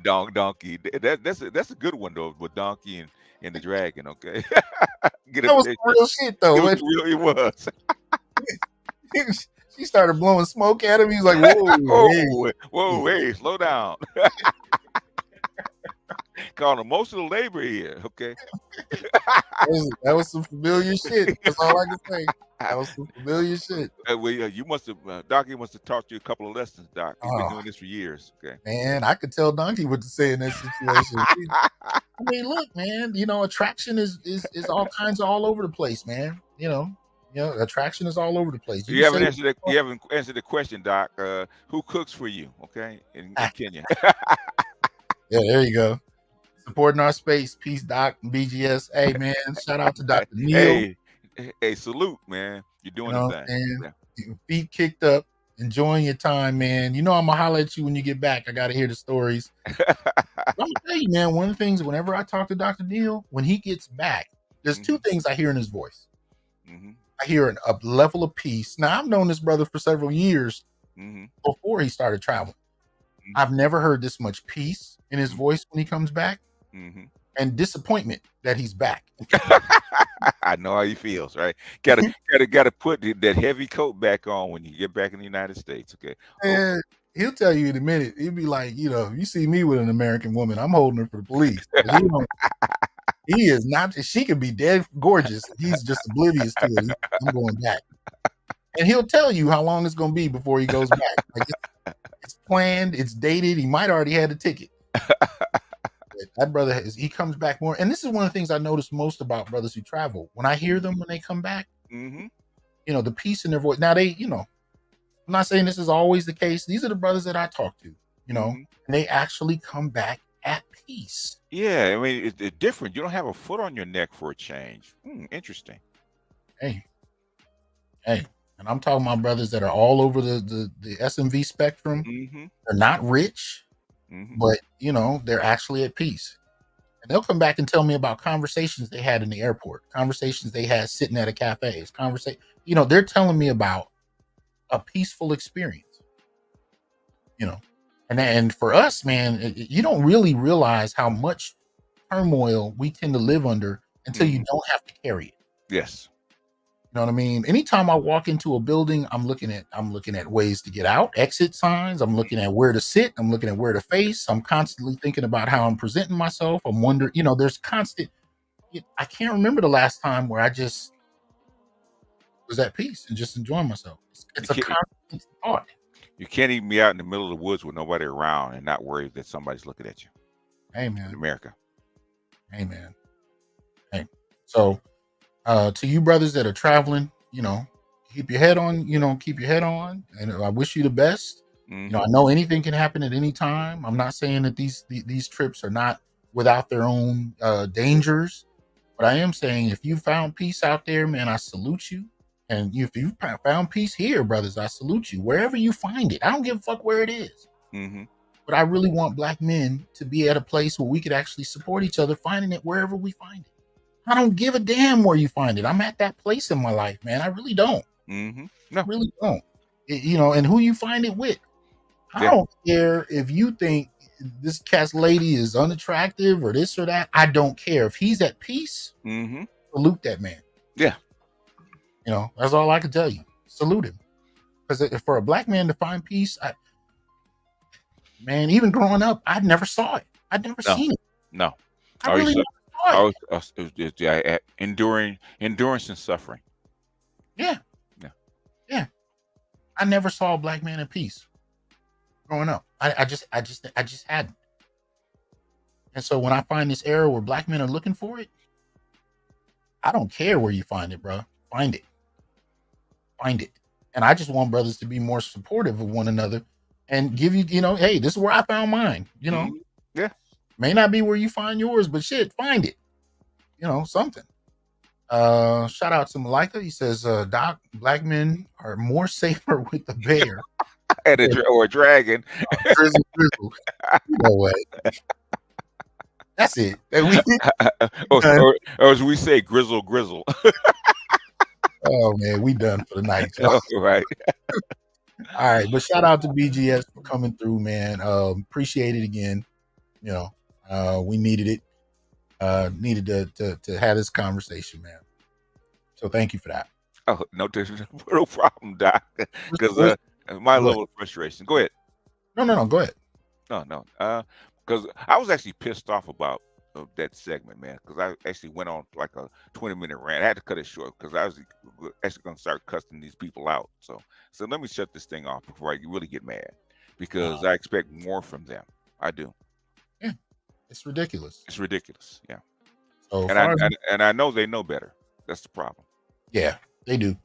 Donkey. That's a good one though, with Donkey and the dragon. Okay. That was real shit though. It really was. She started blowing smoke at him. He's like, "Whoa, whoa, hey, slow down." call emotional labor here. Okay. That was some familiar shit. That's all I can say. That was some familiar shit. Well, you must have, Doc. He must have taught you a couple of lessons, Doc. He's been Oh, doing this for years. Okay. man, I could tell Donkey what to say in that situation. I mean, look, man. Attraction is all kinds of all over the place, man. Attraction is all over the place. You haven't answered the question, Doc. Who cooks for you? Okay, in Kenya. Yeah, there you go. Supporting our space. Peace, Doc. BGS. Hey, man. Shout out to Dr. Neil. Hey, salute, man. You're doing the thing. Yeah. Feet kicked up. Enjoying your time, man. I'm going to holler at you when you get back. I got to hear the stories. I'm going to tell you, man, one of the things, whenever I talk to Dr. Neil, when he gets back, there's two things I hear in his voice. I hear a level of peace. Now, I've known this brother for several years before he started traveling. I've never heard this much peace in his voice when he comes back, and disappointment that he's back. I know how he feels, right? Gotta put that heavy coat back on when you get back in the United States. Okay. And he'll tell you in a minute. He'll be like, you see me with an American woman, I'm holding her for the police. He is not. She could be dead gorgeous. He's just oblivious to it. I'm going back, and he'll tell you how long it's going to be before he goes back. Like it's planned. It's dated. He might already had a ticket. That brother, he comes back more. And this is one of the things I notice most about brothers who travel. When I hear them when they come back, the peace in their voice. Now I'm not saying this is always the case. These are the brothers that I talk to. And they actually come back at peace. Yeah, I mean, it's different. You don't have a foot on your neck for a change. Interesting. Hey, and I'm talking about brothers that are all over the SMV spectrum. They're not rich, but they're actually at peace. And they'll come back and tell me about conversations they had in the airport, conversations they had sitting at a cafe. They're telling me about a peaceful experience. And for us, man, you don't really realize how much turmoil we tend to live under until you don't have to carry it. Yes. You know what I mean? Anytime I walk into a building, I'm looking at ways to get out, exit signs. I'm looking at where to sit. I'm looking at where to face. I'm constantly thinking about how I'm presenting myself. I'm wondering, there's constant. I can't remember the last time where I just was at peace and just enjoying myself. It's a constant thought. You can't even be out in the middle of the woods with nobody around and not worry that somebody's looking at you. Hey, man. In America. Hey, man. Hey. So, to you brothers that are traveling, keep your head on, And I wish you the best. I know anything can happen at any time. I'm not saying that these trips are not without their own dangers, but I am saying if you found peace out there, man, I salute you. And if you found peace here, brothers, I salute you. Wherever you find it, I don't give a fuck where it is. But I really want Black men to be at a place where we could actually support each other, finding it wherever we find it. I don't give a damn where you find it. I'm at that place in my life, man. I really don't. No. I really don't. And who you find it with. I don't care if you think this cat's lady is unattractive or this or that. I don't care. If he's at peace, salute that man. Yeah. That's all I can tell you. Salute him. Because for a Black man to find peace, even growing up, I never saw it. I'd never seen it. No. I really never saw it. Endurance and suffering. Yeah. I never saw a Black man in peace growing up. I just hadn't. And so when I find this era where Black men are looking for it, I don't care where you find it, bro. Find it. And I just want brothers to be more supportive of one another and give you, hey, this is where I found mine, Yeah. May not be where you find yours, but shit, find it. Something. Shout out to Malika. He says, Doc, Black men are more safer with the bear. or a dragon. Grizzle. What? That's it. Or as we say, grizzle. Oh man, we done for the night. Right. All right, but shout out to BGS for coming through, man. Appreciate it again. We needed it. Needed to have this conversation, man. So thank you for that. Oh, no problem, Doc. Because my level of frustration. Go ahead. No. Go ahead. No. Because I was actually pissed off about that segment, man. Because I actually went on like a 20-minute rant. I had to cut it short because I was actually going to start cussing these people out. So let me shut this thing off before I really get mad, because I expect more from them. I do. Yeah, it's ridiculous. It's ridiculous. Yeah. So and I know they know better. That's the problem. Yeah, they do.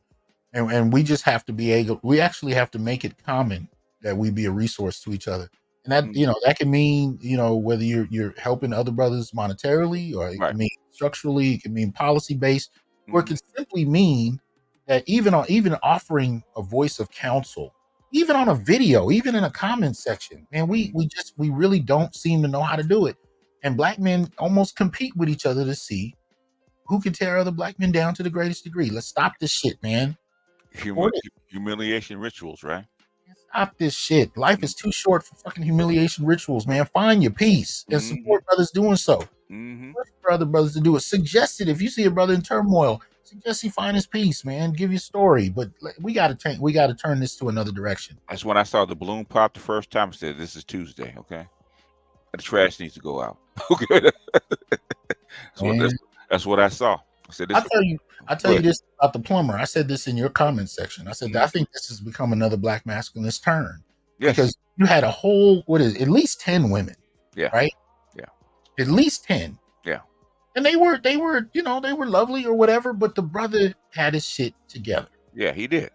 And we just have to be able, we actually have to make it common that we be a resource to each other. And that, that can mean, whether you're helping other brothers monetarily, or it can mean structurally, it can mean policy based, or it can simply mean that even offering a voice of counsel, even on a video, even in a comment section, man, we really don't seem to know how to do it. And black men almost compete with each other to see who can tear other black men down to the greatest degree. Let's stop this shit, man. Humiliation rituals, right? Stop this shit. Life is too short for fucking humiliation rituals, man. Find your peace and support brothers doing so. For other brothers to do it. Suggest it. If you see a brother in turmoil, suggest he find his peace, man. Give your story. But we got to turn this to another direction. That's when I saw the balloon pop the first time. I said, "This is Tuesday, okay? The trash needs to go out." Okay. That's what I saw. I said, I tell you this about the plumber. I said this in your comment section. I said, I think this has become another black masculinist turn. Yes. Because you had a whole, at least 10 women. Yeah. Right? Yeah. At least 10. Yeah. And they were, they were lovely or whatever, but the brother had his shit together. Yeah, he did.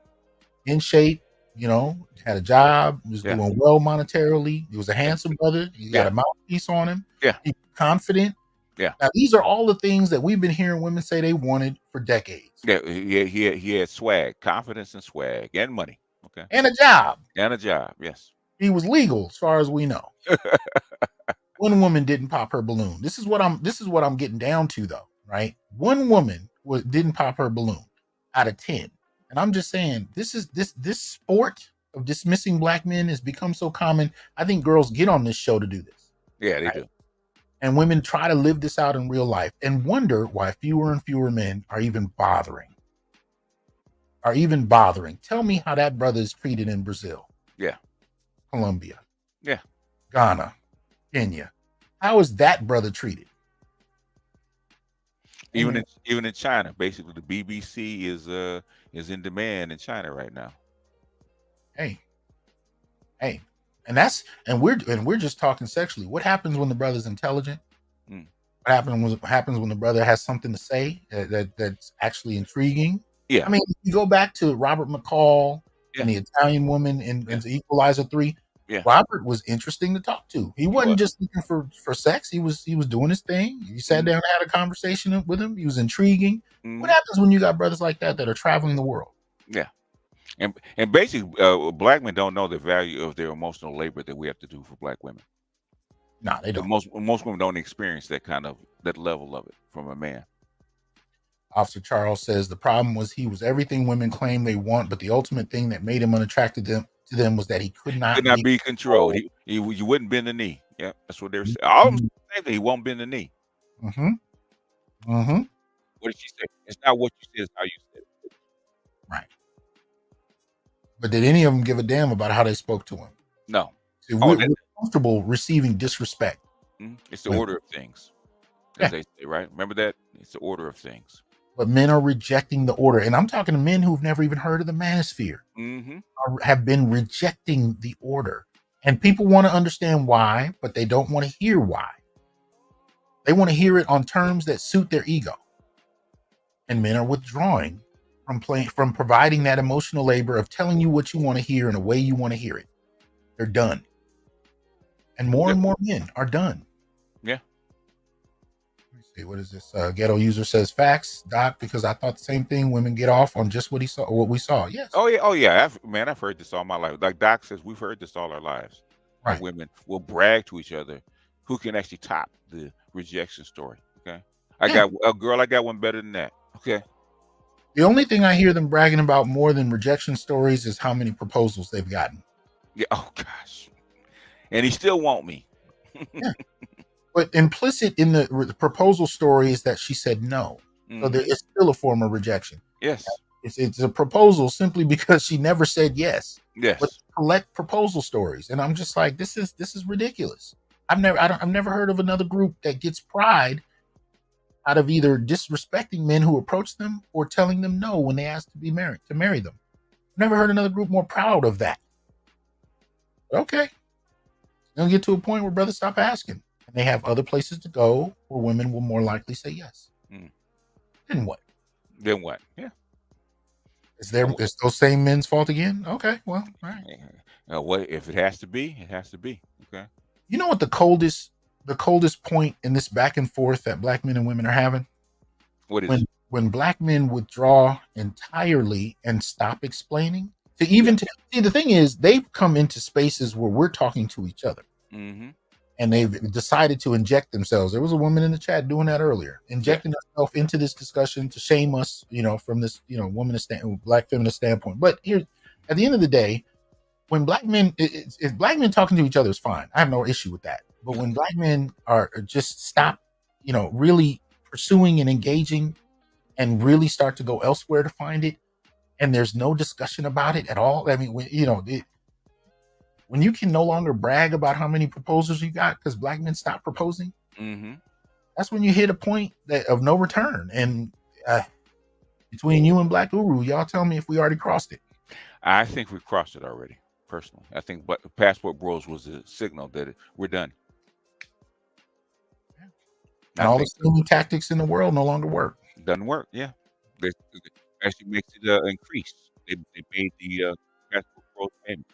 In shape, had a job, was doing well monetarily. He was a handsome brother. He got a mouthpiece on him. Yeah. He was confident. Yeah. Now, these are all the things that we've been hearing women say they wanted for decades. Yeah, he had swag, confidence and swag, and money. Okay. And a job. Yes. He was legal as far as we know. One woman didn't pop her balloon. This is what I'm getting down to, though, right? One woman didn't pop her balloon out of 10. And I'm just saying, this sport of dismissing black men has become so common. I think girls get on this show to do this. Yeah, they do. And women try to live this out in real life and wonder why fewer and fewer men are even bothering. Tell me how that brother is treated in Brazil. Yeah. Colombia. Yeah. Ghana. Kenya. How is that brother treated? Even in China, basically the BBC is in demand in China right now. Hey. And we're just talking sexually. What happens when the brother's intelligent? What happens when the brother has something to say that's actually intriguing? Yeah. I mean, if you go back to Robert McCall and the Italian woman in Equalizer 3. Yeah. Robert was interesting to talk to. He wasn't just looking for sex. He was doing his thing. You sat down and had a conversation with him. He was intriguing. What happens when you got brothers like that are traveling the world? Yeah. And basically, black men don't know the value of their emotional labor that we have to do for black women. No, they don't. Most women don't experience that level of it from a man. Officer Charles says the problem was he was everything women claim they want, but the ultimate thing that made him unattractive to them was that he could not be controlled. He wouldn't bend the knee. Yeah, that's what they're saying. All of them saying that he won't bend the knee. What did she say? It's not what you said, it's how you said it. Right. But did any of them give a damn about how they spoke to him? No. See, we're comfortable receiving disrespect. It's the order of things, as they say, right? Remember that? It's the order of things. But men are rejecting the order. And I'm talking to men who've never even heard of the manosphere. Have been rejecting the order. And people want to understand why, but they don't want to hear why. They want to hear it on terms that suit their ego. And men are withdrawing from providing that emotional labor of telling you what you want to hear in a way you want to hear it. They're done. And more men are done. Yeah. Let me see. What is this? Ghetto user says facts, Doc, because I thought the same thing. Women get off on just what we saw. Yes. Oh yeah. I've heard this all my life. Like Doc says, we've heard this all our lives. Right. Like women will brag to each other who can actually top the rejection story. Okay. I got one better than that. Okay. The only thing I hear them bragging about more than rejection stories is how many proposals they've gotten. Yeah. Oh gosh. And he still want me. Yeah. But implicit in the proposal story is that she said no. So there is still a form of rejection. Yes. It's a proposal simply because she never said yes. Yes. But collect proposal stories. And I'm just like, this is ridiculous. I've never heard of another group that gets pride out of either disrespecting men who approach them or telling them no when they ask to marry them. Never heard another group more proud of that. Okay. They'll get to a point where brothers stop asking. And they have other places to go where women will more likely say yes. Then what? Then what? Yeah. Is those same men's fault again? Okay, well, all right. What if it has to be? It has to be. Okay. You know what the coldest point in this back and forth that black men and women are having? What is it? When black men withdraw entirely and stop explaining. See, the thing is, they've come into spaces where we're talking to each other. Mm-hmm. And they've decided to inject themselves. There was a woman in the chat doing that earlier, injecting herself into this discussion to shame us, from this, black feminist standpoint. But here, at the end of the day, when black men, if black men talking to each other is fine. I have no issue with that. But when black men are just stop, really pursuing and engaging and really start to go elsewhere to find it, and there's no discussion about it at all. I mean, when you can no longer brag about how many proposals you got because black men stop proposing, that's when you hit a point of no return. And between you and Black Uru, y'all tell me if we already crossed it. I think we crossed it already, personally. I think Passport Bros was a signal that we're done. And all the scheming tactics in the world no longer work. Doesn't work, yeah. They actually makes it increase. They made the Passport Bros payment.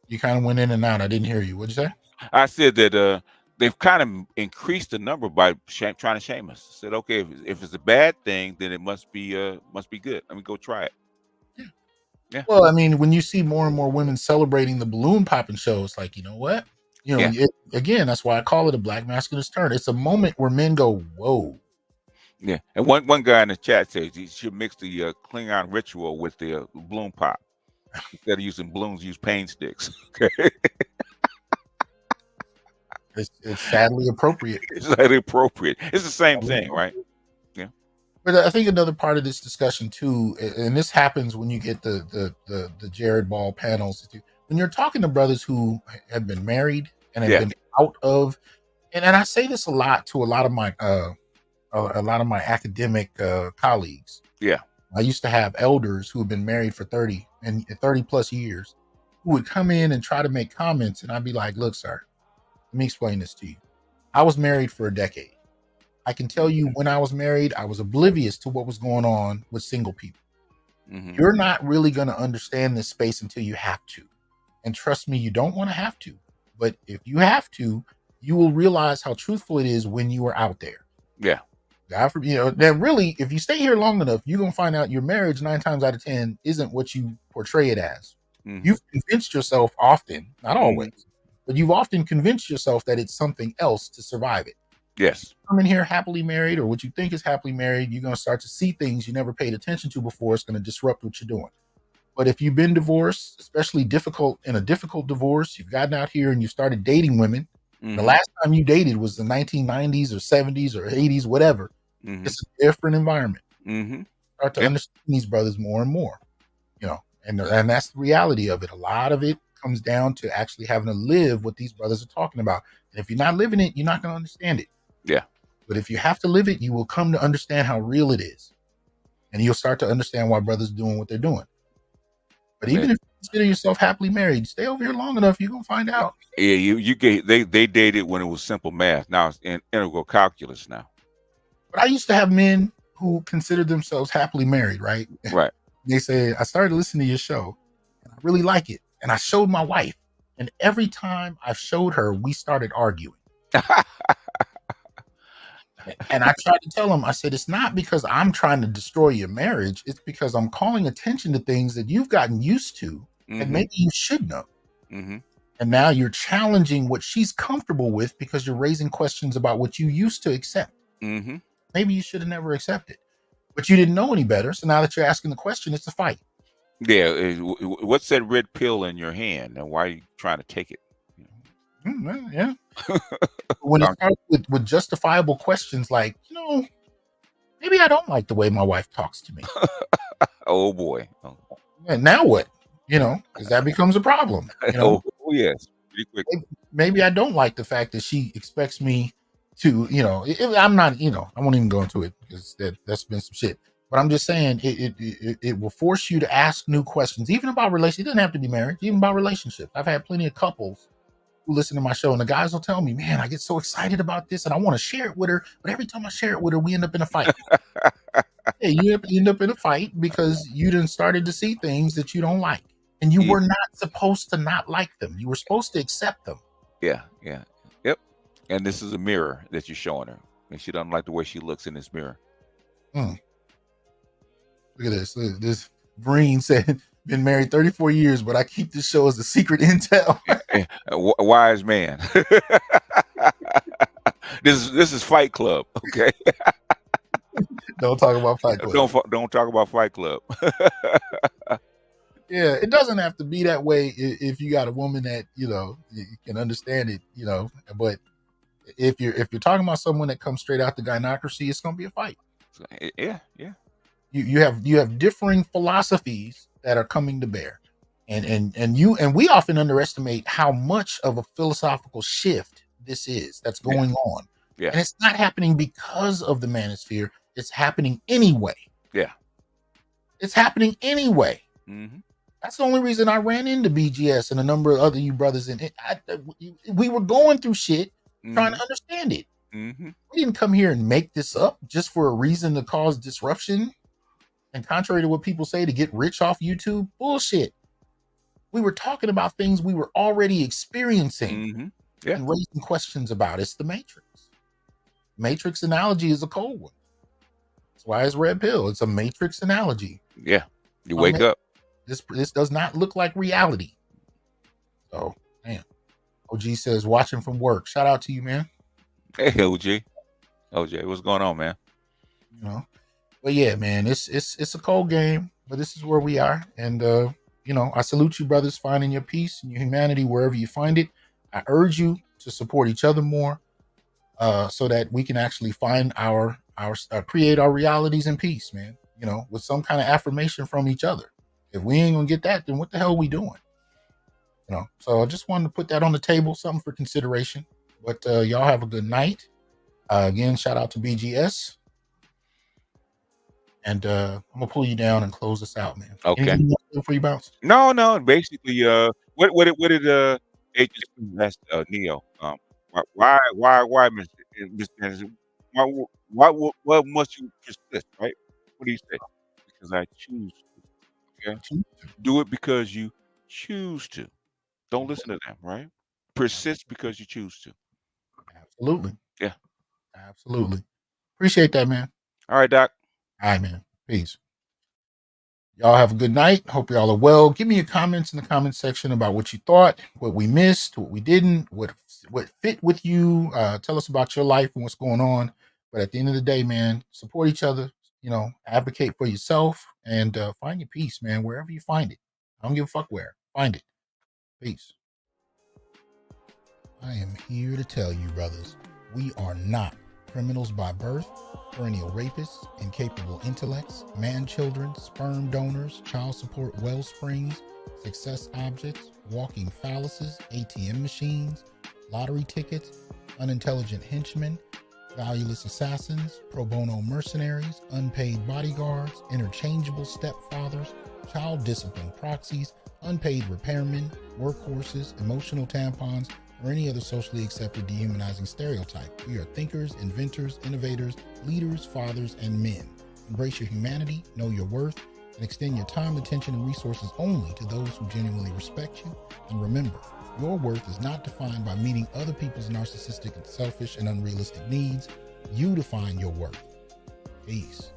You kind of went in and out. I didn't hear you. What'd you say? I said that they've kind of increased the number by trying to shame us. I said, okay, if it's a bad thing, then it must be good. Let me go try it. Yeah. Well, I mean, when you see more and more women celebrating the balloon popping show, it's like, you know what? Again, that's why I call it a black masculinist turn. It's a moment where men go, whoa. Yeah. And one guy in the chat says you should mix the Klingon ritual with the balloon pop. Instead of using balloons, use pain sticks. Okay. It's sadly appropriate. It's sadly appropriate. It's the same thing, right? Yeah. But I think another part of this discussion too, and this happens when you get the Jared Ball panels, when you're talking to brothers who have been married and have been out of, and I say this a lot to a lot of my academic colleagues. Yeah. I used to have elders who have been married for 30 plus years who would come in and try to make comments. And I'd be like, look, sir, let me explain this to you. I was married for a decade. I can tell you when I was married, I was oblivious to what was going on with single people. You're not really going to understand this space until you have to. And trust me, you don't want to have to. But if you have to, you will realize how truthful it is when you are out there. Yeah. That really, if you stay here long enough, you're going to find out your marriage 9 times out of 10 isn't what you portray it as. You've convinced yourself often, not always, but you've often convinced yourself that it's something else to survive it. Yes. Come in here happily married, or what you think is happily married, you're going to start to see things you never paid attention to before. It's going to disrupt what you're doing. But if you've been divorced, especially in a difficult divorce, you've gotten out here and you started dating women. The last time you dated was the 1990s or 70s or 80s, whatever. It's a different environment. Start to understand these brothers more and more, and that's the reality of it. A lot of it comes down to actually having to live what these brothers are talking about. And if you're not living it, you're not going to understand it. Yeah. But if you have to live it, you will come to understand how real it is. And you'll start to understand why brothers are doing what they're doing. But even if you consider yourself happily married, stay over here long enough, you're going to find out. Yeah, they dated when it was simple math. Now it's integral calculus now. But I used to have men who considered themselves happily married, right? Right. They say, I started listening to your show and I really like it. And I showed my wife. And every time I showed her, we started arguing. And I tried to tell them, I said, it's not because I'm trying to destroy your marriage. It's because I'm calling attention to things that you've gotten used to and maybe you should know. And now you're challenging what she's comfortable with because you're raising questions about what you used to accept. Maybe you should have never accepted, but you didn't know any better. So now that you're asking the question, it's a fight. Yeah. What's that red pill in your hand and why are you trying to take it? Yeah. When it starts with justifiable questions like, maybe I don't like the way my wife talks to me. Oh boy. And now what? Because that becomes a problem. Oh yes. Pretty quick. maybe I don't like the fact that she expects me to, I'm not, I won't even go into it because that's been some shit. But I'm just saying it will force you to ask new questions, even about relationships. It doesn't have to be marriage, even about relationships. I've had plenty of couples who listen to my show, and the guys will tell me, man, I get so excited about this and I want to share it with her. But every time I share it with her, we end up in a fight. Yeah, you end up in a fight because you done started to see things that you don't like. And you were not supposed to not like them. You were supposed to accept them. Yeah. Yep. And this is a mirror that you're showing her. And she doesn't like the way she looks in this mirror. Look at this. This Breen said, been married 34 years, but I keep this show as a secret intel. A wise man. This is Fight Club, okay? Don't talk about Fight Club. Don't talk about Fight Club. Yeah, it doesn't have to be that way if you got a woman that, you can understand it, but if you're talking about someone that comes straight out the gynarchy, it's going to be a fight. Yeah. You have differing philosophies that are coming to bear. And we often underestimate how much of a philosophical shift this is that's going on. Yeah. And it's not happening because of the manosphere. It's happening anyway. Yeah. It's happening anyway. Mm-hmm. That's the only reason I ran into BGS and a number of other you brothers. We were going through shit trying to understand it. Mm-hmm. We didn't come here and make this up just for a reason to cause disruption. And contrary to what people say, to get rich off YouTube, bullshit. We were talking about things we were already experiencing and raising questions about. It's the Matrix. Matrix analogy is a cold one. That's why it's red pill. It's a Matrix analogy. Yeah. You wake up. This does not look like reality. So, man. OG says, watching from work. Shout out to you, man. Hey, OG, what's going on, man? But yeah, man, it's a cold game, but this is where we are. And, I salute you, brothers, finding your peace and your humanity wherever you find it. I urge you to support each other more so that we can actually find create our realities in peace, man, with some kind of affirmation from each other. If we ain't gonna get that, then what the hell are we doing? So I just wanted to put that on the table, something for consideration. But y'all have a good night. Again, shout out to BGS. And I'm gonna pull you down and close this out, man. Okay. Anything you want to do before you bounce? No. Basically, what did Agent ask Neo? Why, Mr. What must you persist? Right? What do you say? Because I choose to. Okay. Do it because you choose to. Don't listen to them. Right? Persist because you choose to. Absolutely. Yeah. Absolutely. Appreciate that, man. All right, Doc. All right, man. Peace. Y'all have a good night. Hope y'all are well. Give me your comments in the comment section about what you thought, what we missed, what we didn't, what fit with you. Tell us about your life and what's going on. But at the end of the day, man, support each other, advocate for yourself and find your peace, man, wherever you find it. I don't give a fuck where. Find it. Peace. I am here to tell you, brothers, we are not criminals by birth, perennial rapists, incapable intellects, man-children, sperm donors, child support wellsprings, success objects, walking phalluses, ATM machines, lottery tickets, unintelligent henchmen, valueless assassins, pro bono mercenaries, unpaid bodyguards, interchangeable stepfathers, child discipline proxies, unpaid repairmen, workhorses, emotional tampons, or any other socially accepted dehumanizing stereotype. We are thinkers, inventors, innovators, leaders, fathers, and men. Embrace your humanity, know your worth, and extend your time, attention, and resources only to those who genuinely respect you. And remember, your worth is not defined by meeting other people's narcissistic and selfish and unrealistic needs. You define your worth. Peace.